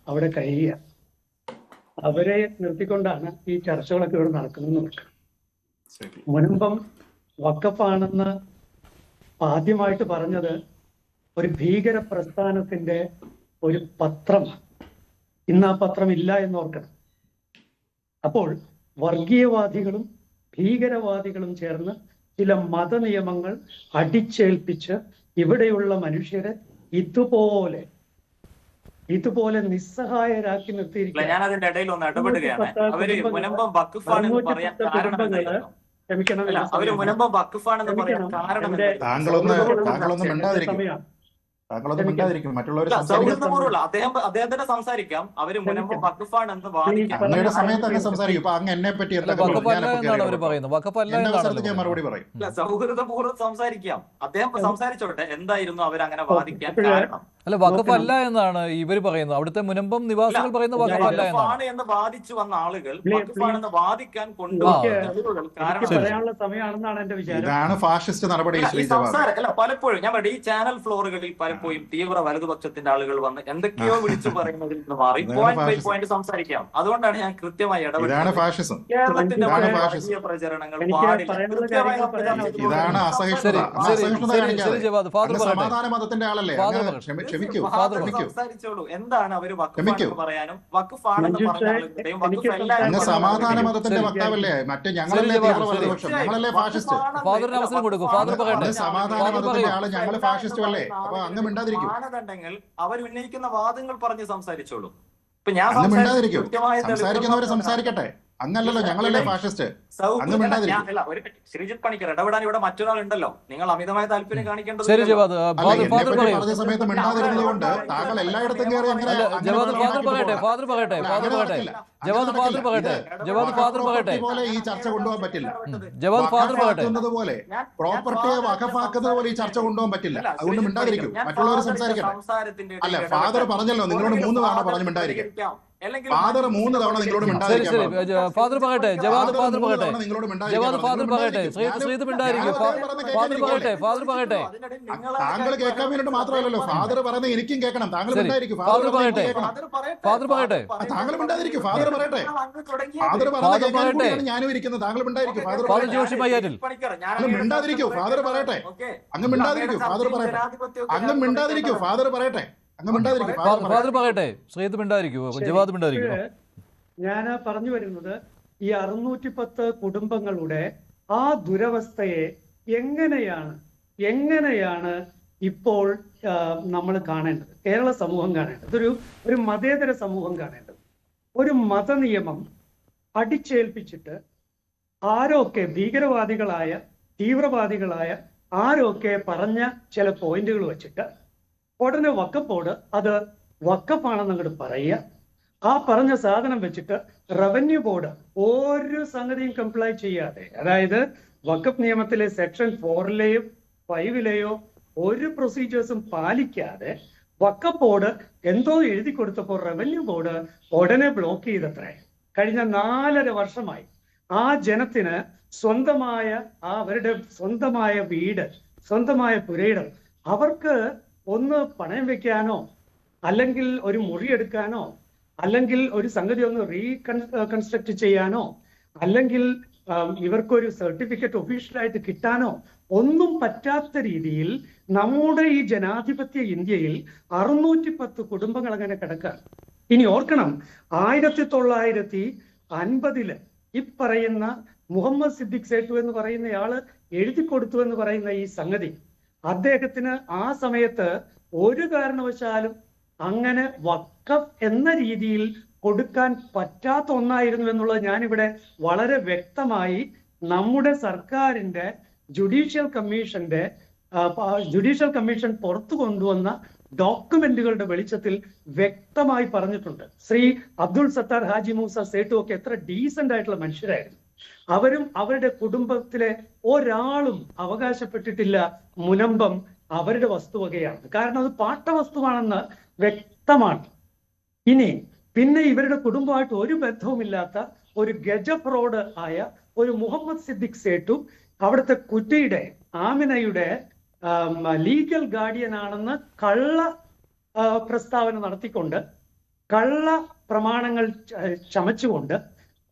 അവിടെ കഴിയുക. അവരെ നിർത്തിക്കൊണ്ടാണ് ഈ ചർച്ചകളൊക്കെ ഇവിടെ നടക്കുന്നത്. മുനമ്പം വഖഫാണെന്ന് ആദ്യമായിട്ട് പറഞ്ഞത് ഒരു ഭീകര പ്രസ്ഥാനത്തിന്റെ ഒരു പത്രമാണ്. ഇന്ന് ആ പത്രം ഇല്ല എന്നോർക്കണം. അപ്പോൾ വർഗീയവാദികളും ഭീകരവാദികളും ചേർന്ന് ചില മതനിയമങ്ങൾ അടിച്ചേൽപ്പിച്ച് ഇവിടെയുള്ള മനുഷ്യരെ ഇതുപോലെ നിസ്സഹായരാക്കി നിർത്തിയിരിക്കുകയാണ്. ക്ഷമിക്കണം, അല്ല, എന്റെ അവര് സമയമാണ്. മുനമ്പം വഖഫാണെന്ന് പറയാൻ ക്ഷമിക്കണം. കാരണം എന്റെ എന്താ? താങ്കളൊന്നും മിണ്ടാതിരിക്കും. സമയം താങ്കളൊന്നും ക്ഷമിക്കണം. മിണ്ടാതിരിക്കും. മറ്റുള്ളവർ അല്ല, സംസാരിക്കും. സൗഹൃദപൂർവ്വമുള്ള അദ്ദേഹത്തിന് സംസാരിക്കാം. അവര് മുനമ്പം വഖഫാണെന്ന് വാദിക്കാം. അങ്ങയുടെ സമയത്ത് അങ്ങ് സംസാരിക്കും. ഇപ്പൊ അങ്ങ് എന്നെ പറ്റി അല്ല, വഖഫല്ല എന്നാണ് അവർ പറയുന്നത്. വഖഫല്ല എന്റെ എന്നാണ് അവസരത്തിൽ ഞാൻ മറുപടി പറയും. അല്ല, സൗഹൃദപൂർവ്വം സംസാരിക്കാം. അദ്ദേഹം സംസാരിച്ചോട്ടെ. എന്തായിരുന്നു അവരങ്ങനെ വാദിക്കാൻ ഇപ്പോഴ് കാരണം? അല്ല, വഖഫല്ല എന്നാണ് ഇവർ പറയുന്നത്. അവിടുത്തെ മുനമ്പം നിവാസികൾ പറയുന്ന വഖഫല്ല എന്നാണ്. വഖഫാണ് എന്ന് വാദിച്ചു വന്ന ആളുകൾ Please, വഖഫാണെന്ന് വാദിക്കാൻ എനിക്ക് കൊണ്ടുവന്ന കാരണം പറയാനുള്ള സമയമാണെന്നാണ് എന്റെ വിചാരം. ഇതാണ് ഫാഷിസ്റ്റ് നടപടി, അല്ല, ശ്രീ ഈ ജവാദ്. സംസാരം അല്ല, പലപ്പോഴും ഞാൻ പറയും, ഈ ചാനൽ ഫ്ലോറുകളിൽ പലപ്പോഴും തീവ്ര വലതുപക്ഷത്തിന്റെ ആളുകൾ വന്ന് എന്തൊക്കെയോ വിളിച്ചു പറയുന്നതിൽ നിന്ന് മാറി ഇതാണ് പോയിന്റ് ബൈ ഫാഷിസം. പോയിന്റ് സംസാരിക്കാം. അതുകൊണ്ടാണ് ഞാൻ കൃത്യമായി ഇതാണ് ഇടപെടുന്നത്. ഫാഷിസം. കേരളത്തിന്റെ ഇതാണ് വളരെ ഫാഷിസം. വലിയ പ്രചരണങ്ങൾ എനിക്ക് പാടില്ല. പറയാനുള്ള കൃത്യമായി കാര്യങ്ങൾ പറയാൻ സംസാരിക്കാം. ഇതാണ് അസഹിഷ്ണുത. ശരി, ശരി, അസഹിഷ്ണുത ശരി, കാണിക്കാതെ. ശരി, ജവാദ്. ഫാദർ അങ്ങ് പറയട്ടെ. സമാധാന മതത്തിന്റെ ആളല്ലേ? ഫാദർ അങ്ങ് പറയട്ടെ. ക്ഷമിക്കൂ. ഫാദർ ക്ഷമിക്കൂ. സംസാരിച്ചോളൂ. എന്താണ് അവര് ക്ഷമിക്കൂ. വഖഫാണെന്ന് പറയാനും വഖഫാണെന്ന് മഞ്ജുഷ, പറഞ്ഞ ആളുകളുടെയും എനിക്ക് വഖഫ് എല്ലാവരും അങ്ങ് സംസാരിക്കാൻ സമാധാന ശരി. മതത്തിന്റെ ശരി. വക്താവല്ലേ? മറ്റേ ഞങ്ങളല്ലേ ശരി, തീവ്ര ശരി. വലതുപക്ഷം, ഞങ്ങളല്ലേ ഫാഷിസ്റ്റ്. ഫാദറിന് അവസരം കൊടുക്കൂ. ഫാദർ പറയട്ടെ. അങ്ങ് സമാധാന ഫാദർ മതത്തിന്റെ പറയൂ. ആള്, ഞങ്ങള് ഫാഷിസ്റ്റും അല്ലേ? അപ്പൊ അങ്ങ് മിണ്ടാതിരിക്കും. മാനദണ്ഡങ്ങൾ അവരുന്നയിക്കുന്ന വാദങ്ങൾ പറഞ്ഞ് സംസാരിച്ചോളൂ. ഇപ്പൊ ഞാൻ അങ്ങ് മിണ്ടാതിരിക്കും. കൃത്യമായ സംസാരിക്കുന്നവര് സംസാരിക്കട്ടെ. അങ്ങല്ലല്ലോ, ഞങ്ങളല്ലേ ഫാഷിസ്റ്റ്. അങ്ങ് മിണ്ടാതിരിക്കും. ശ്രീജിത്ത് പണിക്കർ ഇടപെടാൻ ഇവിടെ മറ്റൊരാൾ ഉണ്ടല്ലോ. നിങ്ങൾ അമിതമായ താല്പര്യം കാണിക്കേണ്ടത്. ശരി, ജവാദ്. അല്ല, ഫാദർ എന്നെ ഫാദർ പറ്റി പറയൂ. പറഞ്ഞ സമയത്ത് മിണ്ടാതിരുന്നത് കൊണ്ട് താങ്കൾ എല്ലായിടത്തും കയറി അങ്ങനെ അല്ല, അങ്ങനെ ജവാദ് വെള്ളം ഫാദർ ഉണ്ടാക്കി പറയട്ടെ. പോകാം. ഫാദർ പറയട്ടെ. അല്ല, ഫാദർ അങ്ങനെ പറയട്ടെ. നടക്കില്ല. ജവാദ് അങ്ങനെ ഫാദർ നടക്കില്ല. പറയട്ടെ. ഇത് ജവാദ് ഫാദർ പറയട്ടെ. പ്രോപ്പർട്ടി പോലെ ഈ ചർച്ച കൊണ്ടുപോകാൻ പറ്റില്ല. ജവാദ് ഫാദർ പറയട്ടെ. വഖഫാക്കുന്നത് പോലെ പ്രോപ്പർട്ടിയെ വഖഫാക്കുന്നത് പോലെ ഈ ചർച്ച കൊണ്ടുപോകാൻ പറ്റില്ല. അതുകൊണ്ട് മിണ്ടാതിരിക്കും. മറ്റുള്ളവർ സംസാരിക്കട്ടെ. അല്ല, ഫാദർ പറഞ്ഞല്ലോ നിങ്ങളോട് 3 തവണ പറഞ്ഞു മിണ്ടാതിരിക്കും. ഫാദർ 3 തവണ നിങ്ങളോട് ശരി, മിണ്ടാതിരിക്കാൻ ശരി. പറഞ്ഞു. ഫാദർ പറയട്ടെ. ജവാദ് ഫാദർ പറയട്ടെ. തവണ നിങ്ങളോട് മിണ്ടാതിരിക്കാൻ ജവാദ് ഫാദർ പറഞ്ഞു. പറയട്ടെ. മിണ്ടാതിരിക്കും. ശ്രീത് മിണ്ടായിരിക്കും. ഫാദർ പറയട്ടെ. ഫാദർ പറയട്ടെ. താങ്കൾ കേൾക്കാൻ വേണ്ടിട്ട് മാത്രമല്ലല്ലോ ഫാദർ പറയുന്നത് എനിക്കും കേൾക്കണം. താങ്കൾ ശരി. മിണ്ടായിരിക്കും. ഫാദർ പറയട്ടെ. കേൾക്കണം. ഫാദർ പറയട്ടെ. താങ്കൾ മിണ്ടാതിരിക്കും. ഫാദർ പറയട്ടെ. ഫാദർ ഫാദർ പറയുന്നത് കേൾക്കാൻ പറയട്ടെ. കൂടിയാണ് ഞാനും ഇരിക്കുന്നത്. താങ്കൾ മിണ്ടായിരിക്കും. ഫാദർ ഫാദർ പറയട്ടെ. ജോഷി മയ്യാറ്റിൽ. അങ്ങ് മിണ്ടാതിരിക്കൂ. ഫാദർ പറയട്ടെ. അങ്ങ് മിണ്ടാതിരിക്കൂ. ഫാദർ പറയട്ടെ. അങ്ങ് മിണ്ടാതിരിക്കൂ. ഫാദർ പറയട്ടെ. അങ്ങ് മിണ്ടാതിരിക്കും. ഫാദർ പറയട്ടെ. ശ്രീത് മിണ്ടായിരിക്കൂ. ജവാദ് മിണ്ടായിരിക്കൂ. ഞാൻ പറഞ്ഞു വരുന്നത് ഈ 610 കുടുംബങ്ങളുടെ ആ ദുരവസ്ഥയെ എങ്ങനെയാണ് ഇപ്പോൾ നമ്മൾ കാണേണ്ടത്, കേരള സമൂഹം കാണേണ്ടത്, ഒരു മതേതര സമൂഹം കാണേണ്ടത്. ഒരു മതനിയമം അടിച്ചേൽപ്പിച്ചിട്ട് ആരൊക്കെ ഭീകരവാദികളായ തീവ്രവാദികളായ ആരൊക്കെ പറഞ്ഞ ചില പോയിന്റുകൾ വെച്ചിട്ട് ഉടനെ വഖഫോട് അത് വഖഫാണെന്ന് അങ്ങോട്ട് പറയുക. ആ പറഞ്ഞ സാധനം വെച്ചിട്ട് റവന്യൂ ബോർഡ് ഒരു സംഗതിയും കംപ്ലൈ ചെയ്യാതെ, അതായത് വഖഫ് നിയമത്തിലെ സെക്ഷൻ 4ലെയോ 5ലെയോ ഒരു പ്രൊസീജിയേഴ്സും പാലിക്കാതെ വഖഫ് ബോർഡ് എന്തോ എഴുതി കൊടുത്തപ്പോൾ റവന്യൂ ബോർഡ് ഉടനെ ബ്ലോക്ക് ചെയ്തത്രേ. കഴിഞ്ഞ 4.5 വർഷമായി ആ ജനത്തിന് സ്വന്തമായ അവരുടെ സ്വന്തമായ വീട്, സ്വന്തമായ പുരയിടം അവർക്ക് ഒന്ന് പണയം വെക്കാനോ അല്ലെങ്കിൽ ഒരു മുറി എടുക്കാനോ അല്ലെങ്കിൽ ഒരു സംഗതി ഒന്ന് കൺസ്ട്രക്ട് ചെയ്യാനോ അല്ലെങ്കിൽ ഇവർക്കൊരു സർട്ടിഫിക്കറ്റ് ഒഫീഷ്യലായിട്ട് കിട്ടാനോ ഒന്നും പറ്റാത്ത രീതിയിൽ നമ്മുടെ ഈ ജനാധിപത്യ ഇന്ത്യയിൽ 610 കുടുംബങ്ങൾ അങ്ങനെ കിടക്കാണ്. ഇനി ഓർക്കണം, 1950 ഈ പറയുന്ന മുഹമ്മദ് സിദ്ദിഖ് സേട്ടു എന്ന് പറയുന്നയാള് എഴുതി കൊടുത്തു എന്ന് പറയുന്ന ഈ സംഗതി അദ്ദേഹത്തിന് ആ സമയത്ത് ഒരു കാരണവശാലും അങ്ങനെ വഖഫ് എന്ന രീതിയിൽ കൊടുക്കാൻ പറ്റാത്ത ഒന്നായിരുന്നു എന്നുള്ളത് ഞാനിവിടെ വളരെ വ്യക്തമായി നമ്മുടെ സർക്കാരിന്റെ ജുഡീഷ്യൽ കമ്മീഷൻ പുറത്തു കൊണ്ടുവന്ന ഡോക്യുമെന്റുകളുടെ വെളിച്ചത്തിൽ വ്യക്തമായി പറഞ്ഞിട്ടുണ്ട്. ശ്രീ അബ്ദുൾ സത്താർ ഹാജി മൂസ സേട്ടു ഒക്കെ എത്ര ഡീസന്റ് ആയിട്ടുള്ള മനുഷ്യരായിരുന്നു. അവരും അവരുടെ കുടുംബത്തിലെ ഒരാളും അവകാശപ്പെട്ടിട്ടില്ല മുനമ്പം അവരുടെ വസ്തുവകയാണ്. കാരണം അത് പാട്ടവസ്തുവാണെന്ന് വ്യക്തമാണ്. പിന്നെ ഇവരുടെ കുടുംബമായിട്ട് ഒരു ബന്ധവുമില്ലാത്ത ഒരു ഗജഫ്രോഡ് ആയ ഒരു മുഹമ്മദ് സിദ്ദിഖ് സേട്ടു അവിടുത്തെ കുട്ടിയുടെ ആമിനയുടെ ലീഗൽ ഗാർഡിയൻ ആണെന്ന് കള്ള പ്രസ്താവന നടത്തിക്കൊണ്ട് കള്ള പ്രമാണങ്ങൾ ചമച്ചുകൊണ്ട്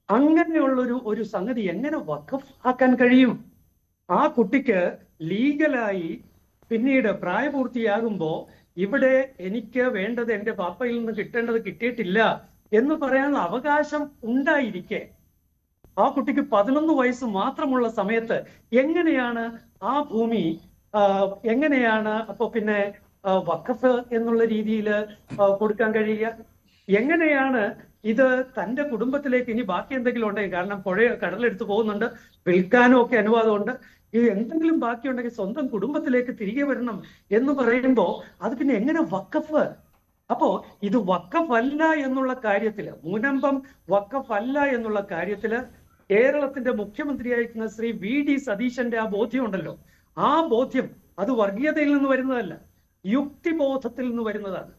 അങ്ങനെയുള്ളൊരു ഒരു സംഗതി എങ്ങനെ വഖഫ് ആക്കാൻ കഴിയും? ആ കുട്ടിക്ക് ലീഗലായി പിന്നീട് പ്രായപൂർത്തിയാകുമ്പോ ഇവിടെ എനിക്ക് വേണ്ടത് എന്റെ പാപ്പയിൽ നിന്ന് കിട്ടേണ്ടത് കിട്ടിയിട്ടില്ല എന്ന് പറയാനുള്ള അവകാശം ഉണ്ടായിരിക്കെ ആ കുട്ടിക്ക് 11 വയസ്സ് മാത്രമുള്ള സമയത്ത് എങ്ങനെയാണ് ആ ഭൂമി അപ്പൊ പിന്നെ വഖഫ് എന്നുള്ള രീതിയിൽ കൊടുക്കാൻ കഴിയുക? എങ്ങനെയാണ് ഇത് തന്റെ കുടുംബത്തിലേക്ക് ഇനി ബാക്കി എന്തെങ്കിലും ഉണ്ടെങ്കിൽ, കാരണം പുഴ കടലെടുത്ത് പോകുന്നുണ്ട്, വിൽക്കാനും ഒക്കെ അനുവാദമുണ്ട്, ഇത് എന്തെങ്കിലും ബാക്കിയുണ്ടെങ്കിൽ സ്വന്തം കുടുംബത്തിലേക്ക് തിരികെ വരണം എന്ന് പറയുമ്പോൾ അത് പിന്നെ എങ്ങനെ വഖഫ്? അപ്പോ ഇത് വഖഫല്ല എന്നുള്ള കാര്യത്തില്, മുനമ്പം വഖഫല്ല എന്നുള്ള കാര്യത്തില് കേരളത്തിന്റെ മുഖ്യമന്ത്രിയായിരിക്കുന്ന ശ്രീ VD സതീശന്റെ ആ ബോധ്യം ഉണ്ടല്ലോ, ആ ബോധ്യം അത് വർഗീയതയിൽ നിന്ന് വരുന്നതല്ല, യുക്തിബോധത്തിൽ നിന്ന് വരുന്നതാണ്.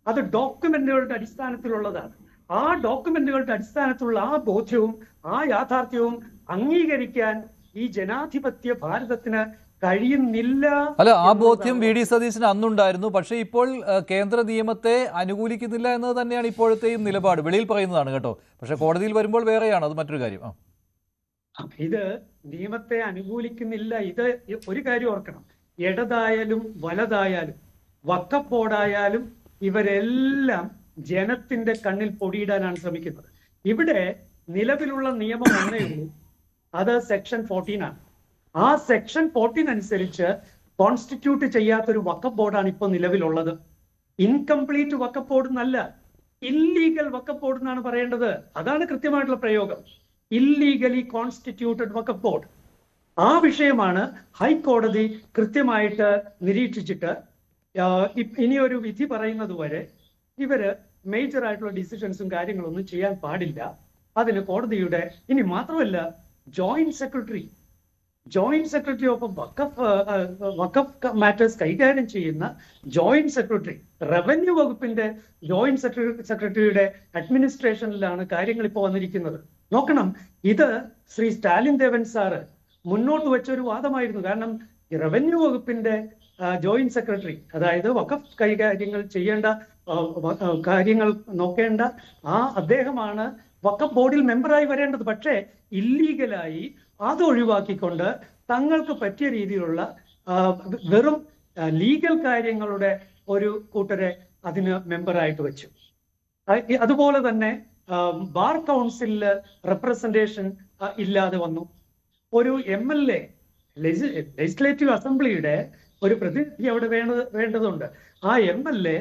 അത് ഡോക്യുമെന്റുകളുടെ അടിസ്ഥാനത്തിലുള്ളതാണ്. ആ ഡോക്യുമെന്റുകളുടെ അടിസ്ഥാനത്തിലുള്ള ആ ബോധ്യവും ആ യാഥാർത്ഥ്യവും അംഗീകരിക്കാൻ ഈ ജനാധിപത്യ ഭാരതത്തിന് കഴിയുന്നില്ല. അല്ല, ആ ബോധ്യം VD സതീശന് അന്നുണ്ടായിരുന്നു. പക്ഷേ ഇപ്പോൾ കേന്ദ്ര നിയമത്തെ അനുകൂലിക്കുന്നില്ല എന്നത് തന്നെയാണ് ഇപ്പോഴത്തെയും നിലപാട്. വെളിയിൽ പറയുന്നതാണ് കേട്ടോ, പക്ഷെ കോടതിയിൽ വരുമ്പോൾ വേറെയാണ്, അത് മറ്റൊരു കാര്യം. ഇത് നിയമത്തെ അനുകൂലിക്കുന്നില്ല. ഇത് ഒരു കാര്യം ഓർക്കണം, ഇടതായാലും വലതായാലും വഖഫ് ബോർഡായാലും ഇവരെല്ലാം ജനത്തിന്റെ കണ്ണിൽ പൊടിയിടാനാണ് ശ്രമിക്കുന്നത്. ഇവിടെ നിലവിലുള്ള നിയമം ഒന്നേ ഉള്ളൂ, അത് സെക്ഷൻ 14 ആണ്. ആ സെക്ഷൻ 14 അനുസരിച്ച് കോൺസ്റ്റിറ്റ്യൂട്ട് ചെയ്യാത്തൊരു വഖഫ് ബോർഡാണ് ഇപ്പോൾ നിലവിലുള്ളത്. ഇൻകംപ്ലീറ്റ് വഖഫ് ബോർഡ് എന്നല്ല, ഇല്ലീഗൽ വഖഫ് ബോർഡ് എന്നാണ് പറയേണ്ടത്. അതാണ് കൃത്യമായിട്ടുള്ള പ്രയോഗം, ഇല്ലീഗലി കോൺസ്റ്റിറ്റ്യൂട്ടഡ് വഖഫ് ബോർഡ്. ആ വിഷയമാണ് ഹൈക്കോടതി കൃത്യമായിട്ട് നിരീക്ഷിച്ചിട്ട് ഇനിയൊരു വിധി പറയുന്നത് വരെ ഇവര് മേജർ ആയിട്ടുള്ള ഡിസിഷൻസും കാര്യങ്ങളൊന്നും ചെയ്യാൻ പാടില്ല. അതിന് കോടതിയുടെ, ഇനി മാത്രമല്ല joint secretary of Waqf matters കൈകാര്യം ചെയ്യുന്ന ജോയിന്റ് സെക്രട്ടറി, റവന്യൂ വകുപ്പിന്റെ ജോയിന്റ് സെക്രട്ടറിയുടെ അഡ്മിനിസ്ട്രേഷനിലാണ് കാര്യങ്ങൾ ഇപ്പോൾ വന്നിരിക്കുന്നത്. നോക്കണം, ഇത് ശ്രീ സ്റ്റാലിൻ ദേവൻ സാറ് മുന്നോട്ട് വെച്ച ഒരു വാദമായിരുന്നു. കാരണം റവന്യൂ വകുപ്പിന്റെ ജോയിന്റ് സെക്രട്ടറി, അതായത് വഖഫ് കൈകാര്യങ്ങൾ ചെയ്യേണ്ട കാര്യങ്ങൾ നോക്കേണ്ട അദ്ദേഹമാണ് വഖഫ് ബോർഡിൽ മെമ്പറായി വരേണ്ടത്. പക്ഷേ ഇല്ലീഗലായി അത് ഒഴിവാക്കിക്കൊണ്ട് തങ്ങൾക്ക് പറ്റിയ രീതിയിലുള്ള വെറും ലീഗൽ കാര്യങ്ങളുടെ ഒരു കൂട്ടരെ അതിന് മെമ്പറായിട്ട് വെച്ചു. അതുപോലെ തന്നെ ബാർ കൗൺസിലില് റെപ്രസെന്റേഷൻ ഇല്ലാതെ വന്നു. ഒരു MLA, ലെജിസ്ലേറ്റീവ് അസംബ്ലിയുടെ ഒരു പ്രതിനിധി അവിടെ വേണ്ടതുണ്ട്. ആ MLA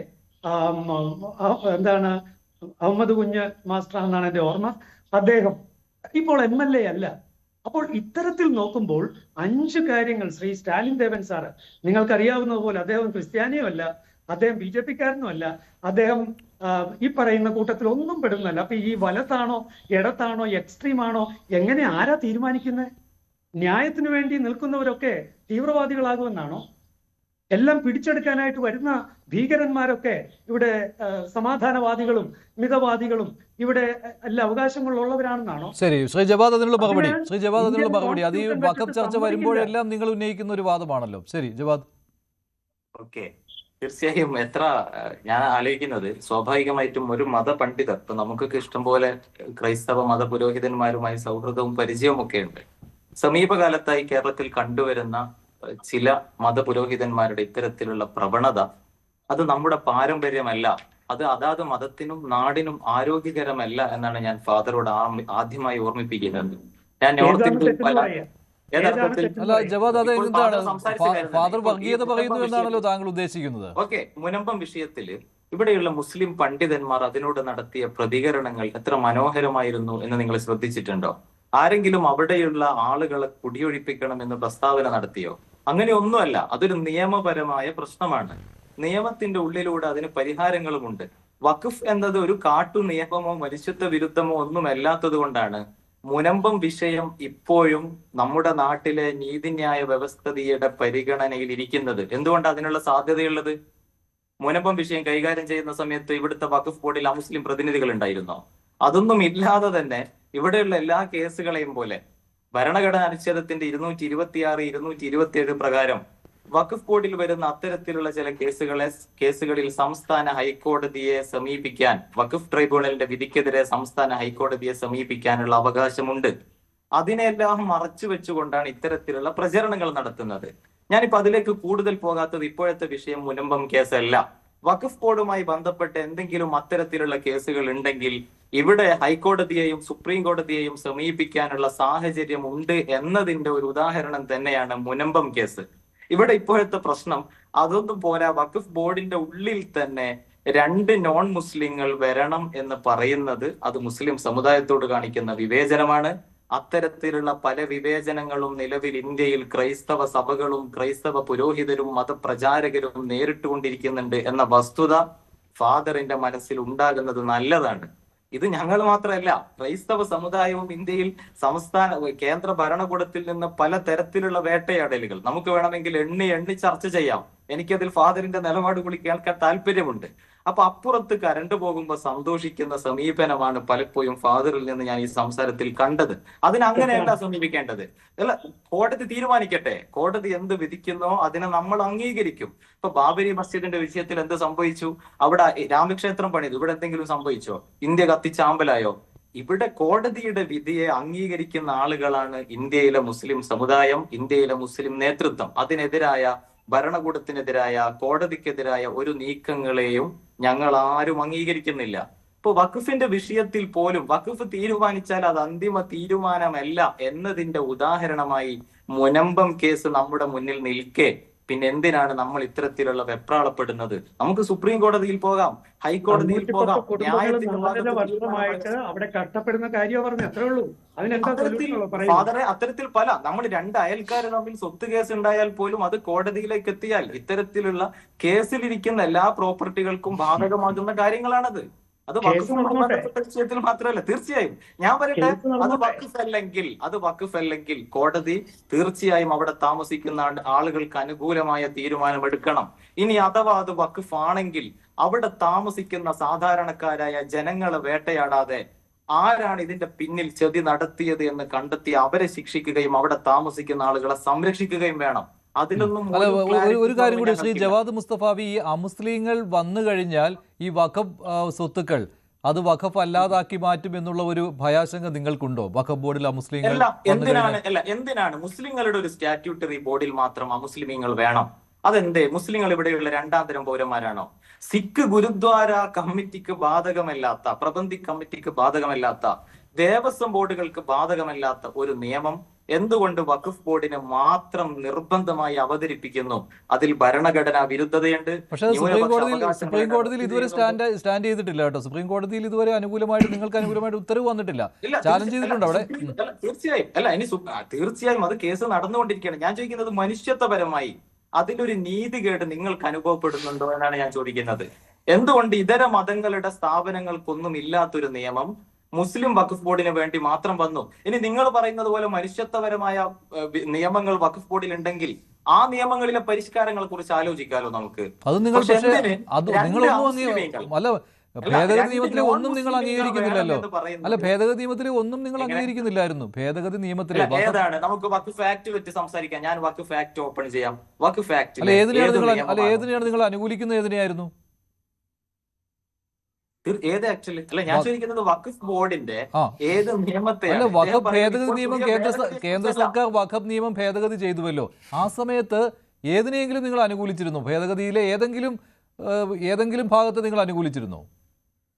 എന്താണ്, അഹമ്മദ് കുഞ്ഞ് മാസ്റ്റർ എന്നാണ് എന്റെ ഓർമ്മ, അദ്ദേഹം ഇപ്പോൾ MLA അല്ല. അപ്പോൾ ഇത്തരത്തിൽ നോക്കുമ്പോൾ 5 കാര്യങ്ങൾ ശ്രീ സ്റ്റാലിൻ ദേവൻ സാറ്, നിങ്ങൾക്കറിയാവുന്നത് പോലെ അദ്ദേഹം ക്രിസ്ത്യാനിയും അല്ല, അദ്ദേഹം BJP-കാരനും അല്ല, അദ്ദേഹം ഈ പറയുന്ന കൂട്ടത്തിൽ ഒന്നും പെടുന്നല്ല. അപ്പൊ ഈ വലത്താണോ ഇടത്താണോ എക്സ്ട്രീം ആണോ എങ്ങനെ ആരാ തീരുമാനിക്കുന്നത്? ന്യായത്തിന് വേണ്ടി നിൽക്കുന്നവരൊക്കെ തീവ്രവാദികളാകുമെന്നാണോ? എല്ലാം പിടിച്ചെടുക്കാനായിട്ട് വരുന്ന ഭീകരന്മാരൊക്കെ ഇവിടെ സമാധാനവാദികളും മിതവാദികളും ഇവിടെ എല്ലാ അവകാശങ്ങളുള്ളവരാണെന്നാണോ? ശരി, ശ്രീ ജവാദ് അതിനുള്ള മറുപടി. അത് ഈ വഖഫ് ചർച്ച വരുമ്പോഴെല്ലാം നിങ്ങൾ ഉന്നയിക്കുന്ന ഒരു വാദമാണല്ലോ. ശരി ജവാദ്. ഓക്കെ, തീർച്ചയായും. ഞാൻ ആലോചിക്കുന്നത്, സ്വാഭാവികമായിട്ടും ഒരു മതപണ്ഡിതർ, ഇപ്പൊ നമുക്കൊക്കെ ഇഷ്ടംപോലെ ക്രൈസ്തവ മത പുരോഹിതന്മാരുമായി സൗഹൃദവും പരിചയവും ഒക്കെ ഉണ്ട്. സമീപകാലത്തായി കേരളത്തിൽ കണ്ടുവരുന്ന ചില മതപുരോഹിതന്മാരുടെ ഇത്തരത്തിലുള്ള പ്രവണത, അത് നമ്മുടെ പാരമ്പര്യമല്ല, അത് അതാത് മതത്തിനും നാടിനും ആരോഗ്യകരമല്ല എന്നാണ് ഞാൻ ഫാദറോട് ആദ്യമായി ഓർമ്മിപ്പിക്കുന്നത്. ഞാൻ ഓക്കെ, മുനമ്പം വിഷയത്തിൽ ഇവിടെയുള്ള മുസ്ലിം പണ്ഡിതന്മാർ അതിനോട് നടത്തിയ പ്രതികരണങ്ങൾ എത്ര മനോഹരമായിരുന്നു എന്ന് നിങ്ങൾ ശ്രദ്ധിച്ചിട്ടുണ്ടോ? ആരെങ്കിലും അവിടെയുള്ള ആളുകളെ കുടിയൊഴിപ്പിക്കണം എന്ന് പ്രസ്താവന നടത്തിയോ? അങ്ങനെയൊന്നുമല്ല. അതൊരു നിയമപരമായ പ്രശ്നമാണ്. നിയമത്തിന്റെ ഉള്ളിലൂടെ അതിന് പരിഹാരങ്ങളുമുണ്ട്. വഖഫ് എന്നത് ഒരു കാട്ടു നിയമമോ മനുഷ്യത്വ വിരുദ്ധമോ ഒന്നുമല്ലാത്തത് കൊണ്ടാണ് മുനമ്പം വിഷയം ഇപ്പോഴും നമ്മുടെ നാട്ടിലെ നീതിന്യായ വ്യവസ്ഥിതിയുടെ പരിഗണനയിൽ ഇരിക്കുന്നത്. എന്തുകൊണ്ട് അതിനുള്ള സാധ്യതയുള്ളത്? മുനമ്പം വിഷയം കൈകാര്യം ചെയ്യുന്ന സമയത്ത് ഇവിടുത്തെ വഖഫ് ബോർഡിൽ മുസ്ലിം പ്രതിനിധികൾ ഉണ്ടായിരുന്നോ? അതൊന്നും ഇല്ലാതെ തന്നെ ഇവിടെയുള്ള എല്ലാ കേസുകളെയും പോലെ ഭരണഘടനാ അനുച്ഛേദത്തിന്റെ 226, 227 പ്രകാരം വഖഫ് ബോർഡിൽ വരുന്ന അത്തരത്തിലുള്ള ചില കേസുകളിൽ സംസ്ഥാന ഹൈക്കോടതിയെ സമീപിക്കാൻ, വഖഫ് ട്രൈബ്യൂണലിന്റെ വിധിക്കെതിരെ സംസ്ഥാന ഹൈക്കോടതിയെ സമീപിക്കാനുള്ള അവകാശമുണ്ട്. അതിനെല്ലാം മറച്ചു വെച്ചുകൊണ്ടാണ് ഇത്തരത്തിലുള്ള പ്രചരണങ്ങൾ നടത്തുന്നത്. ഞാനിപ്പോ അതിലേക്ക് കൂടുതൽ പോകാത്തത് ഇപ്പോഴത്തെ വിഷയം മുനമ്പം കേസല്ല. വഖഫ് ബോർഡുമായി ബന്ധപ്പെട്ട് എന്തെങ്കിലും അത്തരത്തിലുള്ള കേസുകൾ ഉണ്ടെങ്കിൽ ഇവിടെ ഹൈക്കോടതിയെയും സുപ്രീം കോടതിയെയും സമീപിക്കാനുള്ള സാഹചര്യം ഉണ്ട് എന്നതിന്റെ ഒരു ഉദാഹരണം തന്നെയാണ് മുനമ്പം കേസ്. ഇവിടെ ഇപ്പോഴത്തെ പ്രശ്നം അതൊന്നും പോരാ, വഖഫ് ബോർഡിന്റെ ഉള്ളിൽ തന്നെ രണ്ട് നോൺ മുസ്ലിങ്ങൾ വരണം എന്ന് പറയുന്നത് അത് മുസ്ലിം സമുദായത്തോട് കാണിക്കുന്ന വിവേചനമാണ്. അത്തരത്തിലുള്ള പല വിവേചനങ്ങളും നിലവിൽ ഇന്ത്യയിൽ ക്രൈസ്തവ സഭകളും ക്രൈസ്തവ പുരോഹിതരും മതപ്രചാരകരും നേരിട്ടുകൊണ്ടിരിക്കുന്നുണ്ട് എന്ന വസ്തുത ഫാദറിന്റെ മനസ്സിൽ ഉണ്ടാകുന്നത് നല്ലതാണ്. ഇത് ഞങ്ങൾ മാത്രമല്ല, ക്രൈസ്തവ സമുദായവും ഇന്ത്യയിൽ കേന്ദ്ര ഭരണകൂടത്തിൽ നിന്ന് പല തരത്തിലുള്ള വേട്ടയാടലുകൾ നമുക്ക് വേണമെങ്കിൽ എണ്ണി ചർച്ച ചെയ്യാം. എനിക്കതിൽ ഫാദറിന്റെ നിലപാട് കൂടി കേൾക്കാൻ താല്പര്യമുണ്ട്. അപ്പൊ അപ്പുറത്ത് കരണ്ട് പോകുമ്പോൾ സന്തോഷിക്കുന്ന സമീപനമാണ് പലപ്പോഴും ഫാദറിൽ നിന്ന് ഞാൻ ഈ സംസാരത്തിൽ കണ്ടത്. അങ്ങനെയല്ല സമീപിക്കേണ്ടത്. അല്ല, കോടതി തീരുമാനിക്കട്ടെ. കോടതി എന്ത് വിധിക്കുന്നോ അതിനെ നമ്മൾ അംഗീകരിക്കും. ഇപ്പൊ ബാബരി മസ്ജിദിന്റെ വിഷയത്തിൽ എന്ത് സംഭവിച്ചു? അവിടെ രാമക്ഷേത്രം പണിതു, ഇവിടെ എന്തെങ്കിലും സംഭവിച്ചോ? ഇന്ത്യ കത്തിച്ചാമ്പലായോ? ഇവിടെ കോടതിയുടെ വിധിയെ അംഗീകരിക്കുന്ന ആളുകളാണ് ഇന്ത്യയിലെ മുസ്ലിം സമുദായം, ഇന്ത്യയിലെ മുസ്ലിം നേതൃത്വം. അതിനെതിരായ ഭരണകൂടത്തിനെതിരായ കോടതിക്കെതിരായ ഒരു നീക്കങ്ങളെയും ഞങ്ങൾ ആരും അംഗീകരിക്കുന്നില്ല. ഇപ്പൊ വഖഫിന്റെ വിഷയത്തിൽ പോലും വഖഫ് തീരുമാനിച്ചാൽ അത് അന്തിമ തീരുമാനമല്ല എന്നതിന്റെ ഉദാഹരണമായി മുനമ്പം കേസ് നമ്മുടെ മുന്നിൽ നിൽക്കെ പിന്നെ എന്തിനാണ് നമ്മൾ ഇത്തരത്തിലുള്ള വെപ്രാളപ്പെടുന്നത്? നമുക്ക് സുപ്രീം കോടതിയിൽ പോകാം, ഹൈക്കോടതിയിൽ പോകാം. വർഷമായിട്ട് അവിടെ കഷ്ടപ്പെടുന്ന കാര്യം പറഞ്ഞു, അത്രേ ഉള്ളൂ. ഫാദറെ, അത്തരത്തിൽ പല നമ്മൾ രണ്ട് അയൽക്കാർ തമ്മിൽ സ്വത്ത് കേസ് ഉണ്ടായാൽ പോലും അത് കോടതിയിലേക്ക് എത്തിയാൽ ഇത്തരത്തിലുള്ള കേസിലിരിക്കുന്ന എല്ലാ പ്രോപ്പർട്ടികൾക്കും ബാധകമാകുന്ന കാര്യങ്ങളാണത്. അത് വിഷയത്തിൽ മാത്രമല്ല, തീർച്ചയായും ഞാൻ പറയട്ടെ, അത് വഖഫ് അല്ലെങ്കിൽ കോടതി തീർച്ചയായും അവിടെ താമസിക്കുന്ന ആളുകൾക്ക് അനുകൂലമായ തീരുമാനമെടുക്കണം. ഇനി അഥവാ അത് വഖഫ് ആണെങ്കിൽ അവിടെ താമസിക്കുന്ന സാധാരണക്കാരായ ജനങ്ങളെ വേട്ടയാടാതെ ആരാണ് ഇതിന്റെ പിന്നിൽ ചതി നടത്തിയത് എന്ന് കണ്ടെത്തി അവരെ ശിക്ഷിക്കുകയും അവിടെ താമസിക്കുന്ന ആളുകളെ സംരക്ഷിക്കുകയും വേണം. അതിലൊന്നും ഒരു കാര്യം കൂടി ശ്രീ ജവാദ് മുസ്തഫാവി, ഈ അമുസ്ലിങ്ങൾ വന്നു കഴിഞ്ഞാൽ ഈ വഖഫ് സ്വത്തുക്കൾ അത് വഖഫ് അല്ലാതാക്കി മാറ്റും എന്നുള്ള ഒരു ഭയാശങ്ക നിങ്ങൾക്കുണ്ടോ? വഖഫ് ബോർഡിൽ അമുസ്ലിങ്ങൾ എന്തിനാണ് മുസ്ലിങ്ങളുടെ ഒരു സ്റ്റാറ്റ്യൂട്ടറി ബോർഡിൽ മാത്രം അമുസ്ലിമീങ്ങൾ വേണം? അതെന്തേ? മുസ്ലിങ്ങൾ ഇവിടെയുള്ള രണ്ടാം തരം പൗരന്മാരാണോ? സിഖ് ഗുരുദ്വാര കമ്മിറ്റിക്ക് ബാധകമല്ലാത്ത, പ്രബന്ധി കമ്മിറ്റിക്ക് ബാധകമല്ലാത്ത, ദേവസ്വം ബോർഡുകൾക്ക് ബാധകമല്ലാത്ത ഒരു നിയമം എന്തുകൊണ്ട് വഖഫ് ബോർഡിനെ മാത്രം നിർബന്ധമായി അവതരിപ്പിക്കുന്നു? അതിൽ ഭരണഘടനാ വിരുദ്ധതയുണ്ട്. പക്ഷേ സുപ്രീം കോടതിയിൽ ഇതുവരെ സ്റ്റാൻഡ് ചെയ്തിട്ടില്ല കേട്ടോ. സുപ്രീം കോടതിയിൽ ഇതുവരെ അനുകൂലമായിട്ട് നിങ്ങൾക്ക് അനുകൂലമായിട്ട് ഉത്തരവ് വന്നിട്ടില്ല. ചാലഞ്ച് ചെയ്തിട്ടുണ്ട് അവിടെ. തീർച്ചയായും അത് കേസ് നടന്നുകൊണ്ടിരിക്കുകയാണ്. ഞാൻ ചോദിക്കുന്നത് മനുഷ്യത്വപരമായി അതിലൊരു നീതികേട് നിങ്ങൾക്ക് അനുഭവപ്പെടുന്നുണ്ടോ എന്നാണ് ഞാൻ ചോദിക്കുന്നത്. എന്തുകൊണ്ട് ഇതര മതങ്ങളുടെ സ്ഥാപനങ്ങൾക്കൊന്നും ഇല്ലാത്തൊരു നിയമം മുസ്ലിം വഖഫ് ബോർഡിന് വേണ്ടി മാത്രം വന്നു? ഇനി നിങ്ങൾ പറയുന്നത് പോലെ മനുഷ്യത്വപരമായ നിയമങ്ങൾ വഖഫ് ബോർഡിൽ ഉണ്ടെങ്കിൽ ആ നിയമങ്ങളിലെ പരിഷ്കാരങ്ങളെ കുറിച്ച് ആലോചിക്കാലോ നമുക്ക്. ഭേദഗതി നിയമത്തിലെ ഒന്നും നിങ്ങൾ അംഗീകരിക്കുന്നില്ലല്ലോ. അല്ല, ഭേദഗതി നിയമത്തിലെ ഒന്നും നിങ്ങൾ അംഗീകരിക്കുന്നില്ലായിരുന്നു. ഭേദഗതി നിയമത്തിലെ ഏതാണ്? നമുക്ക് വഖഫ് ആക്ട് വെച്ച് സംസാരിക്കാം. ഞാൻ വഖഫ് ആക്ട് ഓപ്പൺ ചെയ്യാം. വഖഫ് ആക്ട് ഏതിനെയാണ് നിങ്ങൾ അനുകൂലിക്കുന്നത്? ഏതിനെയായിരുന്നു? ഏത് ആക്ച്വലി അല്ല, ഞാൻ ചോദിക്കുന്നത് വഖഫ് ബോർഡിന്റെ ഏത് നിയമത്തെ? വഖഫ് ഭേദഗതി നിയമം കേന്ദ്ര സർക്കാർ വഖഫ് നിയമം ഭേദഗതി ചെയ്തുവല്ലോ. ആ സമയത്ത് ഏതിനെങ്കിലും നിങ്ങൾ അനുകൂലിച്ചിരുന്നു? ഭേദഗതിയിലെ ഏതെങ്കിലും ഭാഗത്ത് നിങ്ങൾ അനുകൂലിച്ചിരുന്നോ?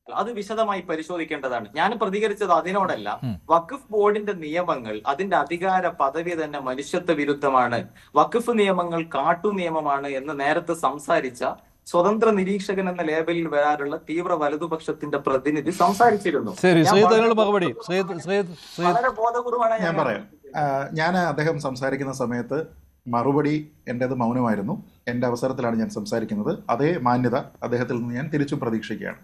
അത് വിശദമായി പരിശോധിക്കേണ്ടതാണ്. ഞാൻ പ്രതികരിച്ചത് അതിനോടല്ല. വഖഫ് ബോർഡിന്റെ നിയമങ്ങൾ, അതിന്റെ അധികാര പദവി തന്നെ മനുഷ്യത്വ വിരുദ്ധമാണ്, വഖഫ് നിയമങ്ങൾ കാട്ടു നിയമമാണ് എന്ന് നേരത്തെ സംസാരിച്ച സ്വതന്ത്ര നിരീക്ഷകൻ എന്ന ലേബലിൽ വരാറുള്ള തീവ്ര വലതുപക്ഷത്തിന്റെ പ്രതിനിധി സംസാരിച്ചിരുന്നു. വളരെ ബോധപൂർവമാണ് ഞാൻ പറയാം. ഞാൻ അദ്ദേഹം സംസാരിക്കുന്ന സമയത്ത് മറുപടി എന്റേത് മൗനമായിരുന്നു. എൻ്റെ അവസരത്തിലാണ് ഞാൻ സംസാരിക്കുന്നത്. അതേ മാന്യത അദ്ദേഹത്തിൽ നിന്ന് ഞാൻ തിരിച്ചും പ്രതീക്ഷിക്കുകയാണ്.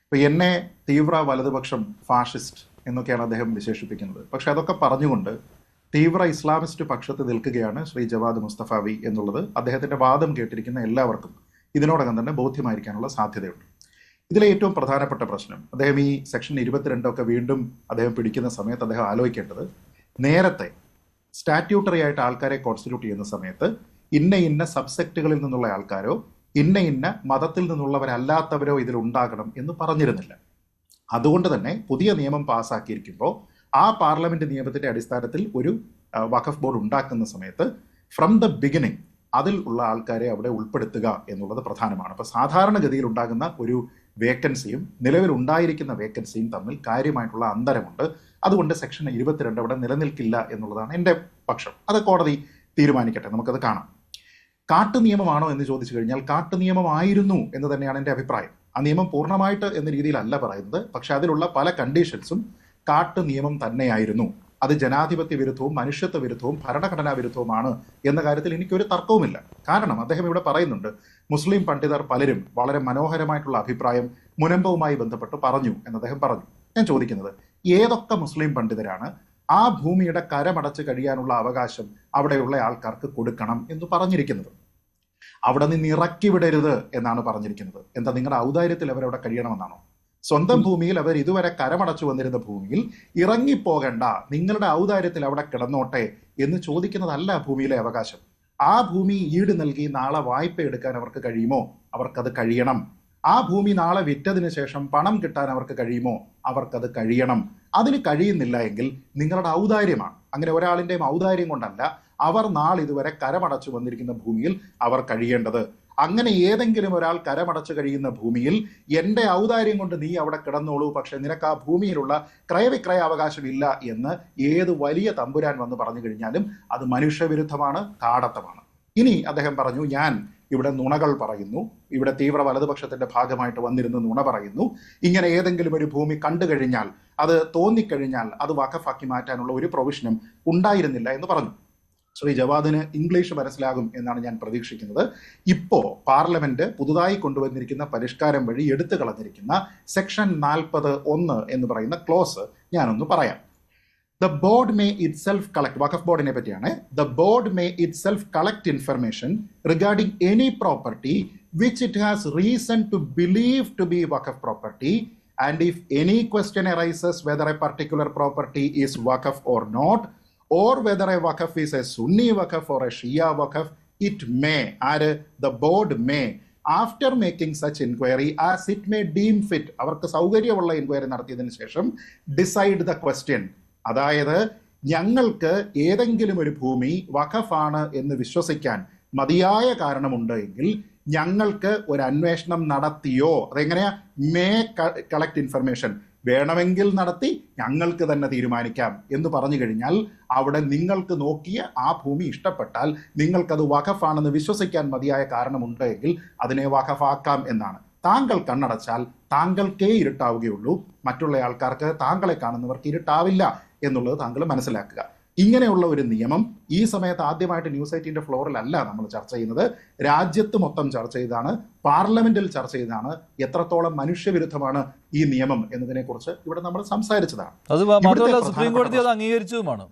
ഇപ്പൊ എന്നെ തീവ്ര വലതുപക്ഷം, ഫാഷിസ്റ്റ് എന്നൊക്കെയാണ് അദ്ദേഹം വിശേഷിപ്പിക്കുന്നത്. പക്ഷെ അതൊക്കെ പറഞ്ഞുകൊണ്ട് തീവ്ര ഇസ്ലാമിസ്റ്റ് പക്ഷത്ത് നിൽക്കുകയാണ് ശ്രീ ജവാദ് മുസ്തഫാവി എന്നുള്ളത് അദ്ദേഹത്തിന്റെ വാദം കേട്ടിരിക്കുന്ന എല്ലാവർക്കും ഇതിനോടകം തന്നെ ബോധ്യമായിരിക്കാനുള്ള സാധ്യതയുണ്ട്. ഇതിലെ ഏറ്റവും പ്രധാനപ്പെട്ട പ്രശ്നം, അദ്ദേഹം ഈ സെക്ഷൻ 22 വീണ്ടും അദ്ദേഹം പിടിക്കുന്ന സമയത്ത് അദ്ദേഹം ആലോചിക്കേണ്ടത്, നേരത്തെ സ്റ്റാറ്റ്യൂട്ടറി ആയിട്ട് ആൾക്കാരെ കോൺസ്റ്റിറ്റ്യൂട്ട് ചെയ്യുന്ന സമയത്ത് ഇന്ന സബ്സെക്റ്റുകളിൽ നിന്നുള്ള ആൾക്കാരോ ഇന്ന മതത്തിൽ നിന്നുള്ളവരല്ലാത്തവരോ ഇതിൽ ഉണ്ടാകണം എന്ന് പറഞ്ഞിരുന്നില്ല. അതുകൊണ്ട് തന്നെ പുതിയ നിയമം പാസ്സാക്കിയിരിക്കുമ്പോൾ ആ പാർലമെന്റ് നിയമത്തിന്റെ അടിസ്ഥാനത്തിൽ ഒരു വഖഫ് ബോർഡ് ഉണ്ടാക്കുന്ന സമയത്ത് ഫ്രം ദ ബിഗിനിങ് അതിൽ ഉള്ള ആൾക്കാരെ അവിടെ ഉൾപ്പെടുത്തുക എന്നുള്ളത് പ്രധാനമാണ്. അപ്പോൾ സാധാരണഗതിയിൽ ഉണ്ടാകുന്ന ഒരു വേക്കൻസിയും നിലവിൽ ഉണ്ടായിരിക്കുന്ന വേക്കൻസിയും തമ്മിൽ കാര്യമായിട്ടുള്ള അന്തരമുണ്ട്. അതുകൊണ്ട് സെക്ഷൻ 22 അവിടെ നിലനിൽക്കില്ല എന്നുള്ളതാണ് എൻ്റെ പക്ഷം. അത് കോടതി തീരുമാനിക്കട്ടെ, നമുക്കത് കാണാം. കാട്ടു നിയമമാണോ എന്ന് ചോദിച്ചു കഴിഞ്ഞാൽ കാട്ടു നിയമമായിരുന്നു എന്ന് തന്നെയാണ് എൻ്റെ അഭിപ്രായം. ആ നിയമം പൂർണ്ണമായിട്ട് എന്ന രീതിയിലല്ല പറയുന്നത്, പക്ഷെ അതിലുള്ള പല കണ്ടീഷൻസും കാട്ടു നിയമം തന്നെയായിരുന്നു. അത് ജനാധിപത്യ വിരുദ്ധവും മനുഷ്യത്വ വിരുദ്ധവും ഭരണഘടനാ വിരുദ്ധവുമാണ് എന്ന കാര്യത്തിൽ എനിക്കൊരു തർക്കവുമില്ല. കാരണം അദ്ദേഹം ഇവിടെ പറയുന്നുണ്ട്, മുസ്ലിം പണ്ഡിതർ പലരും വളരെ മനോഹരമായിട്ടുള്ള അഭിപ്രായം മുനമ്പവുമായി ബന്ധപ്പെട്ട് പറഞ്ഞു എന്ന് അദ്ദേഹം പറഞ്ഞു. ഞാൻ ചോദിക്കുന്നത്, ഏതൊക്കെ മുസ്ലിം പണ്ഡിതരാണ് ആ ഭൂമിയുടെ കരമടച്ച് കഴിയാനുള്ള അവകാശം അവിടെയുള്ള ആൾക്കാർക്ക് കൊടുക്കണം എന്ന് പറഞ്ഞിരിക്കുന്നത്? അവിടെ നിന്ന് ഇറക്കി വിടരുത് എന്നാണ് പറഞ്ഞിരിക്കുന്നത്. എന്താ, നിങ്ങളുടെ ഔദാര്യത്തിൽ അവരവിടെ കഴിയണമെന്നാണോ? സ്വന്തം ഭൂമിയിൽ അവർ ഇതുവരെ കരമടച്ചു വന്നിരുന്ന ഭൂമിയിൽ ഇറങ്ങിപ്പോകണ്ട, നിങ്ങളുടെ ഔദാര്യത്തിൽ അവിടെ കിടന്നോട്ടെ എന്ന് ചോദിക്കുന്നതല്ല ഭൂമിയിലെ അവകാശം. ആ ഭൂമി ഈട് നൽകി നാളെ വായ്പ എടുക്കാൻ അവർക്ക് കഴിയുമോ? അവർക്കത് കഴിയണം. ആ ഭൂമി നാളെ വിറ്റതിന് ശേഷം പണം കിട്ടാൻ അവർക്ക് കഴിയുമോ? അവർക്കത് കഴിയണം. അതിന് കഴിയുന്നില്ല എങ്കിൽ നിങ്ങളുടെ ഔദാര്യമാണ്. അങ്ങനെ ഒരാളിൻ്റെയും ഔദാര്യം കൊണ്ടല്ല അവർ നാളിതുവരെ കരമടച്ചു വന്നിരിക്കുന്ന ഭൂമിയിൽ അവർ കഴിയേണ്ടത്. അങ്ങനെ ഏതെങ്കിലും ഒരാൾ കരമടച്ചു കഴിയുന്ന ഭൂമിയിൽ എൻ്റെ ഔദാര്യം കൊണ്ട് നീ അവിടെ കിടന്നോളൂ, പക്ഷെ നിനക്ക് ആ ഭൂമിയിലുള്ള ക്രയവിക്രയ അവകാശമില്ല എന്ന് ഏത് വലിയ തമ്പുരാൻ വന്ന് പറഞ്ഞു കഴിഞ്ഞാലും അത് മനുഷ്യവിരുദ്ധമാണ്, കാടത്തമാണ്. ഇനി അദ്ദേഹം പറഞ്ഞു, ഞാൻ ഇവിടെ നുണകൾ പറയുന്നു, ഇവിടെ തീവ്ര വലതുപക്ഷത്തിന്റെ ഭാഗമായിട്ട് വന്നിരുന്ന് നുണ പറയുന്നു, ഇങ്ങനെ ഏതെങ്കിലും ഒരു ഭൂമി കണ്ടു കഴിഞ്ഞാൽ, അത് തോന്നിക്കഴിഞ്ഞാൽ അത് വഖഫാക്കി മാറ്റാനുള്ള ഒരു പ്രൊവിഷനും ഉണ്ടായിരുന്നില്ല എന്ന് പറഞ്ഞു. ശ്രീ ജവാദിന് ഇംഗ്ലീഷ് മനസ്സിലാകും എന്നാണ് ഞാൻ പ്രതീക്ഷിക്കുന്നത്. ഇപ്പോ പാർലമെന്റ് പുതുതായി കൊണ്ടുവന്നിരിക്കുന്ന പരിഷ്കാരം വഴി എടുത്തു കളഞ്ഞിരിക്കുന്ന സെക്ഷൻ 40(1) എന്ന് പറയുന്ന ക്ലോസ് ഞാനൊന്ന് പറയാം. The board may itself collect, വഖഫ് ബോർഡിനെ പറ്റിയാണ്, the board may itself collect information regarding any property which it has reason to believe to be waqf property, and if any question arises whether a particular property is waqf or not, or whether a waqf is a Sunni waqf or a Shia waqf, it may, or the board may, after making such inquiry as it may deem fit, അവർക്ക് സൗകര്യമുള്ള inquiry നടത്തിയതിനു ശേഷം decide the question. അതായത് ഞങ്ങൾക്ക് ഏതെങ്കിലും ഒരു ഭൂമി വഖഫാണ് എന്ന് വിശ്വസിക്കാൻ മതിയായ കാരണമുണ്ട് എങ്കിൽ ഞങ്ങൾക്ക് ഒരു അന്വേഷണം നടത്തിയോ, അതെങ്ങനെയാ, മേ കളക്ട് ഇൻഫർമേഷൻ, വേണമെങ്കിൽ നടത്തി ഞങ്ങൾക്ക് തന്നെ തീരുമാനിക്കാം എന്ന് പറഞ്ഞു കഴിഞ്ഞാൽ അവിടെ നിങ്ങൾക്ക് നോക്കിയ ആ ഭൂമി ഇഷ്ടപ്പെട്ടാൽ നിങ്ങൾക്കത് വഖഫാണെന്ന് വിശ്വസിക്കാൻ മതിയായ കാരണമുണ്ട് എങ്കിൽ അതിനെ വഖഫാക്കാം എന്നാണ്. താങ്കൾ കണ്ണടച്ചാൽ താങ്കൾക്കേ ഇരുട്ടാവുകയുള്ളൂ, മറ്റുള്ള ആൾക്കാർക്ക്, താങ്കളെ കാണുന്നവർക്ക് ഇരുട്ടാവില്ല എന്നുള്ളത് താങ്കൾ മനസ്സിലാക്കുക. ഇങ്ങനെയുള്ള ഒരു നിയമം ഈ സമയത്ത് ആദ്യമായിട്ട് ന്യൂസ് 18 ഫ്ലോറിലല്ല നമ്മൾ ചർച്ച ചെയ്യുന്നത്, രാജ്യത്ത് മൊത്തം ചർച്ച ചെയ്താണ്, പാർലമെന്റിൽ ചർച്ച ചെയ്താണ്. എത്രത്തോളം മനുഷ്യവിരുദ്ധമാണ് ഈ നിയമം എന്നതിനെ കുറിച്ച് ഇവിടെ നമ്മൾ സംസാരിച്ചതാണ്. സുപ്രീം കോടതി അത് അംഗീകരിച്ചതുമാണ്.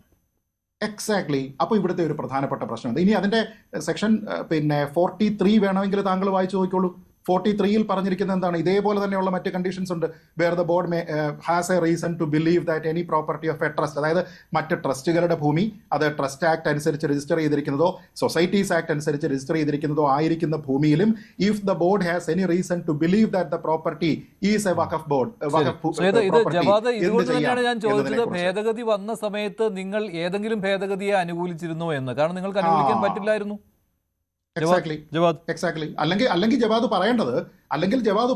എക്സാക്ട്ലി. അപ്പോൾ ഇവിടുത്തെ ഒരു പ്രധാനപ്പെട്ട പ്രശ്നം, ഇനി അതിന്റെ സെക്ഷൻ 43 വേണമെങ്കിൽ താങ്കൾ വായിച്ചു നോക്കിക്കോളൂ. 43-ൽ പറഞ്ഞിരിക്കുന്നത് എന്താണ്? ഇതേപോലെ തന്നെയുള്ള മറ്റ് കണ്ടീഷൻസ് ഉണ്ട്. Where the board has a reason to believe that any property of a trust, അതായത് മറ്റ് ട്രസ്റ്റുകളുടെ ഭൂമി അത് ട്രസ്റ്റ് ആക്ട് അനുസരിച്ച് രജിസ്റ്റർ ചെയ്തിരിക്കുന്നതോ സൊസൈറ്റീസ് ആക്ട് അനുസരിച്ച് രജിസ്റ്റർ ചെയ്തിരിക്കുന്നതോ ആയിരിക്കുന്ന ഭൂമിയിലും if the board has any reason to believe that the property is a Waqf board. ഇതുകൊണ്ട് തന്നെയാണ് ഞാൻ ചോദിച്ചത്, ഭേദഗതി വന്ന സമയത്ത് നിങ്ങൾ ഏതെങ്കിലും ഭേദഗതിയെ അനുകൂലിച്ചിരുന്നോ എന്ന്. കാരണം നിങ്ങൾക്ക് അനുകൂലിക്കാൻ പറ്റില്ലായിരുന്നു. എക്സാക്ട്ലി. അല്ലെങ്കിൽ ജവാദ്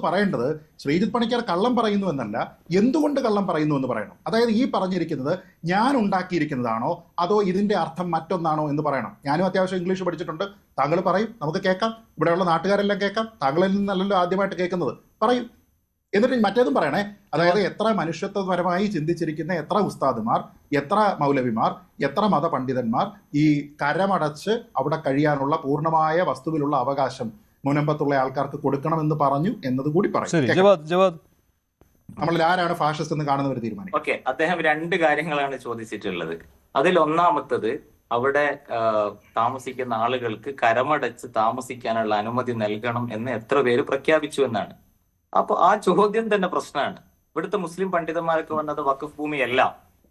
പറയേണ്ടത് ശ്രീജിത്ത് പണിക്കർ കള്ളം പറയുന്നു എന്നല്ല, എന്തുകൊണ്ട് കള്ളം പറയുന്നു എന്ന് പറയണം. അതായത് ഈ പറഞ്ഞിരിക്കുന്നത് ഞാൻ ഉണ്ടാക്കിയിരിക്കുന്നതാണോ അതോ ഇതിന്റെ അർത്ഥം മറ്റൊന്നാണോ എന്ന് പറയണം. ഞാനും അത്യാവശ്യം ഇംഗ്ലീഷ് പഠിച്ചിട്ടുണ്ട്, താങ്കൾ പറയും, നമുക്ക് കേൾക്കാം, ഇവിടെയുള്ള നാട്ടുകാരെല്ലാം കേൾക്കാം, താങ്കളിൽ നിന്നല്ലല്ലോ ആദ്യമായിട്ട് കേൾക്കുന്നത്, പറയും. എന്നിട്ട് മറ്റേതും പറയണേ. അതായത് എത്ര മനുഷ്യത്വപരമായി ചിന്തിച്ചിരിക്കുന്ന എത്ര ഉസ്താദുമാർ, എത്ര മൗലവിമാർ, എത്ര മതപണ്ഡിതന്മാർ ഈ കരമടച്ച് അവിടെ കഴിയാനുള്ള പൂർണ്ണമായ വസ്തുവിലുള്ള അവകാശം മുനമ്പത്തുള്ള ആൾക്കാർക്ക് കൊടുക്കണമെന്ന് പറഞ്ഞു എന്നതുകൂടി പറയും. നമ്മളിൽ ആരാണ് ഫാഷിസ്റ്റ് എന്ന് കാണുന്നവർ തീരുമാനിക്കും. ഓക്കെ, അദ്ദേഹം 2 കാര്യങ്ങളാണ് ചോദിച്ചിട്ടുള്ളത്. അതിൽ ഒന്നാമത്തത്, അവിടെ താമസിക്കുന്ന ആളുകൾക്ക് കരമടച്ച് താമസിക്കാനുള്ള അനുമതി നൽകണം എന്ന് എത്ര പേര് പ്രഖ്യാപിച്ചു എന്നാണ്. അപ്പൊ ആ ചോദ്യം തന്നെ പ്രശ്നമാണ്. ഇവിടുത്തെ മുസ്ലിം പണ്ഡിതന്മാർക്ക് വന്നത് വഖഫ് ഭൂമിയല്ല,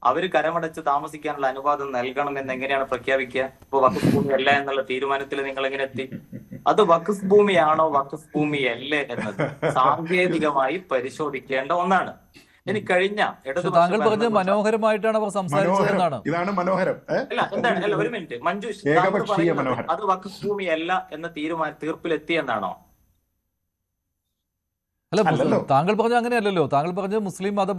അവര് കരമടച്ച് താമസിക്കാനുള്ള അനുവാദം നൽകണം എന്ന് എങ്ങനെയാണ് പ്രഖ്യാപിക്കുക? ഇപ്പൊ വഖഫ് ഭൂമി അല്ല എന്നുള്ള തീരുമാനത്തിൽ നിങ്ങൾ എങ്ങനെ എത്തി? അത് വഖഫ് ഭൂമിയാണോ വഖഫ് ഭൂമിയല്ലേ എന്നത് സാങ്കേതികമായി പരിശോധിക്കേണ്ട ഒന്നാണ്. ഇനി കഴിഞ്ഞ താങ്കൾ പറഞ്ഞത് മനോഹരമായിട്ടാണ് അവർ സംസാരിച്ചതെന്നാണ്. ഇതാണ് മനോഹരം. അല്ല, എന്താണ്? അല്ല, ഒരു മിനിറ്റ് മഞ്ജുഷ്, അത് വഖഫ് ഭൂമിയല്ല എന്ന തീർപ്പിലെത്തിയെന്നാണോ? അല്ല, താങ്കൾ പറഞ്ഞ അങ്ങനെയല്ലല്ലോ. താങ്കൾ പറഞ്ഞത് മുസ്ലിം മത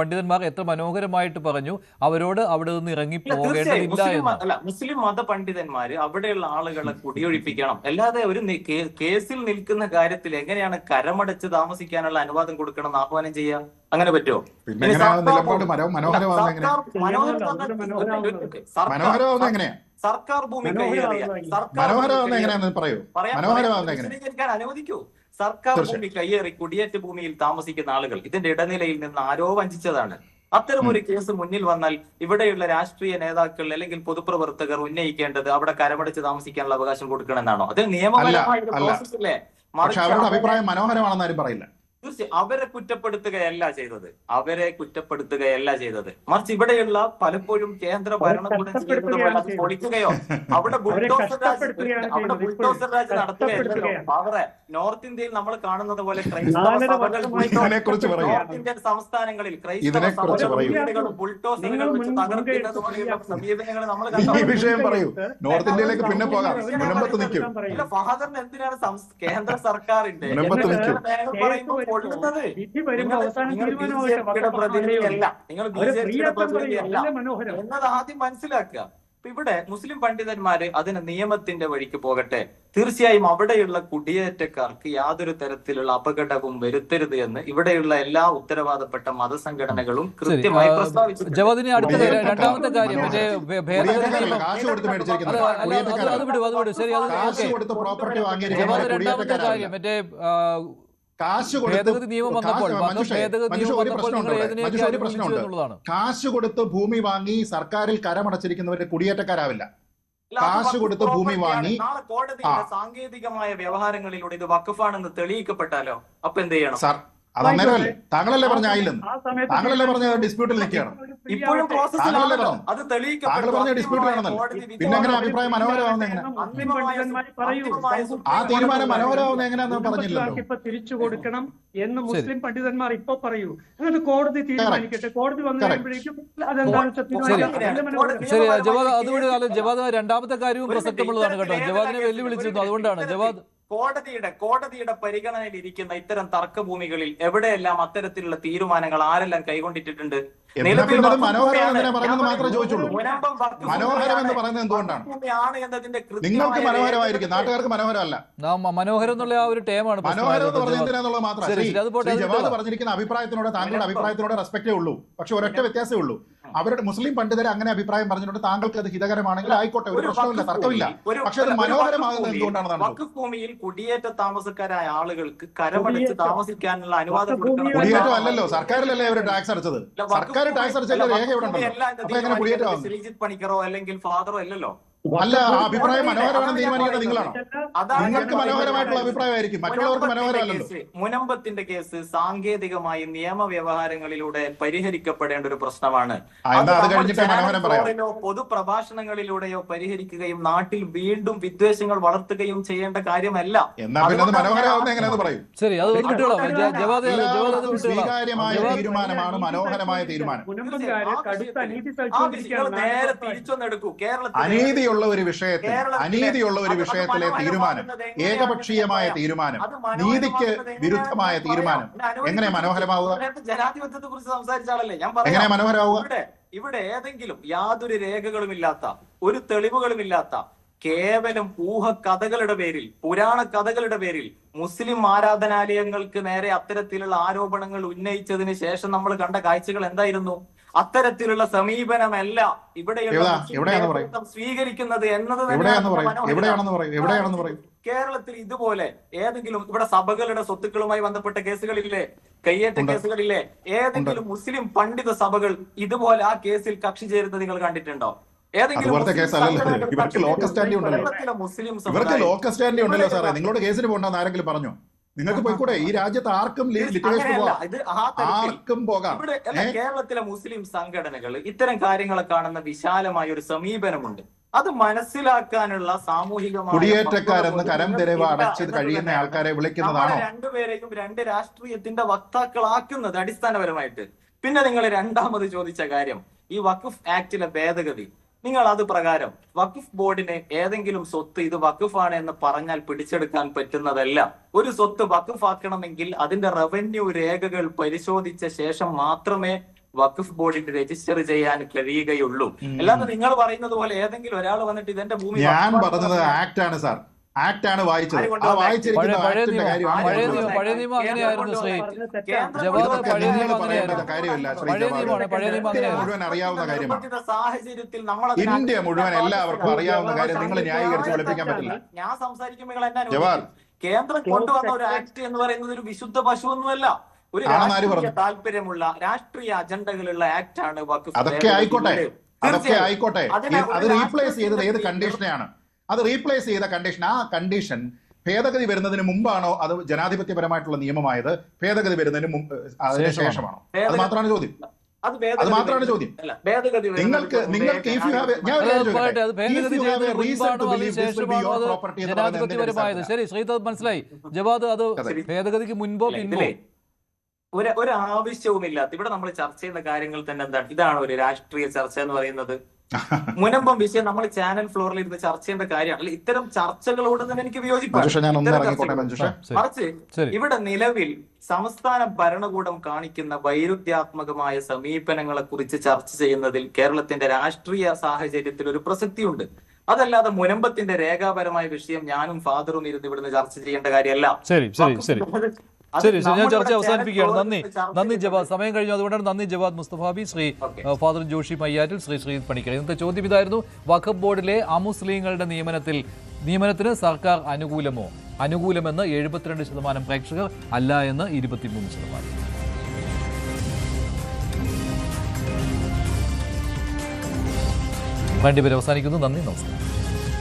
പണ്ഡിതന്മാർ എത്ര മനോഹരമായിട്ട് പറഞ്ഞു അവരോട് അവിടെ നിന്ന് ഇറങ്ങി പോകേണ്ടതില്ല എന്ന്. അല്ല, മുസ്ലിം മത പണ്ഡിതന്മാര് അവിടെയുള്ള ആളുകളെ കുടിയൊഴിപ്പിക്കണം, അല്ലാതെ ഒരു കേസിൽ നിൽക്കുന്ന കാര്യത്തിൽ എങ്ങനെയാണ് കരമടച്ച് താമസിക്കാനുള്ള അനുവാദം കൊടുക്കണം എന്ന് ആഹ്വാനം ചെയ്യാം? അങ്ങനെ പറ്റുമോ? സർക്കാർ ഭൂമി അനുവദിക്കൂ. സർക്കാർ ഭൂമി കയ്യേറി കുടിയേറ്റ ഭൂമിയിൽ താമസിക്കുന്ന ആളുകൾ ഇതിന്റെ ഇടനിലയിൽ നിന്ന് ആരോ വഞ്ചിച്ചതാണ്. അത്തരമൊരു കേസ് മുന്നിൽ വന്നാൽ ഇവിടെയുള്ള രാഷ്ട്രീയ നേതാക്കൾ അല്ലെങ്കിൽ പൊതുപ്രവർത്തകർ ഉന്നയിക്കേണ്ടത് അവിടെ കരമടച്ച് താമസിക്കാനുള്ള അവകാശം കൊടുക്കണമെന്നാണോ? അത് നിയമപരമായ ഒരു പ്രോസസ് അല്ലേ? അവരുടെ അഭിപ്രായം മനോഹരമാണെന്ന് ആരും പറയില്ല. തീർച്ചയായും അവരെ കുറ്റപ്പെടുത്തുകയല്ല ചെയ്തത്, മറിച്ച് ഇവിടെയുള്ള പലപ്പോഴും കേന്ദ്ര ഭരണകൂടം ചെയ്യുന്നത് പൊളിക്കുകയോ അവിടെ ബുൾഡോസർ രാജ് നടത്തുകയല്ലോ. അവരെ നോർത്ത് ഇന്ത്യയിൽ നമ്മൾ കാണുന്നത് പോലെ ക്രൈസ്തവ സഭകൾ നോർത്ത് ഇന്ത്യൻ സംസ്ഥാനങ്ങളിൽ ക്രൈസ്തവ സഭകളും ബുൾഡോസറുകൾ വെച്ച് തകർക്കുന്നത് പോലെയുള്ള സമീപനങ്ങൾ നമ്മൾ ഫഹദറിന് എന്തിനാണ് കേന്ദ്ര സർക്കാരിന്റെ എന്നത് ആദ്യം മനസ്സിലാക്കുക. ഇവിടെ മുസ്ലിം പണ്ഡിതന്മാര് അതിന് നിയമത്തിന്റെ വഴിക്ക് പോകട്ടെ. തീർച്ചയായും അവിടെയുള്ള കുടിയേറ്റക്കാർക്ക് യാതൊരു തരത്തിലുള്ള അപകടവും വരുത്തരുത് എന്ന് ഇവിടെയുള്ള എല്ലാ ഉത്തരവാദപ്പെട്ട മതസംഘടനകളും കൃത്യമായി പ്രസ്താവിച്ചു. ജവാദിനെ രണ്ടാമത്തെ കാര്യം മറ്റേ ഭേദഗതി നിയമം വന്നപ്പോൾ കാശ് കൊടുത്ത് ഭൂമി വാങ്ങി സർക്കാരിൽ കരമടച്ചിരിക്കുന്നവരുടെ കുടിയേറ്റക്കാരാവില്ല. കാശ് കൊടുത്ത് ഭൂമി വാങ്ങി സാങ്കേതികമായ വ്യവഹാരങ്ങളിലൂടെ ഇത് വഖഫാണെന്ന് തെളിയിക്കപ്പെട്ടാലോ അപ്പൊ എന്ത് ചെയ്യണം? അതന്നേരമല്ലേ? താങ്കളല്ലേ പറഞ്ഞ ആയില്ലെന്ന്? താങ്കളല്ലേ പറഞ്ഞ ഡിസ്പ്യൂട്ടിൽ നിൽക്കുകയാണ്? ഇപ്പോഴും താങ്കളല്ലേ പറഞ്ഞു? താങ്കൾ പറഞ്ഞ ഡിസ്പ്യൂട്ടിലാണെന്നല്ലോ. പിന്നെ എങ്ങനെ അഭിപ്രായം മനോഹരമാവുന്ന എങ്ങനെ? ആ തീരുമാനം മനോഹരമാവുന്ന എങ്ങനെയാന്ന് പറഞ്ഞില്ലല്ലോ. ഇപ്പൊ തിരിച്ചു കൊടുക്കണം എന്ന് മുസ്ലിം പണ്ഡിതന്മാർ ഇപ്പൊ പറയൂ. എന്നിട്ട് കോടതി തീരുമാനിക്കട്ടെ. കോടതി വന്നു കഴിയുമ്പോഴേക്കും അതുകൊണ്ട് ജവാദ് രണ്ടാമത്തെ കാര്യവും പ്രസക്തമുള്ളതാണ് കേട്ടോ. ജവാദിനെ വെല്ലുവിളിച്ചിരുന്നു. അതുകൊണ്ടാണ് ജവാദ് കോടതിയുടെ പരിഗണനയിൽ ഇരിക്കുന്ന ഇത്തരം തർക്കഭൂമികളിൽ എവിടെയെല്ലാം അത്തരത്തിലുള്ള തീരുമാനങ്ങൾ ആരെല്ലാം കൈകൊണ്ടിട്ടുണ്ട്? മനോഹരം മാത്രമേ ചോദിച്ചുള്ളൂ. മനോഹരം എന്ന് പറയുന്നത് എന്തുകൊണ്ടാണ്? നിങ്ങൾക്ക് മനോഹരമായിരിക്കും, നാട്ടുകാർക്ക് മനോഹരമല്ല. മനോഹരം എന്നുള്ള ആ ഒരു ടേമാണ് മനോഹരം എന്ന് പറഞ്ഞ എന്തിനാന്നുള്ളത് മാത്രമേ. ജവാദ് പറഞ്ഞിരിക്കുന്ന അഭിപ്രായത്തിനോട് താങ്കളുടെ അഭിപ്രായത്തിനോട് റെസ്പെക്റ്റേ ഉള്ളൂ. പക്ഷെ ഒരൊറ്റ വ്യത്യാസമേ ഉള്ളൂ. അവരുടെ മുസ്ലിം പണ്ഡിതരെ അങ്ങനെ അഭിപ്രായം പറഞ്ഞിട്ടുണ്ട്. താങ്കൾക്ക് അത് ഹിതകരമാണെങ്കിൽ ആയിക്കോട്ടെ, ഒരു പ്രശ്നമില്ല, തർക്കമില്ല. പക്ഷെ അത് മനോഹരമാകുന്നത് എന്തുകൊണ്ടാണെന്നാണ്? വഖഫ് ഭൂമിയിൽ കുടിയേറ്റ താമസക്കാരായ ആളുകൾക്ക് കരമടച്ച് താമസിക്കാനുള്ള അനുവാദം കുടിയേറ്റം അല്ലല്ലോ, സർക്കാരിലല്ലേ അവർ ടാക്സ് അടച്ചത്? സർക്കാർ ടാക്സ് അടച്ചതിന്റെ രേഖ ഇവിടെ ഉണ്ടല്ലോ. അപ്പൊ എങ്ങനെ കുടിയേറ്റം? ശ്രീജിത്ത് പണിക്കറോ അല്ലെങ്കിൽ ഫാദറോ അല്ലല്ലോ. അല്ല, ആ അഭിപ്രായം മനോഹരമാണെന്ന് തീരുമാനിക്കേണ്ടത് നിങ്ങളാണോ? നിങ്ങൾക്ക് മനോഹരമായിട്ടുള്ള അഭിപ്രായമായിരിക്കും, മറ്റുള്ളവർക്ക് മനോഹരമല്ലല്ലോ. മുനമ്പത്തിന്റെ കേസ് സാങ്കേതികമായി നിയമവ്യവഹാരങ്ങളിലൂടെ പരിഹരിക്കപ്പെടേണ്ട ഒരു പ്രശ്നമാണ്. പൊതുപ്രഭാഷണങ്ങളിലൂടെയോ പരിഹരിക്കുകയും നാട്ടിൽ വീണ്ടും വിദ്വേഷങ്ങൾ വളർത്തുകയും ചെയ്യേണ്ട കാര്യമല്ല. സ്വീകാര്യമായ തീരുമാനമാണ് മനോഹരമായ തീരുമാനം. നേരെ തിരിച്ചൊന്നെടുക്കൂ. അനീതിയുള്ള ഒരു വിഷയത്തിലെ തീരുമാനം, ഏകപക്ഷീയമായ തീരുമാനം, നീതിക്ക് വിരുദ്ധമായ തീരുമാനം എങ്ങനെ മനോഹരമാവുക? ജനാധിപത്യത്തെ കുറിച്ച് സംസാരിച്ചാലല്ലേ ഞാൻ എങ്ങനെ മനോഹരമാവുക? ഇവിടെ ഏതെങ്കിലും യാതൊരു രേഖകളുമില്ലാത്ത, ഒരു തെളിവുകളുമില്ലാത്ത, കേവലം ഊഹക്കഥകളുടെ പേരിൽ, പുരാണ കഥകളുടെ പേരിൽ മുസ്ലിം ആരാധനാലയങ്ങൾക്ക് നേരെ അത്തരത്തിലുള്ള ആരോപണങ്ങൾ ഉന്നയിച്ചതിന് ശേഷം നമ്മൾ കണ്ട കാഴ്ചകൾ എന്തായിരുന്നു? അത്തരത്തിലുള്ള സമീപനമല്ല ഇവിടെയുള്ള സ്വീകരിക്കുന്നത് എന്നത് കേരളത്തിൽ ഇതുപോലെ ഏതെങ്കിലും ഇവിടെ സഭകളുടെ സ്വത്തുക്കളുമായി ബന്ധപ്പെട്ട കേസുകളില്ലേ, കയ്യേറ്റ കേസുകളില്ലേ, ഏതെങ്കിലും മുസ്ലിം പണ്ഡിത സഭകൾ ഇതുപോലെ ആ കേസിൽ കക്ഷി ചേരുന്നത് നിങ്ങൾ കണ്ടിട്ടുണ്ടോ? നിങ്ങളോട് കേസിന് പോകണ്ടെന്ന് ആരെങ്കിലും പറഞ്ഞോ? നിങ്ങൾക്ക് പോയിക്കൂടെ? ഈ രാജ്യത്ത് ആർക്കും ആർക്കും പോകാം. കേരളത്തിലെ മുസ്ലിം സംഘടനകൾ ഇത്തരം കാര്യങ്ങളെ കാണുന്ന വിശാലമായ ഒരു സമീപനമുണ്ട്. അത് മനസ്സിലാക്കാനുള്ള സാമൂഹികമായ കുടിയേറ്റക്കാരെന്ന് കരം തിരവ് അടച്ച് കഴിയുന്ന ആൾക്കാരെ വിളിക്കുന്നതാണോ? രണ്ടുപേരെയും രണ്ട് രാഷ്ട്രീയത്തിന്റെ വക്താക്കളാക്കുന്നത് അടിസ്ഥാനപരമായിട്ട്. പിന്നെ നിങ്ങൾ രണ്ടാമത് ചോദിച്ച കാര്യം, ഈ വഖഫ് ആക്ടിലെ ഭേദഗതി. നിങ്ങൾ അത് പ്രകാരം വഖഫ് ബോർഡിന് ഏതെങ്കിലും സ്വത്ത് ഇത് വഖഫാണ് എന്ന് പറഞ്ഞാൽ പിടിച്ചെടുക്കാൻ പറ്റുന്നതല്ല. ഒരു സ്വത്ത് വഖഫാക്കണമെങ്കിൽ അതിന്റെ റവന്യൂ രേഖകൾ പരിശോധിച്ച ശേഷം മാത്രമേ വഖഫ് ബോർഡിന് രജിസ്റ്റർ ചെയ്യാൻ കഴിയുകയുള്ളൂ. അല്ലാതെ നിങ്ങൾ പറയുന്നത് പോലെ ഏതെങ്കിലും ഒരാൾ വന്നിട്ട് ഇതെന്റെ ഭൂമി ഞാൻ പറഞ്ഞത് ആക്ട് ആണ് സാർ, ആക്ട് ആണ് വായിച്ചത്. ആ വായിച്ചിരിക്കുന്ന ആക്ടിന്റെ പഴയ നിയമം അങ്ങനെയായിരുന്നു ശ്രീ ജവാദ്. പഴയ നിയമം കാര്യമില്ല ശ്രീ പഴയ നിയമമാണ്. പഴയ നിയമം അങ്ങനെയായിരുന്നു. മുഴുവൻ അറിയാവുന്ന കാര്യമാണ്. സാഹചര്യത്തിൽ ഇന്ത്യ മുഴുവൻ എല്ലാവർക്കും അറിയാവുന്ന കാര്യം നിങ്ങൾ ന്യായീകരിച്ച് വെളുപ്പിക്കാൻ പറ്റില്ല. ഞാൻ സംസാരിക്കുമ്പോൾ എന്നെ ജവാദ്, കേന്ദ്രം കൊണ്ടുവന്ന ഒരു ആക്ട് എന്ന് പറയുന്നത് ഒരു വിശുദ്ധ പശുവൊന്നുമല്ല. ഒരു രാഷ്ട്രീയ താല്പര്യമുള്ള രാഷ്ട്രീയ അജണ്ടകളുള്ള ആക്ട് ആണ് വഖഫ്. അതൊക്കെ ആയിക്കോട്ടെ, അതൊക്കെ ആയിക്കോട്ടെ. അത് റീപ്ലേസ് ചെയ്തത് ഏത് കണ്ടീഷനെയാണ്? അത് റീപ്ലേസ് ചെയ്ത കണ്ടീഷൻ, ആ കണ്ടീഷൻ ഭേദഗതി വരുന്നതിന് മുമ്പാണോ അത് ജനാധിപത്യപരമായിട്ടുള്ള നിയമമായത് ഭേദഗതി വരുന്നതിന് അതിന് ശേഷമാണോ? അത് മാത്രമാണ് ചോദ്യം. അത് മാത്രമാണ് ചോദ്യം. നിങ്ങൾക്ക് ഇഫ് യു ഹാവ് ജനാധിപത്യപരമായത് ശരി ശ്രീധർ മനസ്സിലായി. ജവാദ് അത് ഭേദഗതിക്ക് മുൻപോ പിൻപോ ഒരു ആവശ്യവുമില്ലാത്ത ഇവിടെ നമ്മൾ ചർച്ച ചെയ്യുന്ന കാര്യങ്ങൾ തന്നെ എന്താണ്? ഇതാണ് ഒരു രാഷ്ട്രീയ ചർച്ച എന്ന് പറയുന്നത്. മുനമ്പം വിഷയം നമ്മൾ ചാനൽ ഫ്ലോറിൽ ഇരുന്ന് ചർച്ച ചെയ്യേണ്ട കാര്യമാണ്. ഇത്തരം ചർച്ചകളോട് തന്നെ എനിക്ക് വിയോജിപ്പാണ്. മറിച്ച് ഇവിടെ നിലവിൽ സംസ്ഥാന ഭരണകൂടം കാണിക്കുന്ന വൈരുദ്ധ്യാത്മകമായ സമീപനങ്ങളെ കുറിച്ച് ചർച്ച ചെയ്യുന്നതിൽ കേരളത്തിന്റെ രാഷ്ട്രീയ സാഹചര്യത്തിൽ ഒരു പ്രസക്തിയുണ്ട്. അതല്ലാതെ മുനമ്പത്തിന്റെ രേഖാപരമായ വിഷയം ഞാനും ഫാദറും ഇരുന്ന് ഇവിടുന്ന് ചർച്ച ചെയ്യേണ്ട കാര്യമല്ല. ശരി ഞാൻ ചർച്ച അവസാനിപ്പിക്കുകയാണ്. നന്ദി ജവാദ്. സമയം കഴിഞ്ഞു, അതുകൊണ്ടാണ് നന്ദി ജവാദ് മുസ്തഫാബി, ശ്രീ ഫാദർ ജോഷി മയ്യാറ്റിൽ, ശ്രീ പണിക്കർ. ഇന്നത്തെ ചോദ്യം ഇതായിരുന്നു: വഖഫ് ബോർഡിലെ അമുസ്ലിങ്ങളുടെ നിയമനത്തിന് സർക്കാർ അനുകൂലമെന്ന് 72% പ്രേക്ഷകർ, അല്ല എന്ന് 23%. വേണ്ടി അവസാനിക്കുന്നു. നന്ദി, നമസ്കാരം.